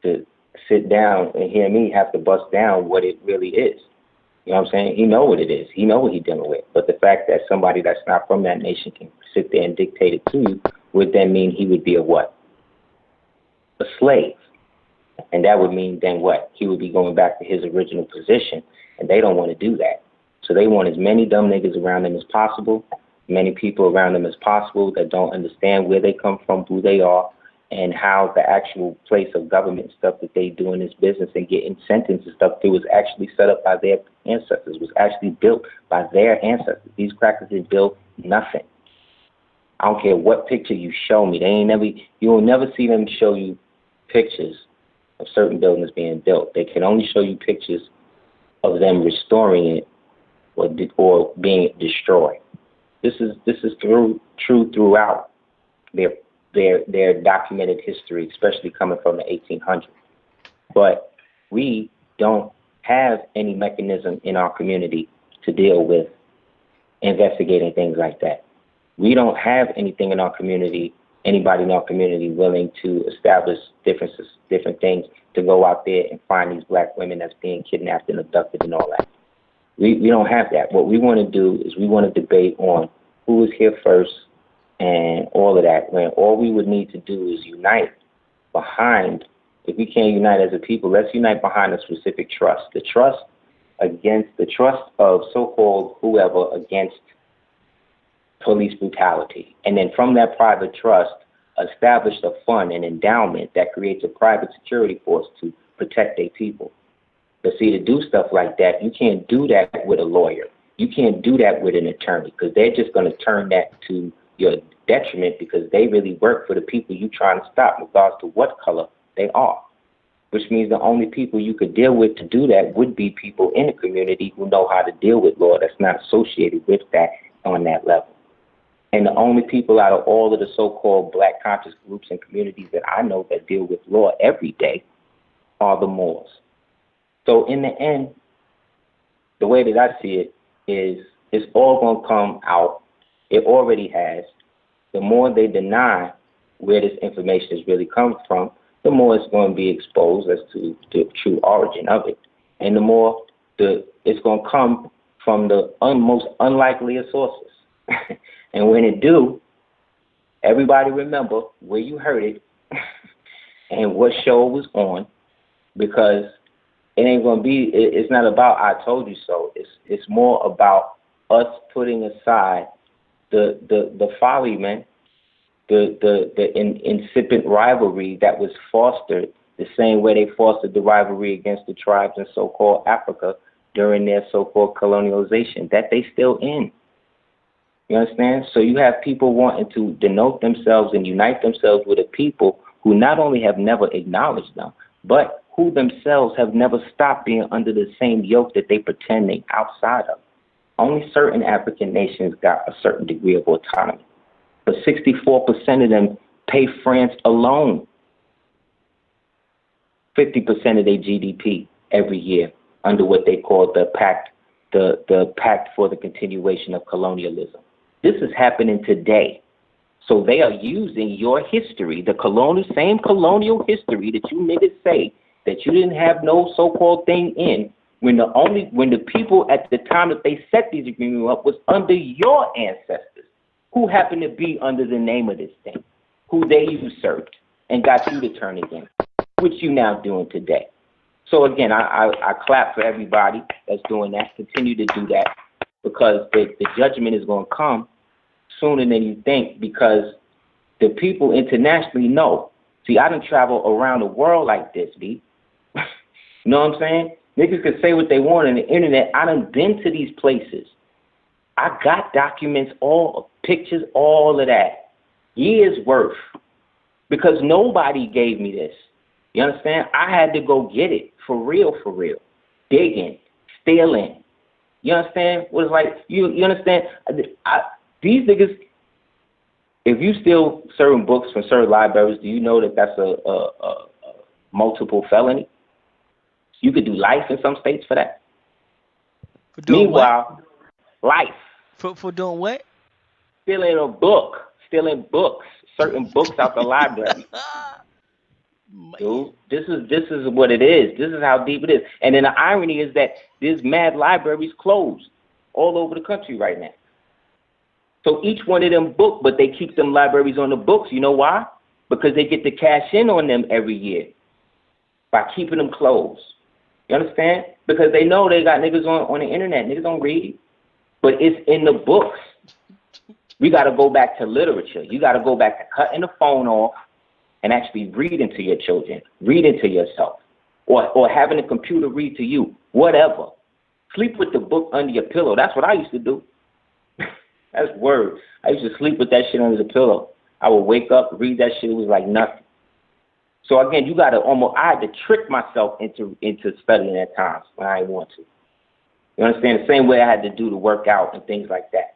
to sit down and hear me have to bust down what it really is. You know what I'm saying? He know what it is. He know what he's dealing with. But the fact that somebody that's not from that nation can sit there and dictate it to you would then mean he would be a what? A slave. And that would mean then what? He would be going back to his original position, and they don't want to do that. So they want as many dumb niggas around them as possible, many people around them as possible that don't understand where they come from, who they are, and how the actual place of government stuff that they do in this business and getting sentenced and stuff through was actually set up by their ancestors, was actually built by their ancestors. These crackers didn't build nothing. I don't care what picture you show me. You will never see them show you pictures of certain buildings being built. They can only show you pictures of them restoring it or being destroyed. This is true throughout their documented history, especially coming from the 1800s. But we don't have any mechanism in our community to deal with investigating things like that. We don't have anything in our community anybody in our community willing to establish differences, different things, to go out there and find these black women that's being kidnapped and abducted and all that. We don't have that. What we want to do is we want to debate on who is here first and all of that, when all we would need to do is unite behind, if we can't unite as a people, let's unite behind a specific trust. The trust of so-called whoever against police brutality. And then from that private trust, establish a fund, an endowment that creates a private security force to protect their people. But see, to do stuff like that, you can't do that with a lawyer. You can't do that with an attorney, because they're just going to turn that to your detriment, because they really work for the people you're trying to stop, regardless to what color they are. Which means the only people you could deal with to do that would be people in the community who know how to deal with law that's not associated with that on that level. And the only people out of all of the so-called black conscious groups and communities that I know that deal with law every day are the Moors. So in the end, the way that I see it is it's all going to come out. It already has. The more they deny where this information is really coming from, the more it's going to be exposed as to the true origin of it. And the more it's going to come from the most unlikely of sources. And when it do, everybody remember where you heard it and what show it was on, because it ain't going to be, it's not about I told you so. It's more about us putting aside the folly, man, the incipient rivalry that was fostered the same way they fostered the rivalry against the tribes in so-called Africa during their so-called colonialization that they still in. You understand? So you have people wanting to denote themselves and unite themselves with a people who not only have never acknowledged them, but who themselves have never stopped being under the same yoke that they pretend they outside of. Only certain African nations got a certain degree of autonomy. But 64% of them pay France alone 50% of their GDP every year under what they call the pact for the continuation of colonialism. This is happening today. So they are using your history, the same colonial history that you niggas say that you didn't have no so-called thing in, when the people at the time that they set these agreements up was under your ancestors, who happened to be under the name of this thing, who they usurped and got you to turn against, which you now doing today. So again, I clap for everybody that's doing that. Continue to do that, because the judgment is going to come sooner than you think, because the people internationally know. See, I done travel around the world like this, B. You know what I'm saying? Niggas can say what they want on the internet. I done been to these places. I got documents, all pictures, all of that. Years worth. Because nobody gave me this. You understand? I had to go get it. For real. Digging. Stealing. You understand? What it's like? You understand? These niggas, if you steal certain books from certain libraries, do you know that that's a multiple felony? You could do life in some states for that. For doing Meanwhile, what? Life. For doing what? Stealing books, certain books out the library. Dude, this is what it is. This is how deep it is. And then the irony is that there's mad libraries closed all over the country right now. So each one of them book, but they keep them libraries on the books. You know why? Because they get to cash in on them every year by keeping them closed. You understand? Because they know they got niggas on the internet. Niggas don't read. But it's in the books. We got to go back to literature. You got to go back to cutting the phone off and actually reading to your children, reading to yourself, or having a computer read to you, whatever. Sleep with the book under your pillow. That's what I used to do. That's word. I used to sleep with that shit under the pillow. I would wake up, read that shit. It was like nothing. So again, I had to trick myself into studying at times when I didn't want to. You understand? The same way I had to do the workout and things like that.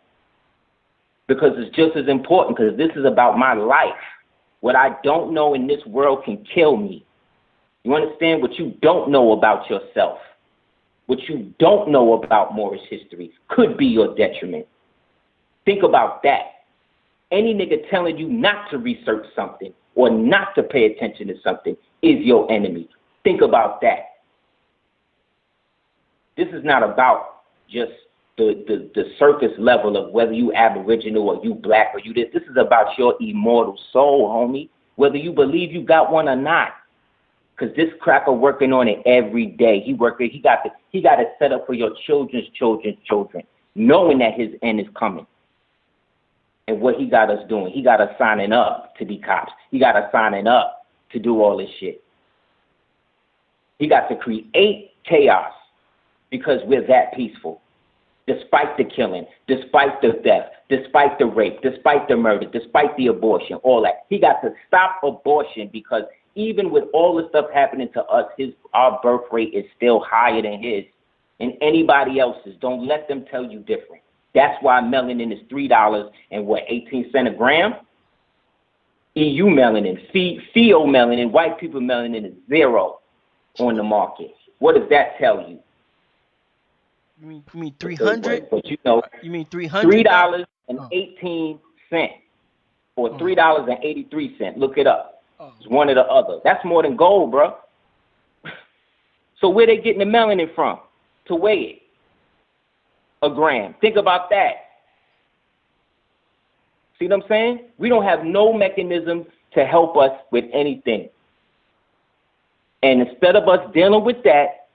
Because it's just as important, because this is about my life. What I don't know in this world can kill me. You understand? What you don't know about yourself, what you don't know about Moorish history could be your detriment. Think about that. Any nigga telling you not to research something or not to pay attention to something is your enemy. Think about that. This is not about just the surface level of whether you Aboriginal or you black or you this. This is about your immortal soul, homie. Whether you believe you got one or not. Because this cracker working on it every day. He got it set up for your children's children, knowing that his end is coming. And what he got us doing, he got us signing up to be cops. He got us signing up to do all this shit. He got to create chaos because we're that peaceful. Despite the killing, despite the theft, despite the rape, despite the murder, despite the abortion, all that. He got to stop abortion because even with all the stuff happening to us, our birth rate is still higher than his and anybody else's. Don't let them tell you different. That's why melanin is $3 and 18 cents a gram. EU melanin, CO melanin, white people melanin is $0 on the market. What does that tell you? You mean 300? But you know, you mean $300? $3.18 or $3.83. Look it up. It's one or the other. That's more than gold, bro. So where they getting the melanin from to weigh it? A gram. Think about that. See what I'm saying? We don't have no mechanism to help us with anything. And instead of us dealing with that,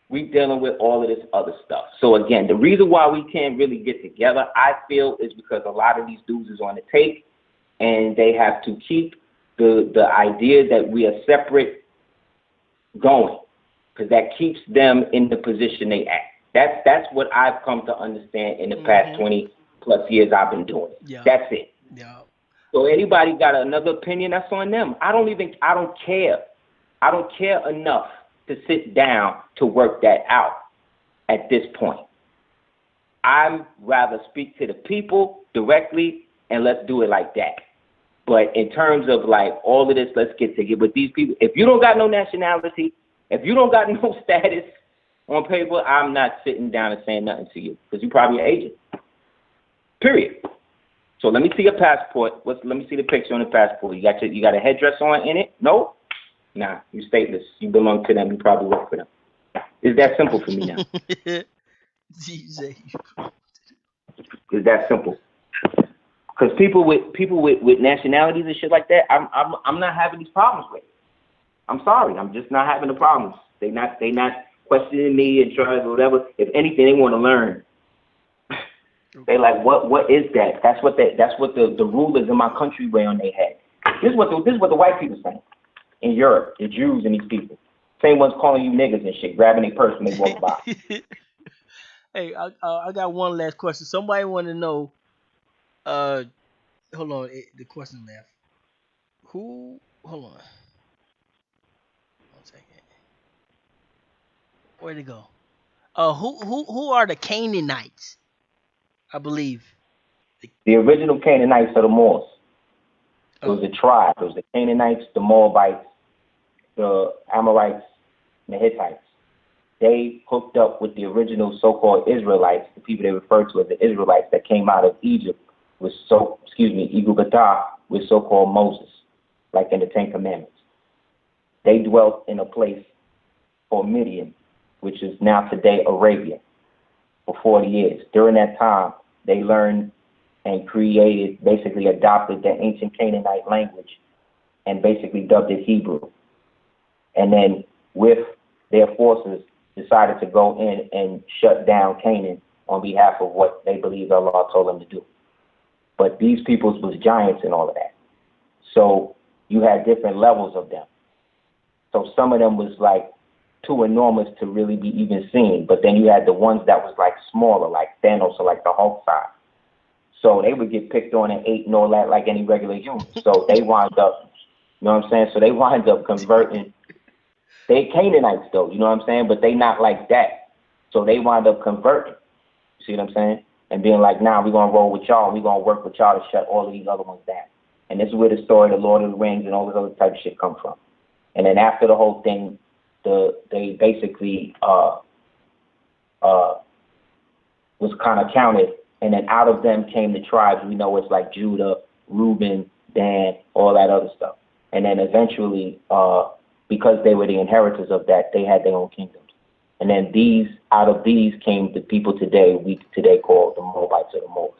we dealing with all of this other stuff. So again, the reason why we can't really get together, I feel, is because a lot of these dudes is on the take, and they have to keep the idea that we are separate going, because that keeps them in the position they at. That's what I've come to understand in the past 20 plus years I've been doing it. Yeah. That's it. Yeah. So anybody got another opinion, that's on them. I don't care. I don't care enough to sit down to work that out at this point. I'd rather speak to the people directly and let's do it like that. But in terms of like all of this, let's get together with these people. If you don't got no nationality, if you don't got no status on paper, I'm not sitting down and saying nothing to you because you're probably an agent. Period. So let me see your passport. Let me see the picture on the passport. You got a headdress on in it? No? Nah, you stateless. You belong to them. You probably work for them. It's that simple for me now. It's that simple. Because people with nationalities and shit like that, I'm not having these problems with. I'm sorry, I'm just not having the problems. They not questioning me and trying whatever. If anything, they want to learn. They like, what is that? That's what the rulers in my country wear on their head. This is what the white people saying in Europe, the Jews and these people. Same ones calling you niggas and shit, grabbing their purse when they walk by. Hey, I got one last question. Somebody want to know. Hold on. The question left. Hold on. 1 second. Where'd it go? Who are the Canaanites? I believe. The original Canaanites are the Moors. It was a tribe. It was the Canaanites, the Moabites, the Amorites, and the Hittites. They hooked up with the original so-called Israelites, the people they refer to as the Israelites that came out of Egypt with Igubata, with so-called Moses, like in the Ten Commandments. They dwelt in a place called Midian, which is now today Arabia, for 40 years. During that time, they learned and basically adopted the ancient Canaanite language and basically dubbed it Hebrew. And then with their forces, decided to go in and shut down Canaan on behalf of what they believed Allah told them to do. But these peoples was giants and all of that. So you had different levels of them. So some of them was like too enormous to really be even seen. But then you had the ones that was like smaller, like Thanos or like the Hulk size. So they would get picked on and ate and all that like any regular human. So they wind up, you know what I'm saying? So they wind up converting. They Canaanites though, you know what I'm saying? But they not like that. So they wind up converting. See what I'm saying? And being like, nah, we're going to roll with y'all. We're going to work with y'all to shut all of these other ones down. And this is where the story of the Lord of the Rings and all this other type of shit come from. And then after the whole thing, they basically was kind of counted and then out of them came the tribes. We know it's like Judah, Reuben, Dan, all that other stuff. And then eventually, because they were the inheritors of that, they had their own kingdoms. And then these, out of these came the people today, we today call the Moabites or the Moors.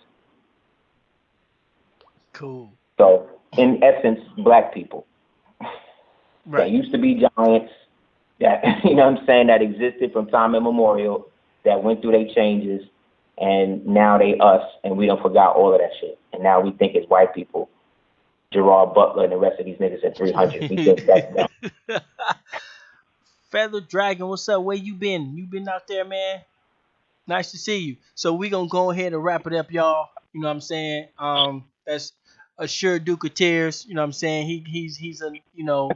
Cool. So, in essence, black people that Right. used to be giants, that, you know what I'm saying, that existed from time immemorial, that went through their changes, and now they us, and we don't forgot all of that shit. And now we think it's white people, Gerard Butler and the rest of these niggas at 300. We think that's them. Feather Dragon, what's up? Where you been? You been out there, man? Nice to see you. So we gonna go ahead and wrap it up, y'all. You know what I'm saying? That's Assure Duke of Tears. You know what I'm saying? He's a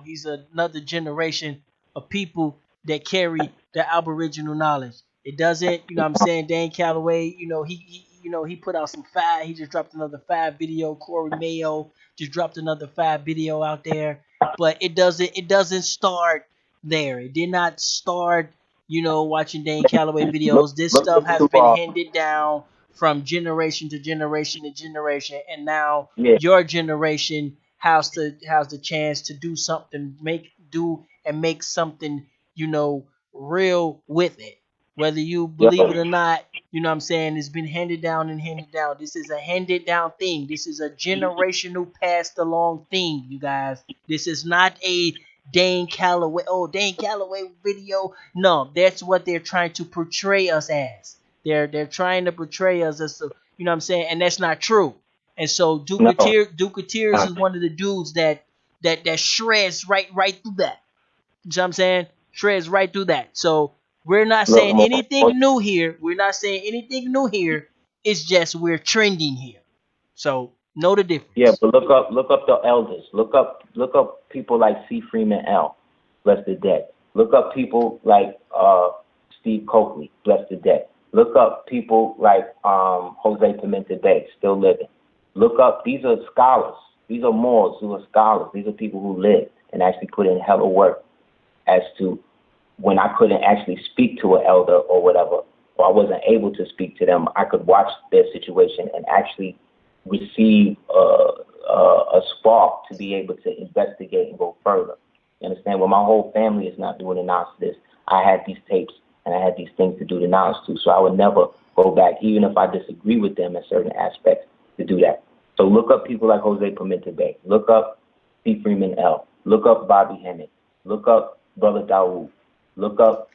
he's another generation of people that carry the Aboriginal knowledge. It doesn't, you know what I'm saying? Dan Calloway, he put out some five. He just dropped another five video. Corey Mayo just dropped another five video out there. But it doesn't start there. It did not start watching Dane Calloway Look, videos. This look stuff has into, been handed down from generation to generation to generation, and now yeah, your generation has the chance to do something, make something, real with it. Whether you yo, believe it or not, you know what I'm saying, it's been handed down and handed down. This is a handed down thing. This is a generational passed along thing, you guys. This is not a Dane Calloway. Oh, Dane Calloway video. No, that's what they're trying to portray us as. They're trying to portray us as you know what I'm saying, and that's not true. And so no, Duke of Tears is one of the dudes that shreds right through that. You know what I'm saying? Shreds right through that. So we're not look saying more. anything new here. We're not saying anything new here. It's just we're trending here. So know the Yeah, difference. but look up the elders. Look up people like C. Freeman L. Bless the dead. Look up people like Steve Coakley. Bless the dead. Look up people like Jose Pimenta Bay, still living. Look up, these are scholars. These are Moors who are scholars. These are people who lived and actually put in hella work as to when I couldn't actually speak to an elder or whatever, or I wasn't able to speak to them, I could watch their situation and actually receive a spark to be able to investigate and go further. You understand? Well, my whole family is not doing the knowledge to this. I had these tapes and I had these things to do the knowledge to, so I would never go back, even if I disagree with them in certain aspects, to do that. So look up people like Jose Pimenta Bay. Look up C. Freeman L. Look up Bobby Hemmett. Look up Brother Dawood. Look up,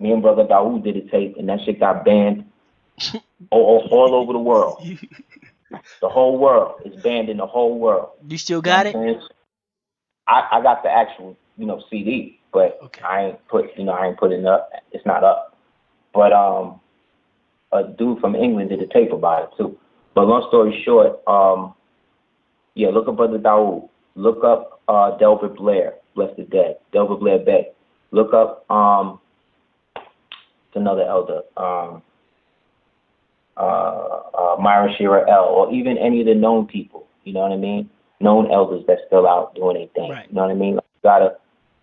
me and Brother Dawood did a tape, and that shit got banned all over the world. The whole world is banned in the whole world. You still You know got what I'm it? saying? I got the actual, CD, but Okay. I ain't put it up. It's not up. But a dude from England did a tape about it too. But long story short, yeah, look up Brother Dawood. Look up Delbert Blair, bless the dead. Delbert Blair Beck. Look up another elder, Myra Shearer L, or even any of the known people. You know what I mean? Known elders that's still out doing their thing. Right. You know what I mean? Like,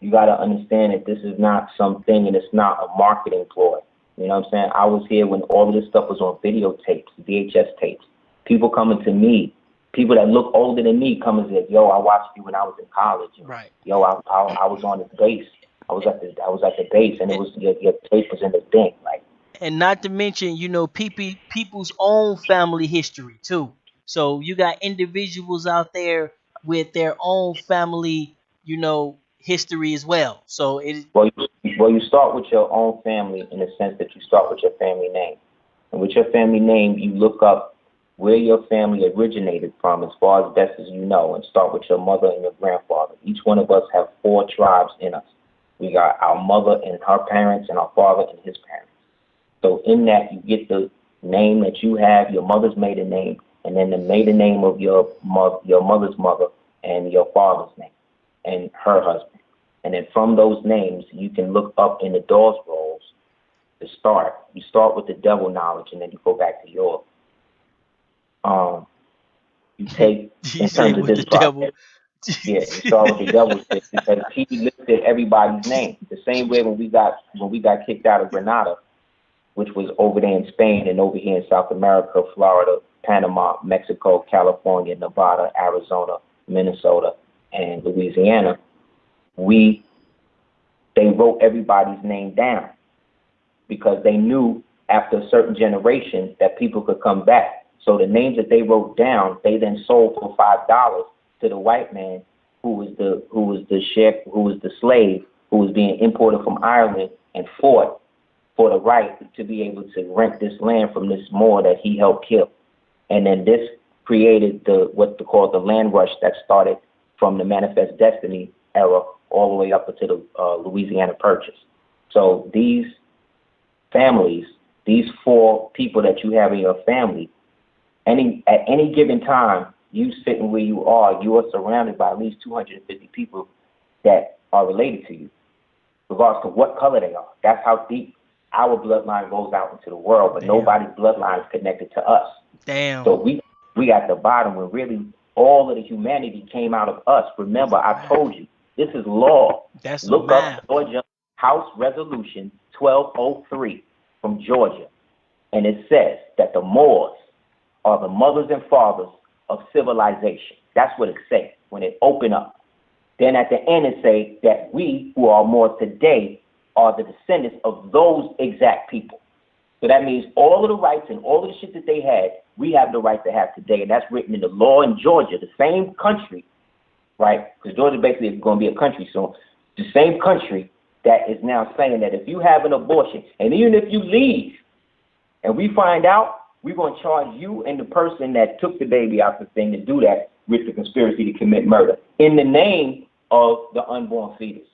you gotta understand that this is not something, and it's not a marketing ploy. You know what I'm saying? I was here when all of this stuff was on videotapes, VHS tapes. People coming to me, people that look older than me, coming and say, "Yo, I watched you when I was in college. Right. Yo, I was on the base. I was at the base, and it And, was your tape was in the thing. Like, and not to mention, people's own family history too. So you got individuals out there with their own family, history as well. So it well, you start with your own family in the sense that you start with your family name. And with your family name, you look up where your family originated from as far as best as you know, and start with your mother and your grandfather. Each one of us have four tribes in us. We got our mother and her parents and our father and his parents. So in that, you get the name that you have, your mother's maiden name, and then the maiden name of your mother's mother, and your father's name, and her husband. And then from those names, you can look up in the Dawes rolls to start. You start with the devil knowledge, and then you go back to your you take you in say terms of with this the devil. process. Yeah, you start with the devil shit because he listed everybody's name. The same way when we got kicked out of Grenada, which was over there in Spain and over here in South America, Florida, Panama, Mexico, California, Nevada, Arizona, Minnesota, and Louisiana, we they wrote everybody's name down because they knew after a certain generation that people could come back. So the names that they wrote down, they then sold for $5 to the white man who was the slave who was being imported from Ireland and fought for the right to be able to rent this land from this Moor that he helped kill. And then this created what they call the land rush that started from the Manifest Destiny era all the way up into the Louisiana Purchase. So these families, these 4 people that you have in your family, at any given time, you sitting where you are surrounded by at least 250 people that are related to you, regardless of what color they are. That's how deep our bloodline goes out into the world, but nobody's bloodline is connected to us. Damn. So we at the bottom when really all of the humanity came out of us. Remember, I told you, this is law. Look up Georgia House Resolution 1203 from Georgia. And it says that the Moors are the mothers and fathers of civilization. That's what it says when it open up. Then at the end it say that we who are Moors today are the descendants of those exact people. So that means all of the rights and all of the shit that they had, we have the right to have today. And that's written in the law in Georgia, the same country, right? Because Georgia basically is going to be a country soon. The same country that is now saying that if you have an abortion, and even if you leave, and we find out, we're going to charge you and the person that took the baby out the thing to do that with the conspiracy to commit murder in the name of the unborn fetus.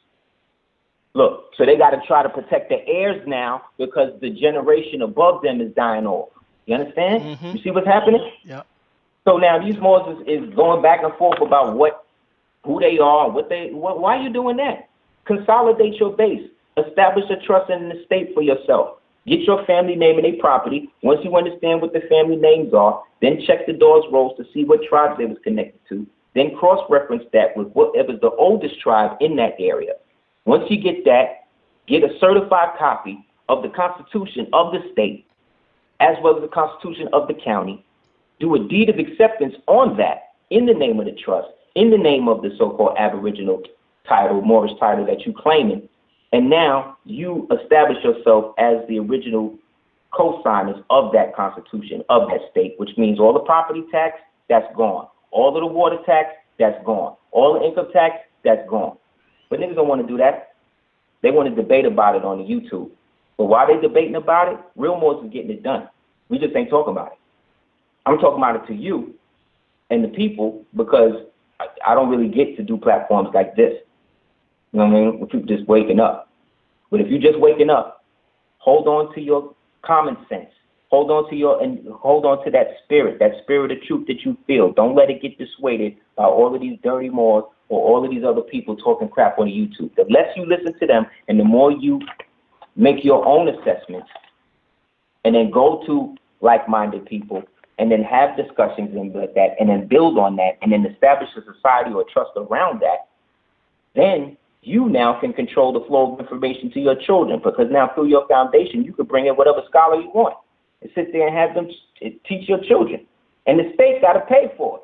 Look, so they got to try to protect the heirs now because the generation above them is dying off. You understand? Mm-hmm. You see what's happening? Yeah. So now these Moors is going back and forth about who they are, why are you doing that? Consolidate your base. Establish a trust in the state for yourself. Get your family name and their property. Once you understand what the family names are, then check the doors rolls to see what tribes they was connected to. Then cross-reference that with whatever's the oldest tribe in that area. Once you get that, get a certified copy of the Constitution of the state, as well as the Constitution of the county. Do a deed of acceptance on that in the name of the trust, in the name of the so-called Aboriginal title, Moorish title that you claiming. And now you establish yourself as the original co-signers of that Constitution, of that state, which means all the property tax, that's gone. All of the water tax, that's gone. All the income tax, that's gone. But niggas don't want to do that. They want to debate about it on the YouTube. But while they debating about it, real Moors is getting it done. We just ain't talking about it. I'm talking about it to you and the people because I don't really get to do platforms like this. You know what I mean? With people just waking up. But if you're just waking up, hold on to your common sense. Hold on to that spirit of truth that you feel. Don't let it get dissuaded by all of these dirty Moors or all of these other people talking crap on the YouTube. The less you listen to them and the more you make your own assessments and then go to like-minded people and then have discussions and like that and then build on that and then establish a society or trust around that, then you now can control the flow of information to your children because now through your foundation, you can bring in whatever scholar you want and sit there and have them teach your children. And the state got to pay for it.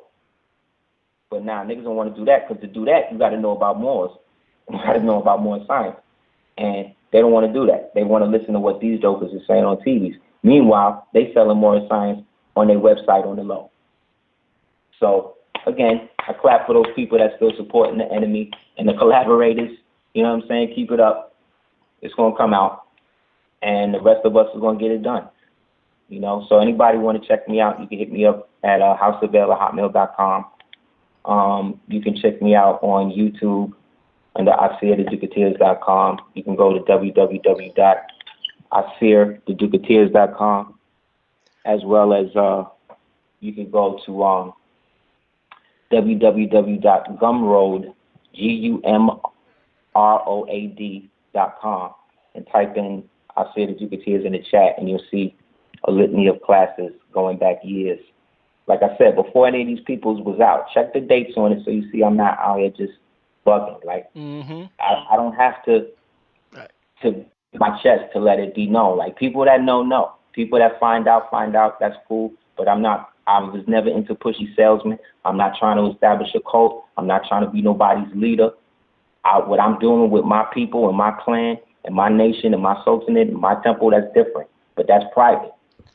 But now niggas don't want to do that because to do that, you got to know about Moors. You got to know about Moor science. And they don't want to do that. They want to listen to what these jokers are saying on TVs. Meanwhile, they selling Moor science on their website on the low. So, again, I clap for those people that's still supporting the enemy and the collaborators. You know what I'm saying? Keep it up. It's going to come out. And the rest of us is going to get it done. You know, so anybody want to check me out, you can hit me up at houseofbell@hotmail.com. You can check me out on YouTube under AseerTheDucateers.com. You can go to www.AseerTheDucateers.com, as well as you can go to www.gumroad.com and type in Aseer the Ducateers in the chat, and you'll see a litany of classes going back years. Like I said, before any of these peoples was out, check the dates on it so you see I'm not out here just bugging. Like, I don't have to my chest to let it be known. Like people that know. People that find out, find out. That's cool. But I'm not. I was never into pushy salesman. I'm not trying to establish a cult. I'm not trying to be nobody's leader. What I'm doing with my people and my clan and my nation and my sultanate and my temple, that's different. But that's private.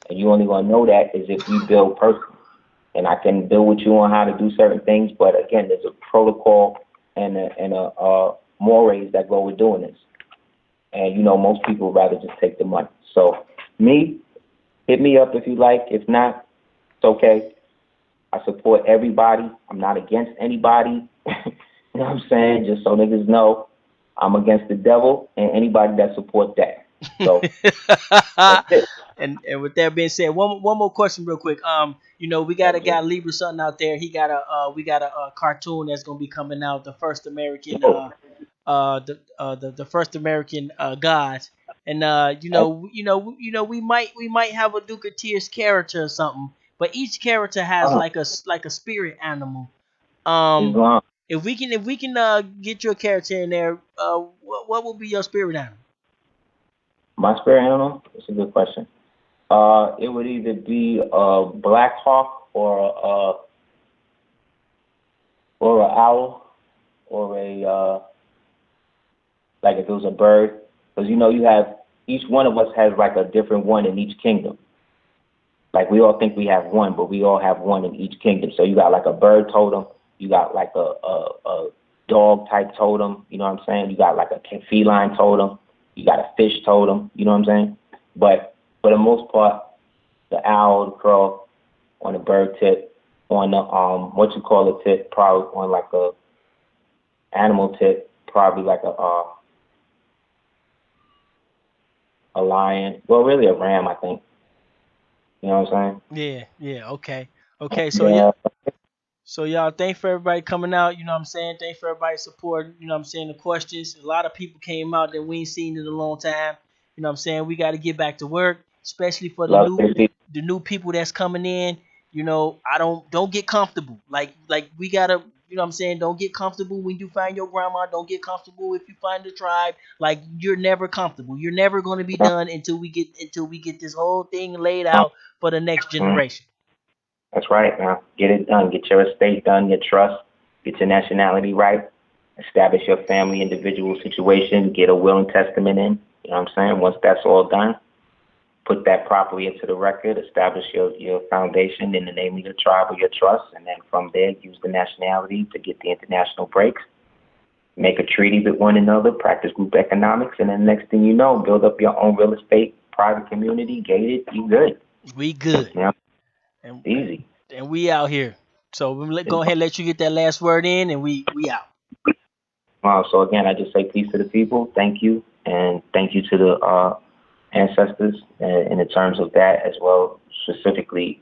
And you only gonna know that is if we build personally. And I can build with you on how to do certain things. But again, there's a protocol and a mores that go with doing this. And most people rather just take the money. So me, hit me up if you like. If not, it's okay. I support everybody. I'm not against anybody. You know what I'm saying? Just so niggas know, I'm against the devil and anybody that support that. So that's it. And with that being said, one more question real quick. We got a guy Okay. Libra something out there. He got a we got a cartoon that's gonna be coming out. The first American Yo, the first American gods. And that's we might have a Duke of Tears character or something, but each character has uh, like a spirit animal. Um, Islam. if we can get your character in there, what will be your spirit animal? My spirit animal? That's a good question. It would either be a black hawk or a owl or a like if it was a bird, because you have each one of us has like a different one in each kingdom. Like we all think we have one, but we all have one in each kingdom. So you got like a bird totem, you got like a dog type totem. You know what I'm saying? You got like a feline totem, you got a fish totem. You know what I'm saying? But for the most part, the owl, the crow, on the bird tip, on the what you call a tip, probably on like a animal tip, probably like a lion. Well, really a ram, I think. You know what I'm Yeah, okay. Okay, saying? Yeah, so y'all, thanks for everybody coming out. You know what I'm saying? Thanks for everybody supporting. You know what I'm saying? The questions. A lot of people came out that we ain't seen in a long time. You know what I'm saying? We got to get back to work, especially for love to see. the new people that's coming in. I don't get comfortable. Like we gotta. You know what I'm saying? Don't get comfortable when you find your grandma. Don't get comfortable if you find the tribe. Like you're never comfortable. You're never going to be done until we get this whole thing laid out for the next Mhm. generation. That's right, man. Get it done. Get your estate done, your trust, get your nationality right, establish your family individual situation, get a will and testament in. You know what I'm saying? Once that's all done, put that properly into the record, establish your foundation in the name of your tribe or your trust, and then from there, use the nationality to get the international breaks, make a treaty with one another, practice group economics, and then next thing you know, build up your own real estate, private community, gated, you good. We good. You know, And easy. we out here. So go ahead, let you get that last word in, and we out. So again, I just say peace to the people. Thank you, and thank you to the ancestors in the terms of that as well. Specifically,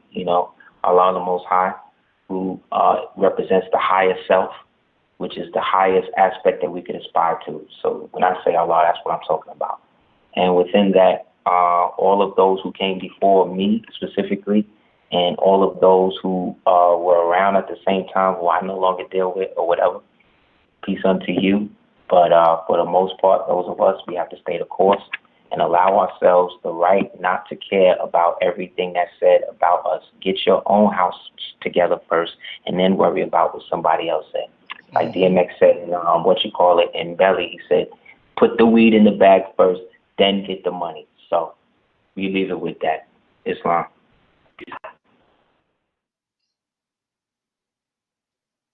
Allah the Most High, who represents the highest self, which is the highest aspect that we can aspire to. So when I say Allah, that's what I'm talking about. And within that, all of those who came before me specifically, and all of those who were around at the same time, who I no longer deal with or whatever, peace unto you. But for the most part, those of us, we have to stay the course and allow ourselves the right not to care about everything that's said about us. Get your own house together first, and then worry about what somebody else said. Like Hmm. DMX said, what you call it in Belly, he said, put the weed in the bag first, then get the money. So we leave it with that. Islam.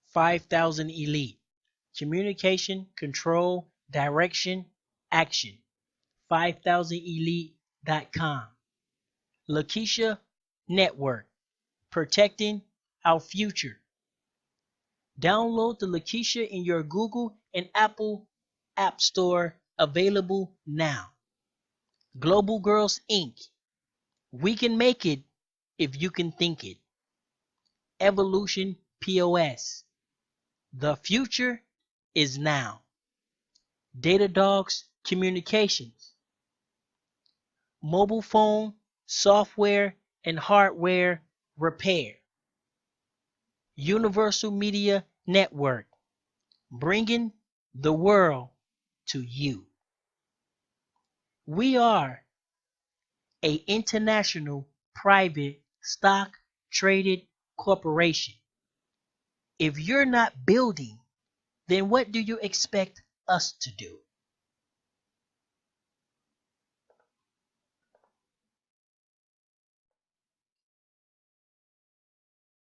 5,000 elite communication, control, direction, action. 5000elite.com. Lakesha Network, protecting our future. Download the Lakesha in your Google and Apple App Store. Available now. Global Girls Inc. We can make it if you can think it. Evolution POS. The future is now. Datadogs Communications. Mobile phone, software, and hardware repair. Universal Media Network. Bringing the world to you. We are a international private stock traded corporation. If you're not building, then what do you expect us to do?